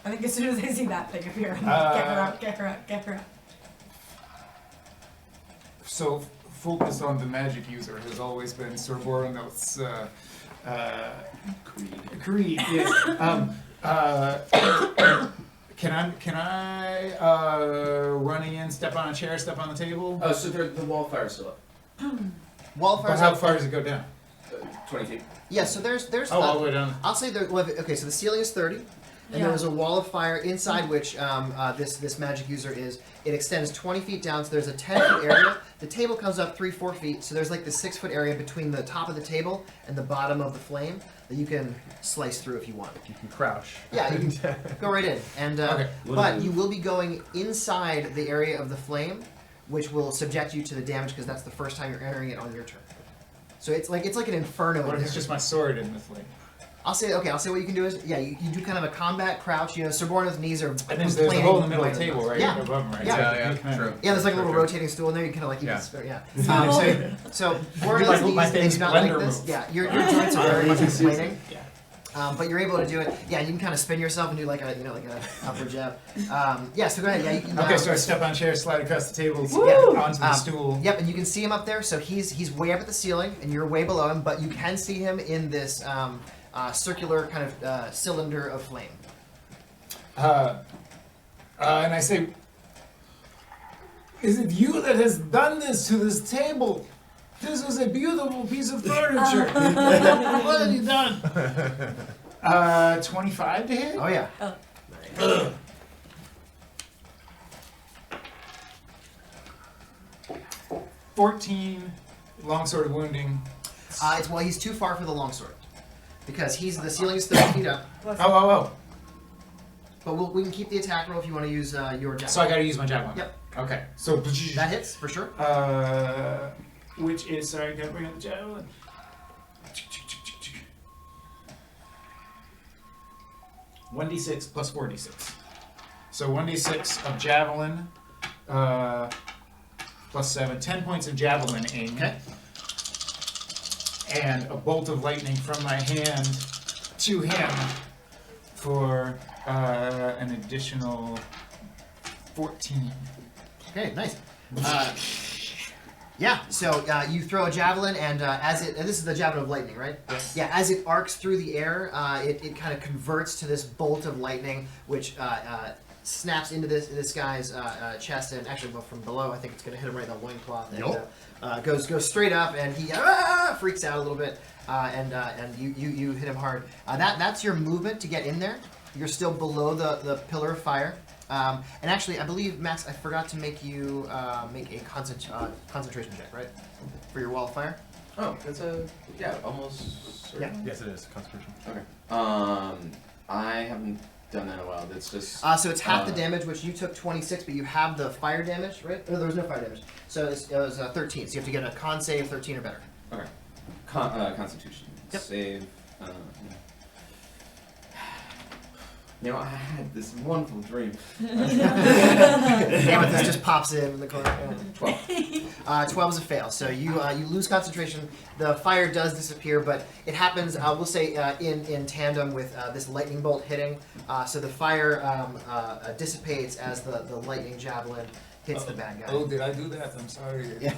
I think as soon as I see that thing appear, I'm like, get her out, get her out, get her out. So focus on the magic user has always been Sir Bornov's creed. Yes. Can I running in, step on a chair, step on the table? Oh, so the wall fire's still up. Wall fire's How up. far does it go down? 20 feet. Yeah, so there's all the way down. I'll say there. Well, okay, so the ceiling is 30, and there is a wall of fire inside which this magic user is. It extends 20 feet down, so there's a 10-foot area. The table comes up 3-4 feet, so there's like the 6-foot area between the top of the table and the bottom of the flame that you can slice through if you want. You can crouch. Yeah, you can go right in. And Okay. but you will be going inside the area of the flame, which will subject you to the damage because that's the first time you're entering it on your turn. So it's like an inferno. What if it's just my sword in the flame? I'll say what you can do is you do kind of a combat crouch. You know, Sir Bornov's knees are. And there's a hole in the middle of the table, right? Yeah. Above him, right? Yeah. True. Yeah, there's like a little True. rotating stool in there. You kind of like Yeah. So Bornov's knees they do not like this. Yeah, your joints are very much inflating. But you're able to do it. Yeah, you can kind of spin yourself and do like a upward jab. Yeah, so go ahead. Yeah, you can. Okay, so I step on a chair, slide across the table, onto the stool. Yep, and you can see him up there. So he's way up at the ceiling, and you're way below him. But you can see him in this circular kind of cylinder of flame. And I say, is it you that has done this to this table? This is a beautiful piece of furniture. What have you done? 25 to hit? Oh yeah. Oh. 14 longsword wounding. Well, he's too far for the longsword because the ceiling is 30 feet up. Oh. But we can keep the attack roll if you want to use your javelin. So I gotta use my javelin. Yep. Okay. So that hits for sure. Which is, sorry, I gotta bring up the javelin. $1d6 plus 4d6. So 1d6 of javelin, plus 7. 10 points of javelin aim. Okay. And a bolt of lightning from my hand to him for an additional 14. Okay, nice. Yeah, so you throw a javelin, and and this is the javelin of lightning, right? Yes. Yeah, as it arcs through the air, it kind of converts to this bolt of lightning, which snaps into this guy's chest, and actually, well, from below, I think it's going to hit him right in the loincloth. And goes straight up, and he freaks out a little bit, and you hit him hard. That's your movement to get in there. You're still below the pillar of fire. And actually, I believe, Max, I forgot to make you make a concentration check, right? For your wall of fire? Oh, that's almost. Yeah. Yes, it is concentration. Okay. I haven't done that in a while. That's just. So it's half the damage, which you took 26, but you have the fire damage, right? No, there was no fire damage. So it was 13. So you have to get a con save 13 or better. Okay. Constitution. Yep. Save. I had this wonderful dream. Damn it, this just pops in the corner. 12. 12 is a fail. So you lose concentration. The fire does disappear, but it happens, we'll say, in tandem with this lightning bolt hitting. So the fire dissipates as the lightning javelin hits the bad guy. Oh, did I do that? I'm sorry. Yeah.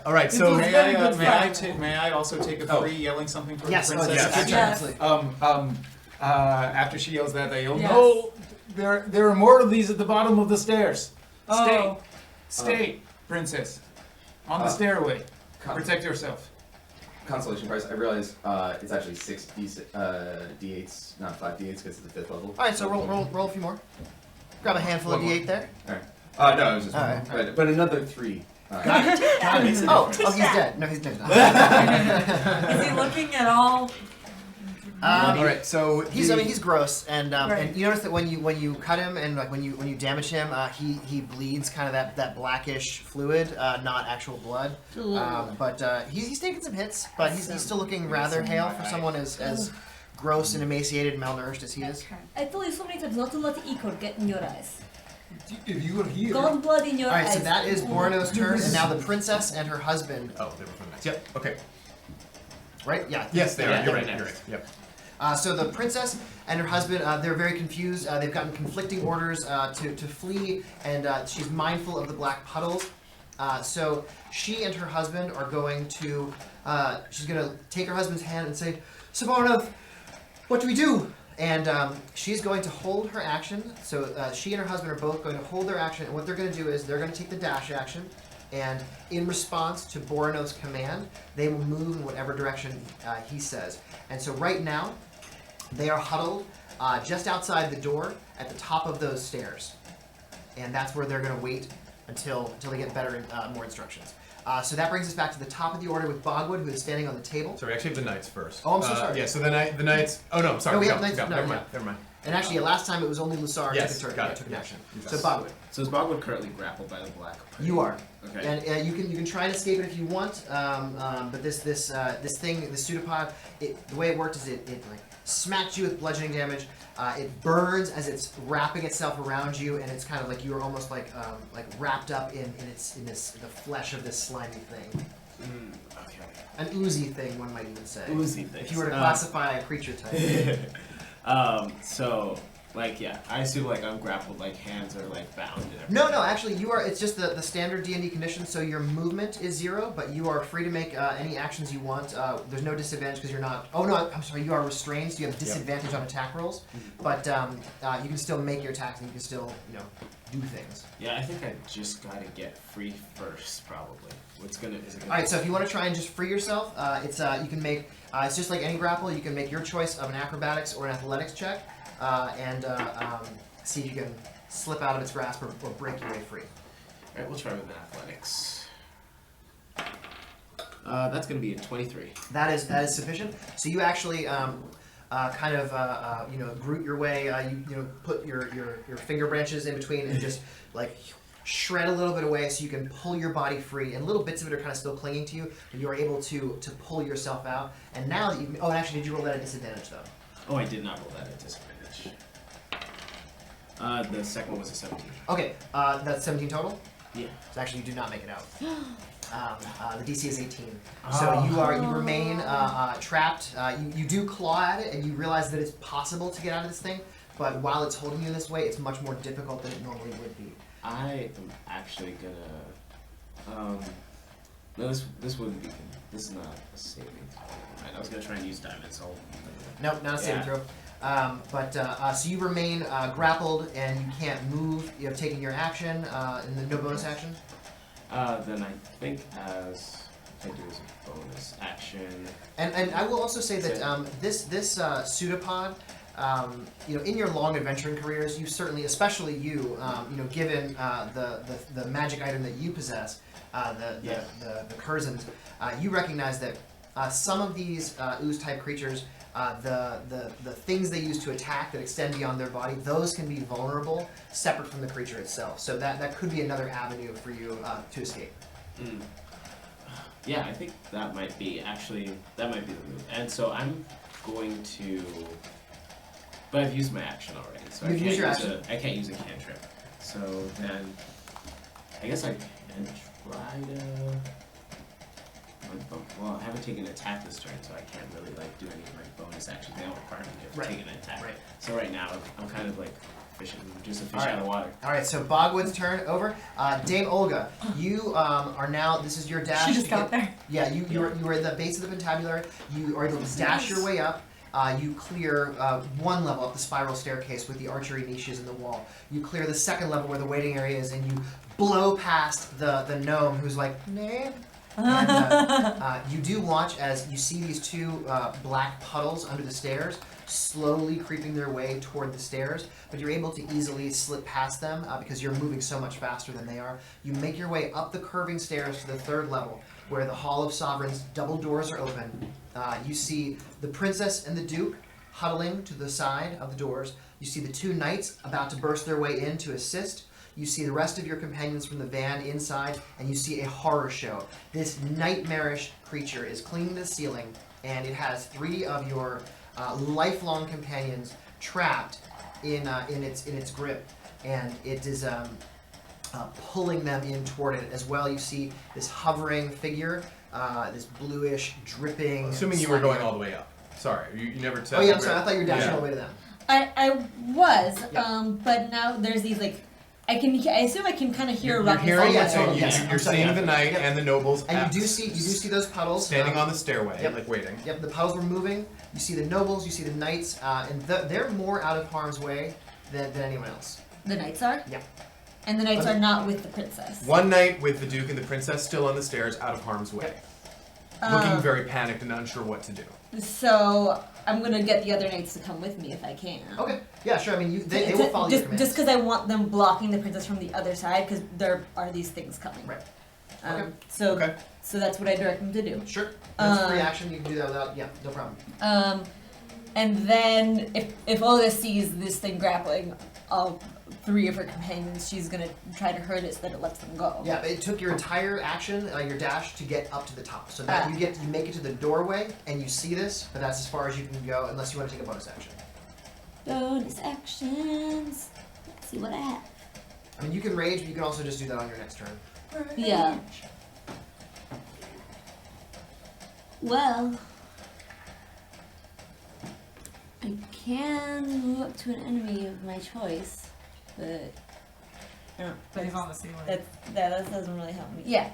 All right. So may I also take a free yelling something for the princess? Yes. After she yells that, they yell, "No, there are more of these at the bottom of the stairs. Stay, princess, on the stairway. Protect yourself." Consolation prize. I realize it's actually 6 d8s, not 5 d8s, because it's the 5th level. All right. So roll a few more. Grab a handful of D8 there. All right. No, it was just one. Right. But another 3. Got it. Oh, he's dead. No, he's dead. Is he looking at all? all right. So he's gross, and Right. and you notice that when you cut him and like when you damage him, he bleeds kind of that blackish fluid, not actual blood. But he's taking some hits, but he's still looking rather hale for someone as gross and emaciated and malnourished as he is. I told you so many times not to let the ichor get in your eyes. If you were here. Gold blood in your eyes. All right, so that is Borno's turn, and now the princess and her husband. Oh, they were from next. Yep. Okay. Right? Yeah. Yes, they are. You're right. You're right. Yep. So the princess and her husband, they're very confused. They've gotten conflicting orders to flee, and she's mindful of the black puddles. So she and her husband are going to, she's going to take her husband's hand and say, "Sabarnath, what do we do?" And she's going to hold her action. So she and her husband are both going to hold their action, and what they're going to do is they're going to take the dash action, and in response to Borno's command, they will move in whatever direction he says. And so right now, they are huddled just outside the door at the top of those stairs. And that's where they're going to wait until they get better, more instructions. So that brings us back to the top of the order with Bogwood, who is standing on the table. So we actually have the knights first. Oh, I'm so sorry. Yeah, so the knights. Oh no, I'm sorry. No, we have knights. Never mind. And actually, last time it was only Lusar Yes, took a turn. got it. Took an Yes. action. Yes. So Bogwood. So is Bogwood currently grappled by the black? You are. Okay. And you can try and escape it if you want. But this thing, the pseudopod, the way it worked is it like smacks you with bludgeoning damage. It burns as it's wrapping itself around you, and it's kind of like you are almost like wrapped up in the flesh of this slimy thing. Okay. An oozy thing, one might even say. Oozy thing. If you were to classify a creature type. So, like, yeah, I assume, like, I'm grappled, like, hands are, like, bound and everything. No, actually, you are. It's just the standard D&D condition. So your movement is 0, but you are free to make any actions you want. There's no disadvantage because you're not. Oh no, I'm sorry. You are restrained, so you have disadvantage on attack rolls. But you can still make your attacks, and you can still, do things. Yeah, I think I just gotta get free first, probably. Is it gonna? All right. So if you want to try and just free yourself, it's you can make. It's just like any grapple. You can make your choice of an acrobatics or an athletics check, and see if you can slip out of its grasp or break your way free. All right, we'll try with an athletics. That's gonna be a 23. That is sufficient. So you actually kind of groot your way. You put your finger branches in between and just like shred a little bit away so you can pull your body free. And little bits of it are kind of still clinging to you, but you are able to pull yourself out. And now that you and actually, did you roll that at disadvantage though? Oh, I did not roll that at disadvantage. The second one was a 17. Okay, that's 17 total. Yeah. So actually, you do not make it out. The DC is 18. So you remain trapped. You do claw at it, and you realize that it's possible to get out of this thing. But while it's holding you this way, it's much more difficult than it normally would be. I am actually gonna. No, this wouldn't be. This is not a saving throw. Right, I was gonna try and use diamond, so. Nope, not a saving throw. So you remain grappled and you can't move. You have taken your action, and no bonus action. Then I think as I do as a bonus action. And I will also say that this pseudopod, in your long adventuring careers, you certainly, especially you, given the magic item that you possess, the Curzons, you recognize that some of these ooze type creatures, the things they use to attack that extend beyond their body, those can be vulnerable, separate from the creature itself. So that could be another avenue for you to escape. Mm. Yeah, I think that might be the move. And so I'm going to, but I've used my action already, so I can't use a cantrip. So then, I guess I can try to. Well, I haven't taken an attack this turn, so I can't really do any of my bonus actions. They don't require me to take an attack. Right. So right now, I'm kind of fishing, just a fish out of water. All right, so Bogwood's turn over. Dame Olga, you are now. This is your dash. She just got there. Yeah, you were at the base of the pentabulary. You are able to dash your way up. You clear one level up the spiral staircase with the archery niches in the wall. You clear the second level where the waiting area is, and you blow past the gnome who's like, nah. And, you do watch as you see these two black puddles under the stairs slowly creeping their way toward the stairs, but you're able to easily slip past them because you're moving so much faster than they are. You make your way up the curving stairs to the third level where the Hall of Sovereigns double doors are open. You see the princess and the duke huddling to the side of the doors. You see the two knights about to burst their way in to assist. You see the rest of your companions from the van inside, and you see a horror show. This nightmarish creature is clinging to the ceiling, and it has 3 of your lifelong companions trapped in its grip, and it is pulling them in toward it as well. You see this hovering figure, this bluish, dripping. Assuming you were going all the way up. Sorry, you never said. Oh yeah, I'm sorry. I thought you were dashing all the way to them. I was, but now there's these I assume I can kind of hear a ruckus. You're hearing you're seeing the knight and the nobles. And you do see those puddles standing on the stairway, waiting. Yep, the puddles were moving. You see the nobles, you see the knights, and they're more out of harm's way than anyone else. The knights are? Yeah. And the knights are not with the princess. One knight with the duke and the princess still on the stairs, out of harm's way, looking very panicked and unsure what to do. So I'm gonna get the other knights to come with me if I can. Okay. Yeah, sure. I mean, they will follow your commands. Just because I want them blocking the princess from the other side, because there are these things coming. Right. Okay. So that's what I direct them to do. Sure. That's free action. You can do that without. Yeah, no problem. And then if Olga sees this thing grappling all 3 of her companions, she's gonna try to hurt it so that it lets them go. Yeah, it took your entire action, your dash, to get up to the top. So that you make it to the doorway and you see this, but that's as far as you can go unless you want to take a bonus action. Bonus actions. Let's see what I have. I mean, you can rage, but you can also just do that on your next turn. Yeah. Well, I can move up to an enemy of my choice, but I don't. But he's on the ceiling. That doesn't really help me. Yeah.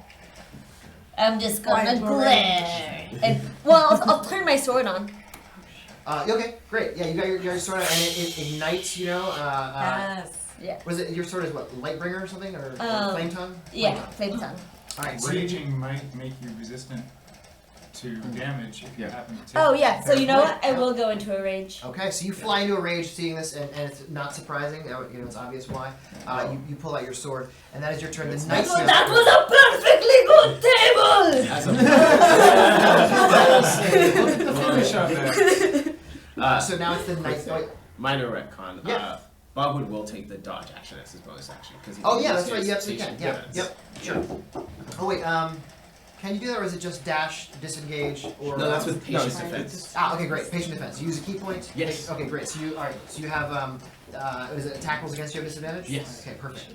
I'm just gonna glare. And I'll turn my sword on. Okay, great. Yeah, you got your sword on, and it ignites. Yes. Yeah. Was it your sword is what, Lightbringer or something, or Flame Tongue? Yeah, Flame Tongue. All right. Raging might make you resistant to damage if you happen to take. Oh yeah. So you know what? I will go into a rage. Okay, so you fly into a rage, seeing this, and it's not surprising. It's obvious why. You pull out your sword, and that is your turn. The knights. That was a perfectly good table. Finish up there. So now it's the knights. Minor retcon. Yeah. Bogwood will take the dodge action as his bonus action because. Oh yeah, that's right. You absolutely can. Yeah. Yep. Sure. Oh wait. Can you do that, or is it just dash, disengage, or? No, that's with patient defense. Okay, great. Patient defense. You use a key point. Yes. Okay, great. So you have is it attack rolls against you have disadvantage? Yes. Okay, perfect.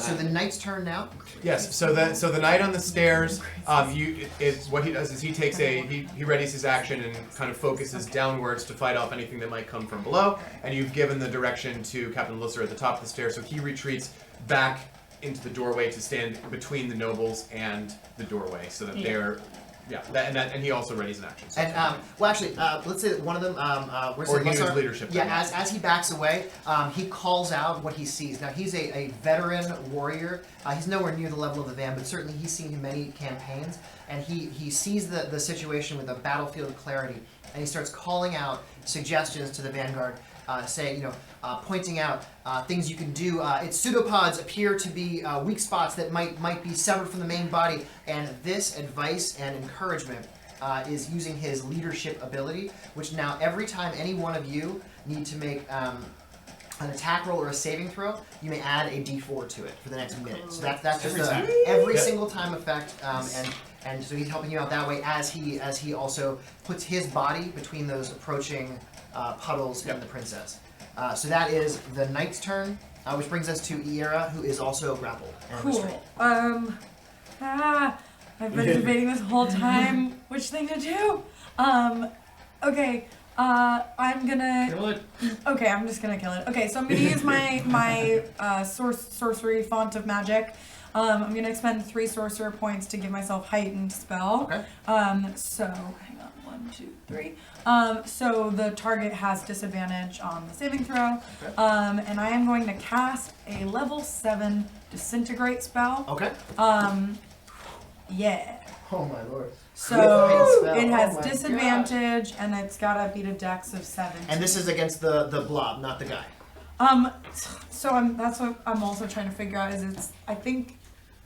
So the knight's turn now. Yes. So the knight on the stairs. What he does is he takes he readies his action and kind of focuses downwards to fight off anything that might come from below. And you've given the direction to Captain Lusser at the top of the stairs, so he retreats back into the doorway to stand between the nobles and the doorway, so that they're. Yeah, and he also readies an action. So And well, actually, let's say that one of them, or he uses leadership. Yeah, as he backs away, he calls out what he sees. Now he's a veteran warrior. He's nowhere near the level of the van, but certainly he's seen many campaigns, and he sees the situation with a battlefield clarity, and he starts calling out suggestions to the vanguard. Pointing out things you can do. Its pseudopods appear to be weak spots that might be severed from the main body, and this advice and encouragement is using his leadership ability, which now every time any one of you need to make an attack roll or a saving throw, you may add a d4 to it for the next minute. So that's just every single time effect, and so he's helping you out that way as he also puts his body between those approaching puddles and the princess. So that is the knight's turn, which brings us to Iera, who is also grappled and restrained. I've been debating this whole time which thing to do. Okay, I'm gonna kill it. Okay, I'm just gonna kill it. Okay, so I'm gonna use my sorcery font of magic. I'm gonna expend 3 sorcerer points to give myself heightened spell. Okay. So hang on, 1, 2, 3. So the target has disadvantage on the saving throw. Okay. And I am going to cast a level 7 disintegrate spell. Okay. Yeah. Oh my lord. So it has disadvantage, and it's gotta beat a dex of 17. And this is against the blob, not the guy. So that's what I'm also trying to figure out. I think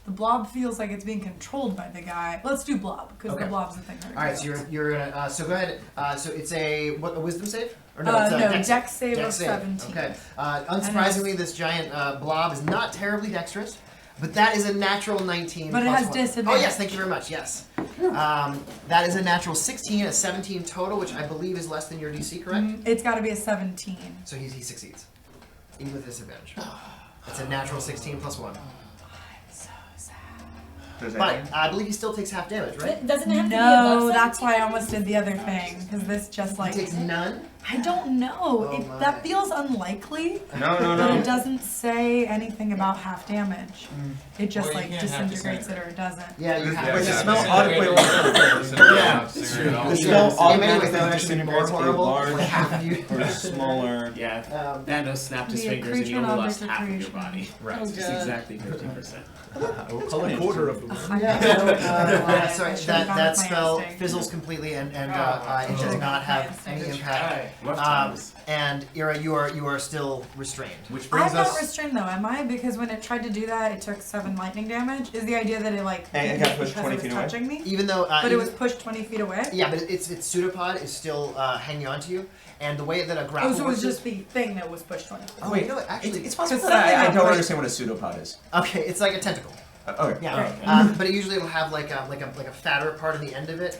the blob feels like it's being controlled by the guy. Let's do blob because the blob's the thing. All right, so you're gonna so go ahead. So it's a wisdom save or no? It's a dex save of 17. Okay. Unsurprisingly, this giant blob is not terribly dexterous, but that is a natural 19. But it has disadvantage. Oh yes, thank you very much. Yes. That is a natural 16, a 17 total, which I believe is less than your DC, correct? It's got to be a 17. So he succeeds, even with disadvantage. It's a natural 16 plus 1. But I believe he still takes half damage, right? Doesn't it have to be No, above that's why I almost did the other thing because this just like he takes none. I don't know. That feels unlikely. No. But it doesn't say anything about half damage. It just disintegrates it or it doesn't. Yeah, you have. But the smell automatically. The smell automatically disintegrates more horrible. large Like half of you. or smaller. Yeah. Nando snapped his Be a fingers and you creature, only an lost object, or half of your creation. body. Right. Just exactly 50%. We'll call it a quarter of the room. Sorry, that spell fizzles completely, and it does not have any impact. And Ira, you are still restrained. Which brings I'm not us. restrained though, am I? Because when it tried to do that, it took 7 lightning damage. Is the idea that it And it got pushed because 20 it was feet away? touching me? Even though, But it was pushed 20 feet away. yeah, but its pseudopod is still hanging on to you, and the way that a grapple Oh, so it was works just the thing that was pushed 20 feet. Oh wait, no, actually, It's possible Because that I something don't like- understand what a pseudopod is. okay, it's like a tentacle. Okay. Yeah, but it usually will have like a fatter part of the end of it.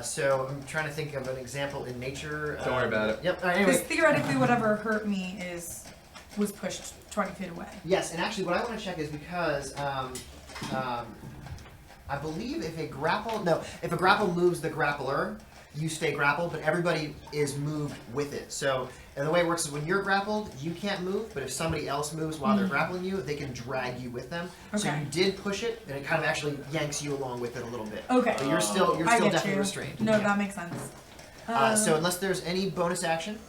So I'm trying to think of an example in nature. Don't worry about it. Yep. Because Anyway, theoretically, whatever hurt me was pushed 20 feet away. yes, and actually, what I want to check is because I believe if a grapple moves the grappler, you stay grappled, but everybody is moved with it. So and the way it works is when you're grappled, you can't move, but if somebody else moves while they're grappling you, they can drag you with them. So Okay. you did push it, and it kind of actually yanks you along with it a little bit. Okay. But you're still I get definitely you. restrained. No, Yeah. that makes sense. So unless there's any bonus action,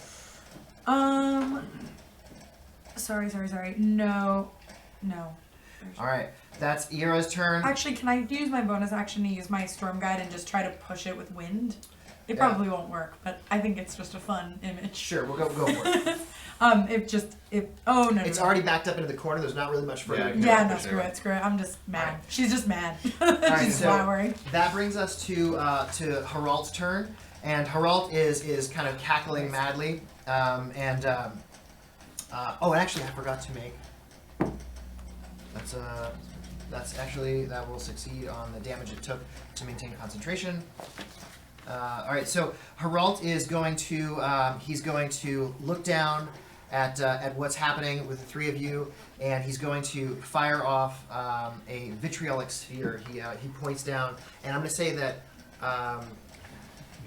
Sorry. No. all right, that's Ira's turn. Actually, can I use my bonus action to use my storm guide and just try to push it with wind? It Yeah. probably won't work, but I think it's just a fun image. Sure, we'll go for it. No. It's already backed up into the corner. There's not really much further. Yeah, no, screw it. I'm just mad. Alright. She's just mad. right, She's so- glowering. That brings us to Heralt's turn, and Heralt is kind of cackling madly, and actually I forgot to make. That will succeed on the damage it took to maintain concentration. All right, so Heralt is going to look down at what's happening with the 3 of you, and he's going to fire off a vitriolic sphere. He points down, and I'm going to say that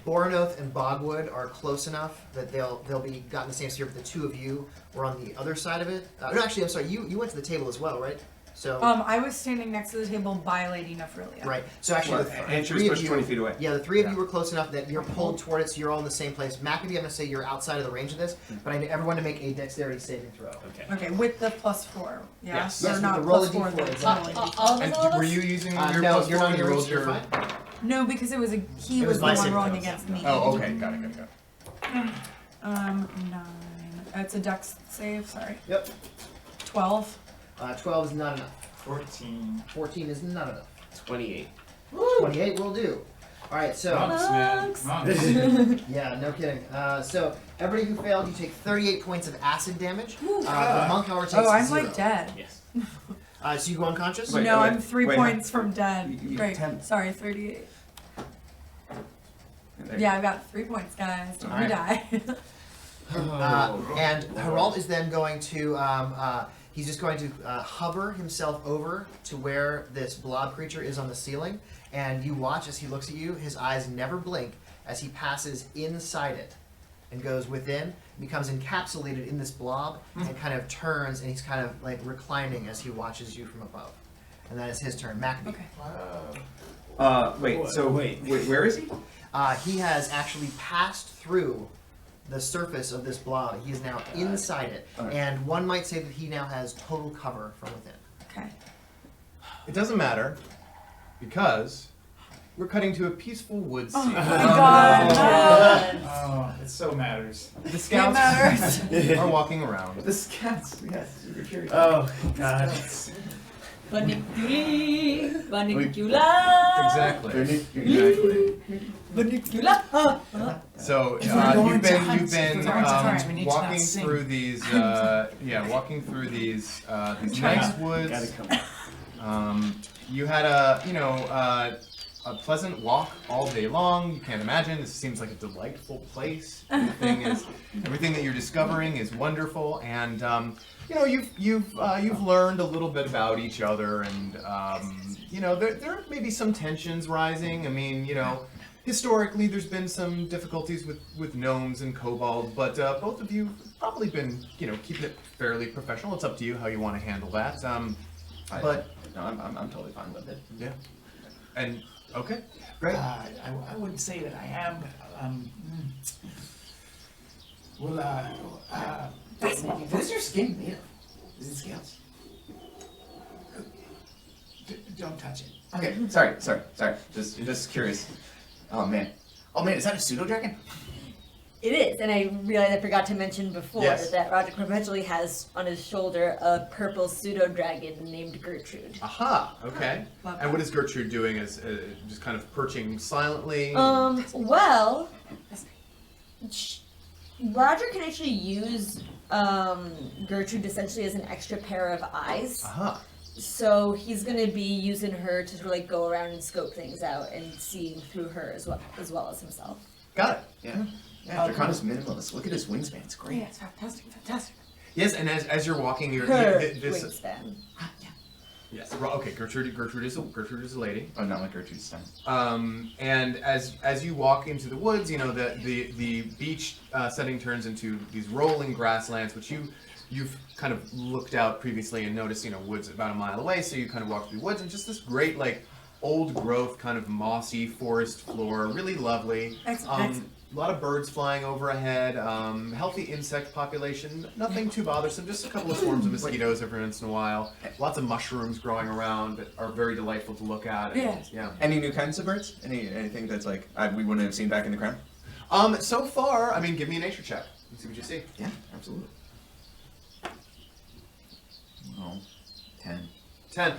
Boranoth and Bogwood are close enough that they'll be gotten the same sphere, but the 2 of you were on the other side of it. No, actually, I'm sorry. You went to the table as well, right? So I was standing next to the table by Lady Nephrilia. right. So actually, And she was pushed 20 feet away. Yeah, the three of you were close enough that you're pulled toward it, so you're all in the same place. Maccabee, I'm gonna say you're outside of the range of this, but I need everyone to make a dexterity saving throw. Okay, with the +4. Yeah. Yes. Or Yes, not with the roll a +4. D4, The exactly. And were you using your no, plus you're four not and you your rolled your... No, because he was It the was my one saving rolling throw. against me. Oh, okay. Got it. 9. It's a dex save. Sorry. Yep. 12. 12 is not enough. 14. 14 is not enough. 28. 28 will do. All right, so Monks, man. Monks. yeah, no kidding. So everybody who failed, you take 38 points of acid damage. The monk, however, takes I'm 0. like dead. Yes. So you go unconscious? No, I'm 3 points from dead. You- Great. 10. Sorry, 38. There. Yeah, I've got 3 points, guys. Don't All right. die. And Heralt is then going to, he's just going to hover himself over to where this blob creature is on the ceiling, and you watch as he looks at you. His eyes never blink as he passes inside it and goes within, becomes encapsulated in this blob, and kind of turns, and he's kind of like reclining as he watches you from above. And that is his turn. Maccabee. Okay. Wait, where is he? He has actually passed through the surface of this blob. He is now inside it. Okay. And one might say that he now has total cover from within. Okay. It doesn't matter, because we're cutting to a peaceful wood scene. Oh my god. Oh, it so matters. The scouts matters. are walking around. The scouts. Yes, super curious. Oh, God. Baniculi, banicula. Exactly. Banicula. So going to you've hunt, been if we're going to hunt, we need to not walking sing. through these walking through these nice woods. You had a pleasant walk all day long. You can't imagine. This seems like a delightful place. Everything that you're discovering is wonderful, and you've learned a little bit about each other, and there may be some tensions rising. I mean, historically there's been some difficulties with gnomes and kobolds, but both of you have probably been keeping it fairly professional. It's up to you how you want to handle that. I'm totally fine with it. Yeah. And okay, great. I wouldn't say that I am. What is your skin made of? Is it scales? Don't touch it. Okay, sorry. Just curious. Oh man, is that a pseudo dragon? It is, and I realized I forgot to mention before Yes. that Roger perpetually has on his shoulder a purple pseudo dragon named Gertrude. Aha. Okay. Love And what is Gertrude doing? Is just kind of perching silently? Well, Roger can actually use Gertrude essentially as an extra pair of eyes. Aha. So he's gonna be using her to sort of go around and scope things out and seeing through her as well as himself. Got it. Yeah. Yeah, Draconis minimalist. Look at his wingspan. It's great. Yeah, it's fantastic. Yes, and as you're walking, Her this. wingspan. Yes. Okay. Gertrude is a lady. Oh, not like Gertrude's son. And as you walk into the woods, the beach setting turns into these rolling grasslands, which you've kind of looked out previously and noticed, woods about a mile away. So you kind of walk through the woods, and just this great old growth kind of mossy forest floor, really lovely. Excellent. A lot of birds flying overhead, healthy insect population, nothing too bothersome, just a couple of swarms of mosquitoes every once in a while. Lots of mushrooms growing around that are very delightful to look at. And, yeah. Any new kinds of birds? Anything that's we wouldn't have seen back in the crown? So far, give me a nature check and see what you see. Yeah, absolutely. Oh, 10. 10.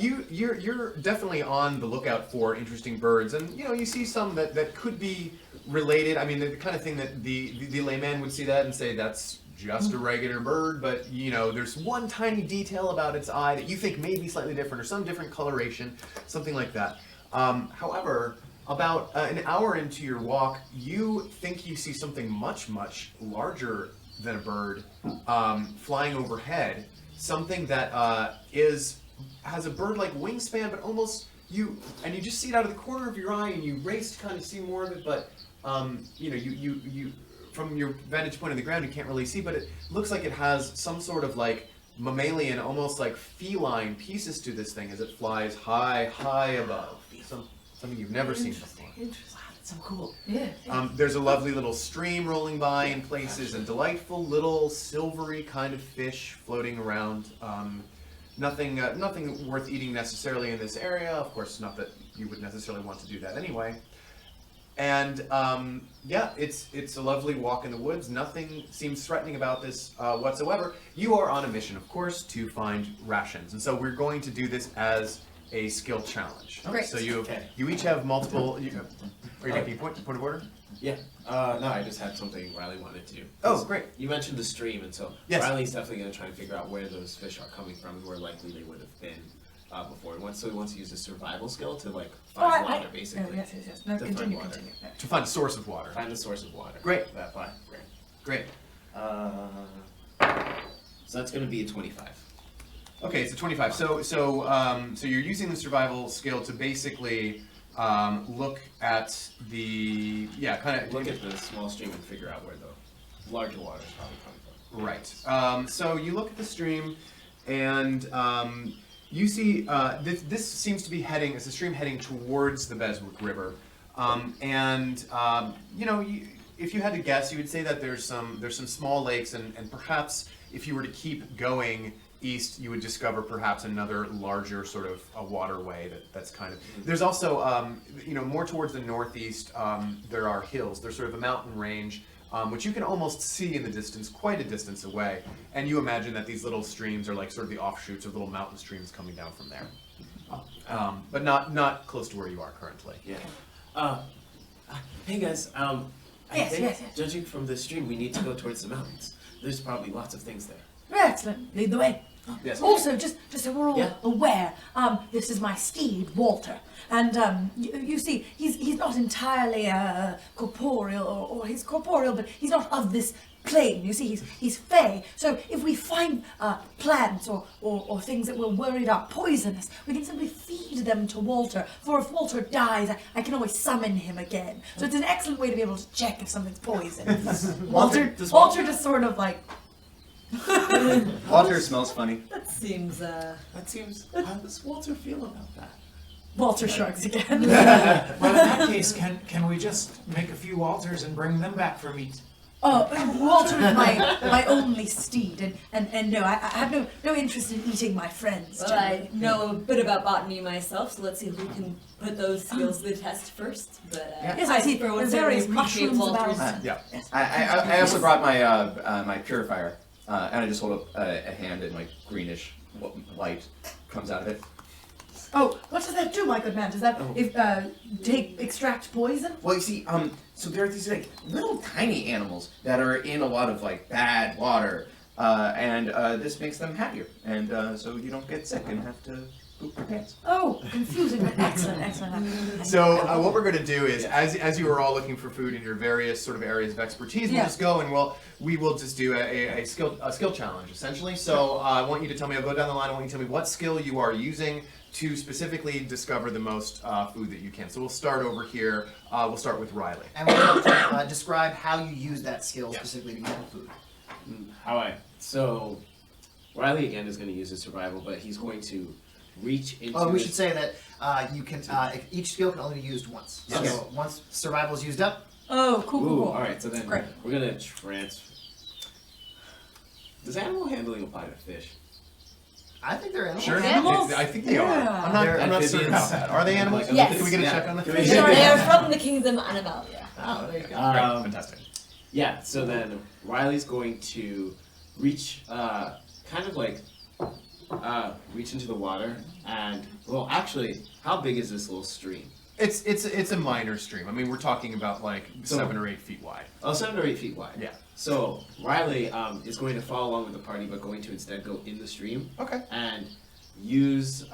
You're definitely on the lookout for interesting birds, and you see some that could be related. The kind of thing that the layman would see that and say that's just a regular bird, but there's one tiny detail about its eye that you think may be slightly different or some different coloration, something like that. However, about an hour into your walk, you think you see something much larger than a bird flying overhead. Something that has a bird-like wingspan, but almost you just see it out of the corner of your eye, and you race to kind of see more of it, but you from your vantage point on the ground, you can't really see, but it looks like it has some sort of mammalian, almost like feline pieces to this thing as it flies high above. Something you've never seen before. Interesting. So cool. Yeah. There's a lovely little stream rolling by in places, and delightful little silvery kind of fish floating around. Nothing worth eating necessarily in this area. Of course, not that you would necessarily want to do that anyway. And yeah, it's a lovely walk in the woods. Nothing seems threatening about this whatsoever. You are on a mission, of course, to find rations, and so we're going to do this as a skill challenge. Great. So you each have multiple. Are you making point of order? Yeah. No, I just had something Riley wanted to do. Oh, great. You mentioned the stream, and so Yes. Riley's definitely going to try and figure out where those fish are coming from and where likely they would have been before. So he wants to use his survival skill to like find water, basically. Yes. No, To find continue. water. Yeah. To find a source of water. Find the source of water. Great. That far. Great. So that's going to be a 25. Okay, it's a 25. So you're using the survival skill to basically look at the kind of Look at the small stream and figure out where the larger water is probably coming from. Right. So you look at the stream, and you see this seems to be heading. It's a stream heading towards the Beswick River, if you had to guess, you would say that there's some small lakes, and perhaps if you were to keep going east, you would discover perhaps another larger sort of a waterway that's kind of. There's also more towards the northeast. There are hills. There's sort of a mountain range, which you can almost see in the distance, quite a distance away. And you imagine that these little streams are like sort of the offshoots of little mountain streams coming down from there, but not close to where you are currently. Yeah. Hey guys. I think, Yes. judging from the stream, we need to go towards the mountains. There's probably lots of things there. Excellent. Lead the way. Yes. Also, just so we're all Yeah. aware, this is my steed, Walter, and you see, he's not entirely corporeal, or he's corporeal, but he's not of this plane. You see, he's fey. So if we find plants or things that we're worried are poisonous, we can simply feed them to Walter. For if Walter dies, I can always summon him again. So it's an excellent way to be able to check if something's poisonous. Walter just sort of like. Walter smells funny. That seems. How does Walter feel about that? Walter shrugs again. Well, in that case, can we just make a few Walters and bring them back for meat? Oh, Walter is my only steed, and no, I have no interest in eating my friends. Well, I know a bit about botany myself, so let's see who can put those skills to the test first. But Yes, I see. for There's one various appreciate mushrooms Walter's. about. Yeah. Yes. I also brought my my purifier, and I just hold up a hand, and like greenish light comes out of it. Oh, what does that do, my good man? Does that extract poison? Well, you see, so there are these like little tiny animals that are in a lot of like bad water, and this makes them happier, and so you don't get sick and have to poop your pants. Oh, confusing, but excellent. So what we're going to do is, as you are all looking for food in your various sort of areas of expertise, we'll just go and we will just do a skill challenge essentially. So I want you to tell me. I'll go down the line. I want you to tell me what skill you are using to specifically discover the most food that you can. So we'll start over here. We'll start with Riley. And we'll describe how you use that skill specifically to get the food. So Riley again is going to use his survival, but he's going to reach into. Oh, we should say that you can. Each skill can only be used once. Yes. So once survival is used up. Oh, cool. All right, so then Great. we're going to transfer. Does animal handling apply to fish? I think they're animals. Sure. Animals? I think they are. Yeah. I'm not certain about that. Are they animals? Yes. Can we get a check on that? They are from the kingdom Animalia. Oh, there you go. Great. Fantastic. Yeah, so then Riley's going to reach, reach into the water, and, well, actually, how big is this little stream? It's a minor stream. I mean, we're talking about like 7 or 8 feet wide. Oh, 7 or 8 feet wide. Yeah. So Riley is going to follow along with the party, but going to instead go in the stream. Okay. And use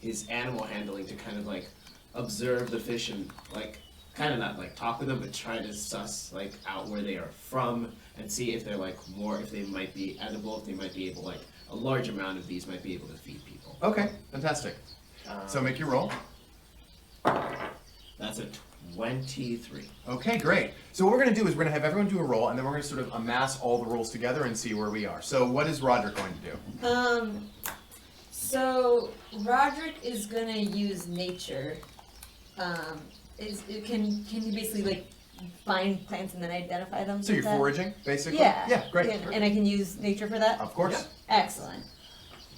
his animal handling to kind of like observe the fish and like kind of not like talk with them, but try to suss like out where they are from and see if they're like if they might be edible, if they might be able like a large amount of these might be able to feed people. Okay. Fantastic. So make your roll. That's a 23. Okay, great. So what we're going to do is we're going to have everyone do a roll, and then we're going to sort of amass all the rolls together and see where we are. So what is Roderick going to do? So Roderick is gonna use nature. Can you basically like find plants and then identify them? So you're foraging, basically? Yeah. Yeah, great. And I can use nature for that? Of course. Yeah. Excellent.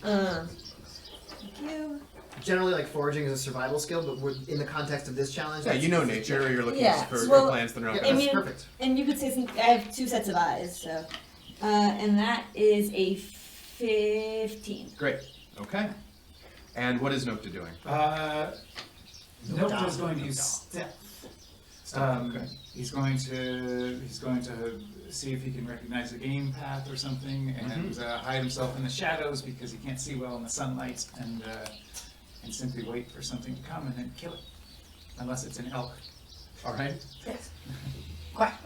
Thank you. Generally, like foraging is a survival skill, but in the context of this challenge, Yeah, you know nature. You're looking for plants that are not. Yeah, that's perfect. And you could say I have 2 sets of eyes, so and that is a 15. Great. Okay. And what is Nocta doing? Nocta is going to use stealth. Okay. He's going to see if he can recognize a game path or something, and hide himself in the shadows because he can't see well in the sunlight, and simply wait for something to come and then kill it, unless it's an elk. All right. Yes. Quack.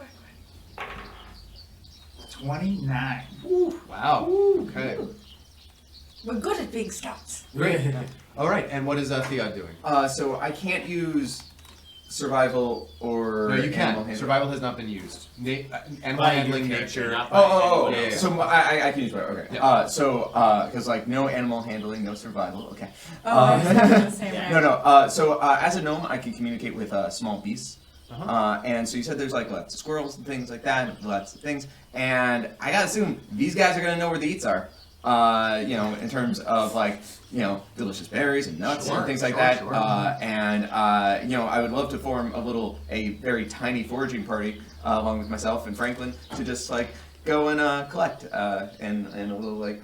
29. Ooh, wow. Ooh. Okay. We're good at being scouts. Great. All right. And what is Theod doing? So I can't use survival or. No, you animal can. handling. Survival has not been used. Animal handling, nature. Yeah. So I can use whatever. Okay. Yeah. Because like no animal handling, no survival. Okay. The same way. No. So as a gnome, I can communicate with small beasts. And so you said there's like lots of squirrels and things like that, lots of things. And I gotta assume these guys are gonna know where the eats are. In terms of like, delicious berries and nuts and things like that. Sure. I would love to form a very tiny foraging party along with myself and Franklin to just like go and collect in a little bag.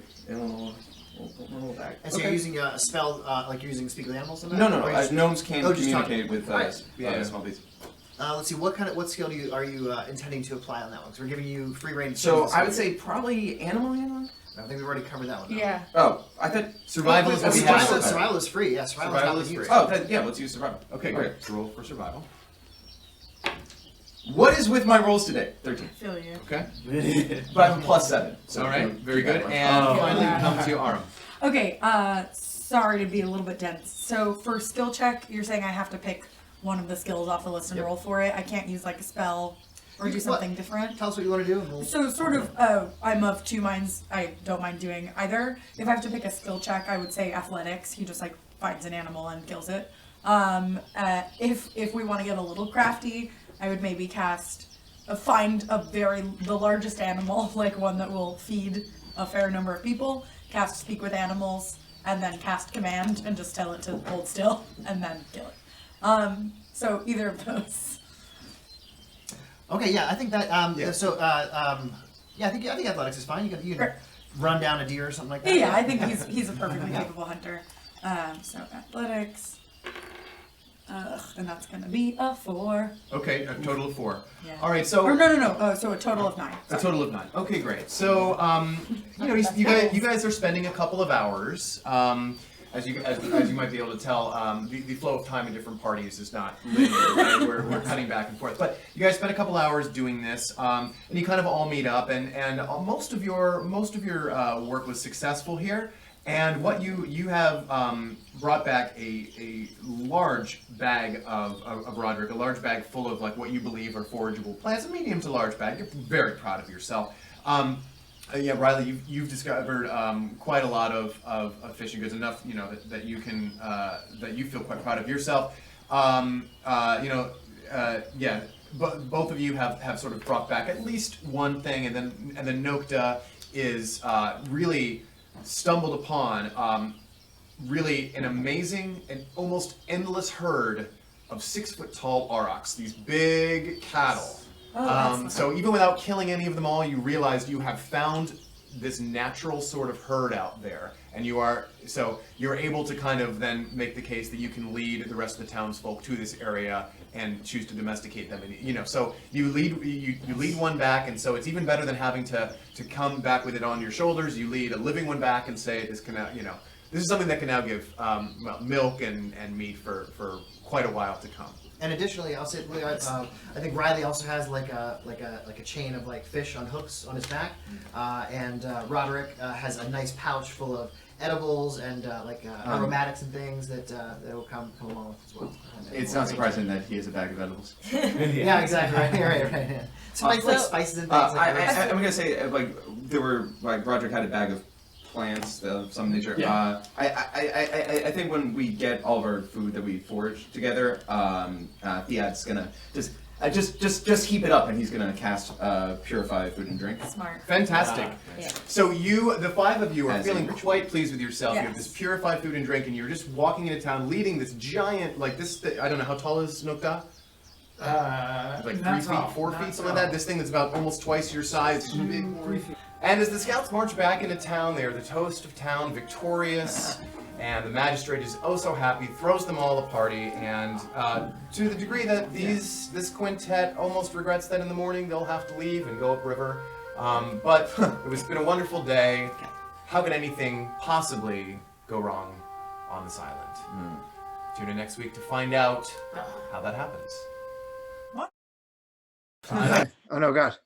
And so you're using a spell, like you're using speak with animals? No. Gnomes can communicate with small beasts. Let's see, what skill are you intending to apply on that one? Because we're giving you free range. So I would say probably animal handling. I think we've already covered that one. Yeah. Oh, I thought survival is what we have. Survival is free. Yeah, survival is free. Oh, then, yeah, let's use survival. Okay, great. Roll for survival. What is with my rolls today? 13. I feel you. Okay. But I have a +7. So all right, very good. And finally, we come to Aram. Okay. Sorry to be a little bit dense. So for skill check, you're saying I have to pick one of the skills off the list and roll for it. I can't use like a spell or do something different. Tell us what you want to do. And we'll... So sort of, I'm of 2 minds. I don't mind doing either. If I have to pick a skill check, I would say athletics. He just like finds an animal and kills it. If we want to get a little crafty, I would maybe find the largest animal, like one that will feed a fair number of people, cast speak with animals, and then cast command and just tell it to hold still and then kill it. So either of those. Okay, yeah, I think that. I think athletics is fine. You can run down a deer or something like that. Yeah, I think he's a perfectly capable hunter. So athletics. And that's gonna be a 4. Okay, a total of 4. Yeah. All right, so. Or no. So a total of 9. A total of 9. Okay, great. So, you guys are spending a couple of hours. As you might be able to tell, the flow of time in different parties is not linear. Right? We're cutting back and forth. But you guys spend a couple hours doing this, and you kind of all meet up, and most of your work was successful here. And what you have brought back a large bag of Roderick, a large bag full of like what you believe are forageable plants, a medium to large bag. You're very proud of yourself. Yeah, Riley, you've discovered quite a lot of fishing goods, enough that you can that you feel quite proud of yourself. But both of you have sort of brought back at least one thing, and then Nocta is really stumbled upon really an amazing and almost endless herd of 6-foot-tall aurochs, these big cattle. So even without killing any of them all, you realize you have found this natural sort of herd out there, and you're able to kind of then make the case that you can lead the rest of the townsfolk to this area and choose to domesticate them. And so you lead one back, and so it's even better than having to come back with it on your shoulders. You lead a living one back and say this can this is something that can now give milk and meat for quite a while to come. And additionally, I'll say, I think Riley also has like a chain of like fish on hooks on his back, and Roderick has a nice pouch full of edibles and aromatics and things that will come along with as well. It's not surprising that he has a bag of edibles. Yeah, exactly. Right. Yeah. So like spices and things. I'm gonna say there were Roderick had a bag of plants of some nature. Yeah. I think when we get all of our food that we forage together, Theod's gonna just heap it up, and he's gonna cast purify food and drink. Smart. Fantastic. Yeah. So the 5 of you, are As feeling a ritual. quite pleased with yourself. You have Yes. this purified food and drink, and you're just walking into town, leading this giant, I don't know, how tall is Nokta? Like 3 feet, 4 feet, something like that. This thing that's about almost twice your size. 3 feet. And as the scouts march back into town, they are the toast of town, victorious, and the magistrate is oh so happy, throws them all a party, and to the degree that this quintet almost regrets that in the morning they'll have to leave and go upriver. But it's been a wonderful day. How could anything possibly go wrong on this island? Tune in next week to find out how that happens. Oh no, God.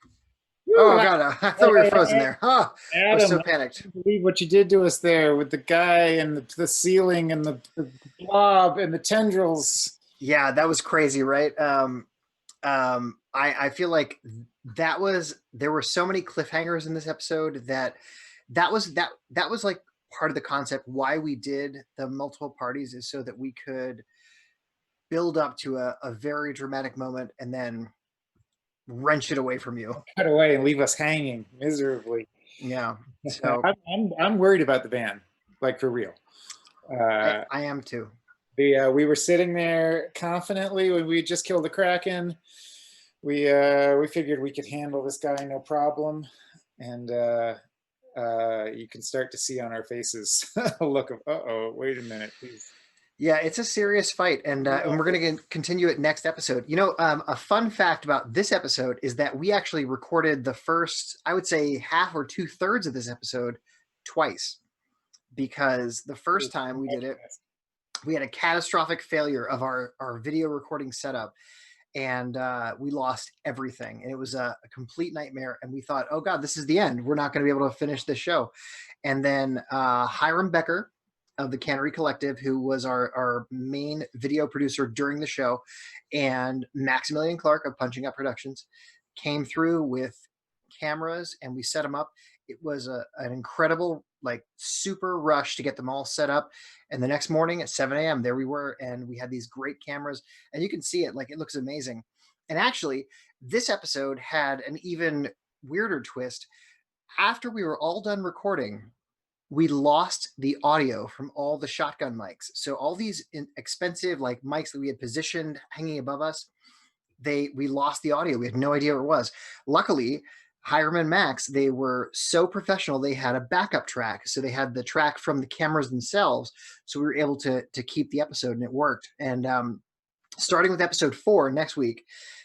Oh God, I thought we were frozen there. Oh, I was so Adam, panicked. I can't believe what you did to us there with the guy and the ceiling and the blob and the tendrils. Yeah, that was crazy, right? I feel like there were so many cliffhangers in this episode that was like part of the concept why we did the multiple parties, is so that we could build up to a very dramatic moment and then wrench it away from you. Cut away and leave us hanging miserably. Yeah. So I'm worried about the band, like for real. I am too. We were sitting there confidently when we just killed the Kraken. We figured we could handle this guy no problem, and you can start to see on our faces a look of wait a minute, please. Yeah, it's a serious fight, and we're going to continue it next episode. You know, a fun fact about this episode is that we actually recorded the first, I would say, half or 2/3 of this episode twice, because the first time we did it, we had a catastrophic failure of our video recording setup, and we lost everything, and it was a complete nightmare. And we thought, oh God, this is the end. We're not going to be able to finish this show. And then Hiram Becker of the Cannery Collective, who was our main video producer during the show, and Maximilian Clark of Punching Up Productions came through with cameras, and we set them up. It was an incredible, super rush to get them all set up. And the next morning at 7 a.m., there we were, and we had these great cameras, and you can see it, it looks amazing. And actually, this episode had an even weirder twist. After we were all done recording, we lost the audio from all the shotgun mics. So all these expensive mics that we had positioned hanging above us, we lost the audio. We had no idea where it was. Luckily, Hiram and Max, they were so professional, they had a backup track. So they had the track from the cameras themselves. So we were able to keep the episode, and it worked. And starting with episode 4 next week,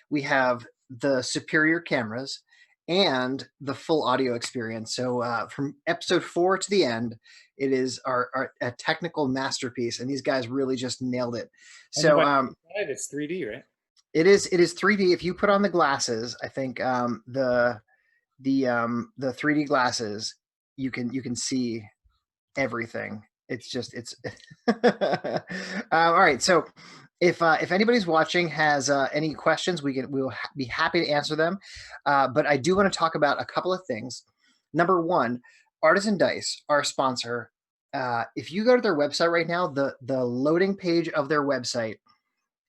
we have the superior cameras and the full audio experience. So from episode 4 to the end, it is a technical masterpiece, and these guys really just nailed it. So it's 3D, right? It is 3D. If you put on the glasses, I think the 3D glasses, you can see everything. It's all right. So if anybody's watching has any questions, we'll be happy to answer them. But I do want to talk about a couple of things. Number one, Artisan Dice, our sponsor. If you go to their website right now, the loading page of their website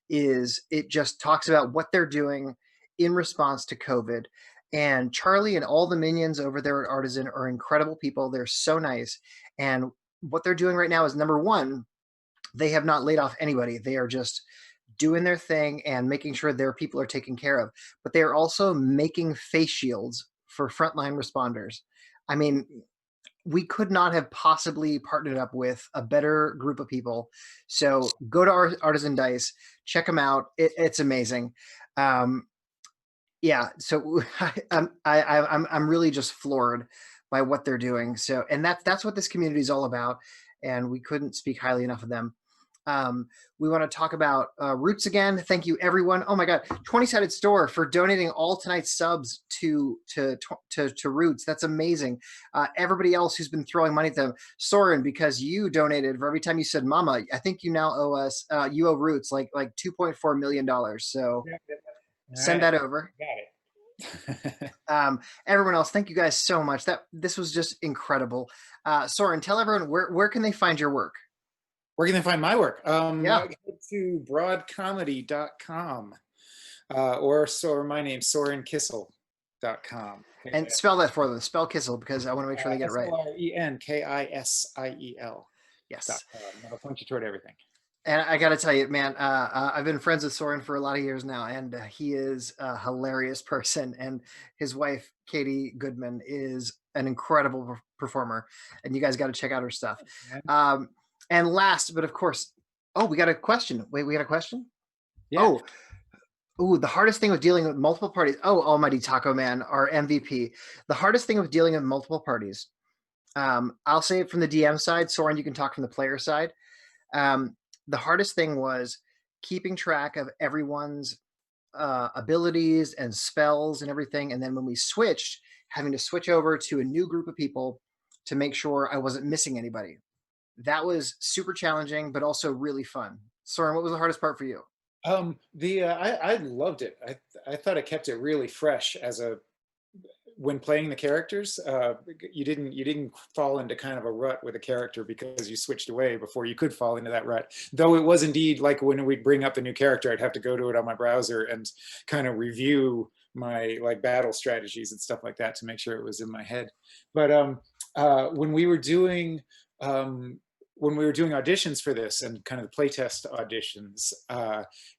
it just talks about what they're doing in response to COVID. And Charlie and all the minions over there at Artisan are incredible people. They're so nice. And what they're doing right now is, number one, they have not laid off anybody. They are just doing their thing and making sure their people are taken care of. But they are also making face shields for frontline responders. I mean, we could not have possibly partnered up with a better group of people. So go to Artisan Dice, check them out. It's amazing. Yeah. So I'm really just floored by what they're doing. So, and that's what this community is all about. And we couldn't speak highly enough of them. We want to talk about Roots again. Thank you, everyone. Oh my God, 20-sided store for donating all tonight's subs to Roots. That's amazing. Everybody else who's been throwing money at them, Soren, because you donated for every time you said "Mama." I think you now owe us. You owe Roots like $2.4 million. So send that over. Got it. Everyone else, thank you guys so much. This was just incredible. Soren, tell everyone where can they find your work? Where can they find my work? Yeah. Go to broadcomedy.com or my name, SorenKissel.com. And spell that for them. Spell Kissel because I want to make sure they get it right. SorenKisiel. Yes. I'll point you toward everything. And I got to tell you, man, I've been friends with Soren for a lot of years now, and he is a hilarious person. And his wife, Katie Goodman, is an incredible performer. And you guys got to check out her stuff. And last, but of course, we got a question. Wait, we got a question? Yeah. The hardest thing with dealing with multiple parties. Oh, Almighty Taco Man, our MVP. The hardest thing with dealing with multiple parties. I'll say it from the DM side. Soren, you can talk from the player side. The hardest thing was keeping track of everyone's abilities and spells and everything. And then when we switched, having to switch over to a new group of people to make sure I wasn't missing anybody. That was super challenging, but also really fun. Soren, what was the hardest part for you? I loved it. I thought it kept it really fresh when playing the characters. You didn't fall into kind of a rut with a character because you switched away before you could fall into that rut. Though it was indeed like when we'd bring up the new character, I'd have to go to it on my browser and kind of review my battle strategies and stuff like that to make sure it was in my head. But when we were doing auditions for this and kind of the playtest auditions,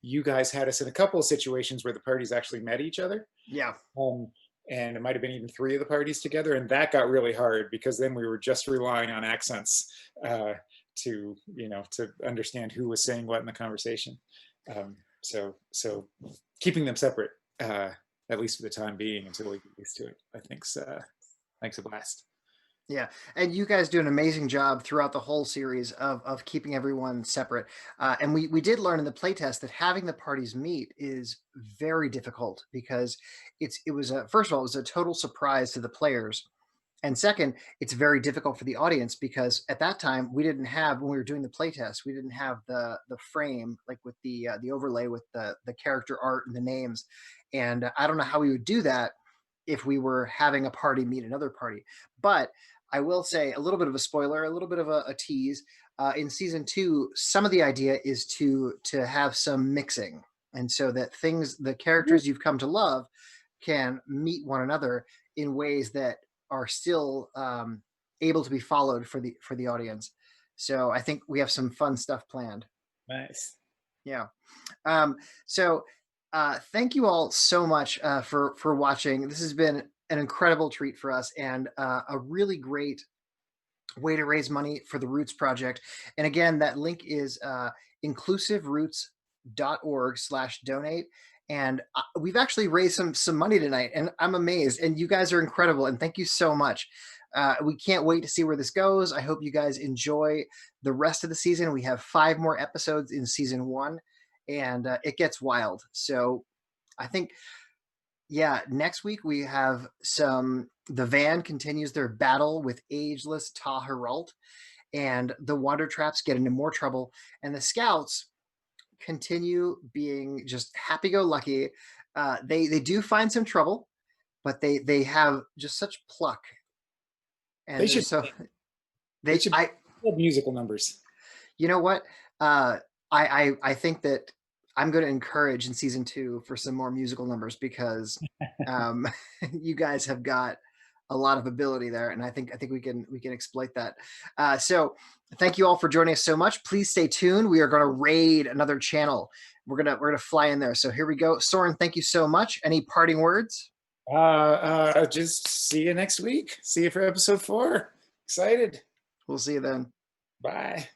you guys had us in a couple of situations where the parties actually met each other. Yeah. And it might have been even 3 of the parties together. And that got really hard because then we were just relying on accents to understand who was saying what in the conversation. So keeping them separate, at least for the time being until we get used to it, I think's a blast. Yeah, and you guys do an amazing job throughout the whole series of keeping everyone separate. And we did learn in the playtest that having the parties meet is very difficult because first of all, it was a total surprise to the players. And second, it's very difficult for the audience because at that time when we were doing the playtest, we didn't have the frame like with the overlay with the character art and the names. And I don't know how we would do that if we were having a party meet another party. But I will say a little bit of a spoiler, a little bit of a tease. In season 2, some of the idea is to have some mixing, and so that the characters you've come to love can meet one another in ways that are still able to be followed for the audience. So I think we have some fun stuff planned. Nice. Yeah. So thank you all so much for watching. This has been an incredible treat for us and a really great way to raise money for the Roots Project. And again, that link is inclusiveroots.org/donate. And we've actually raised some money tonight, and I'm amazed. And you guys are incredible, and thank you so much. We can't wait to see where this goes. I hope you guys enjoy the rest of the season. We have 5 more episodes in season 1, and it gets wild. So I think, next week we have the van continues their battle with Ageless Ta Heralt, and the Wandertraps get into more trouble, and the Scouts continue being just happy-go-lucky. They do find some trouble, but they have just such pluck. And they should have musical numbers. You know what? I think that I'm going to encourage in season 2 for some more musical numbers because you guys have got a lot of ability there, and I think we can exploit that. So thank you all for joining us so much. Please stay tuned. We are going to raid another channel. We're gonna fly in there. So here we go. Soren, thank you so much. Any parting words? Just see you next week. See you for episode 4. Excited. We'll see you then. Bye.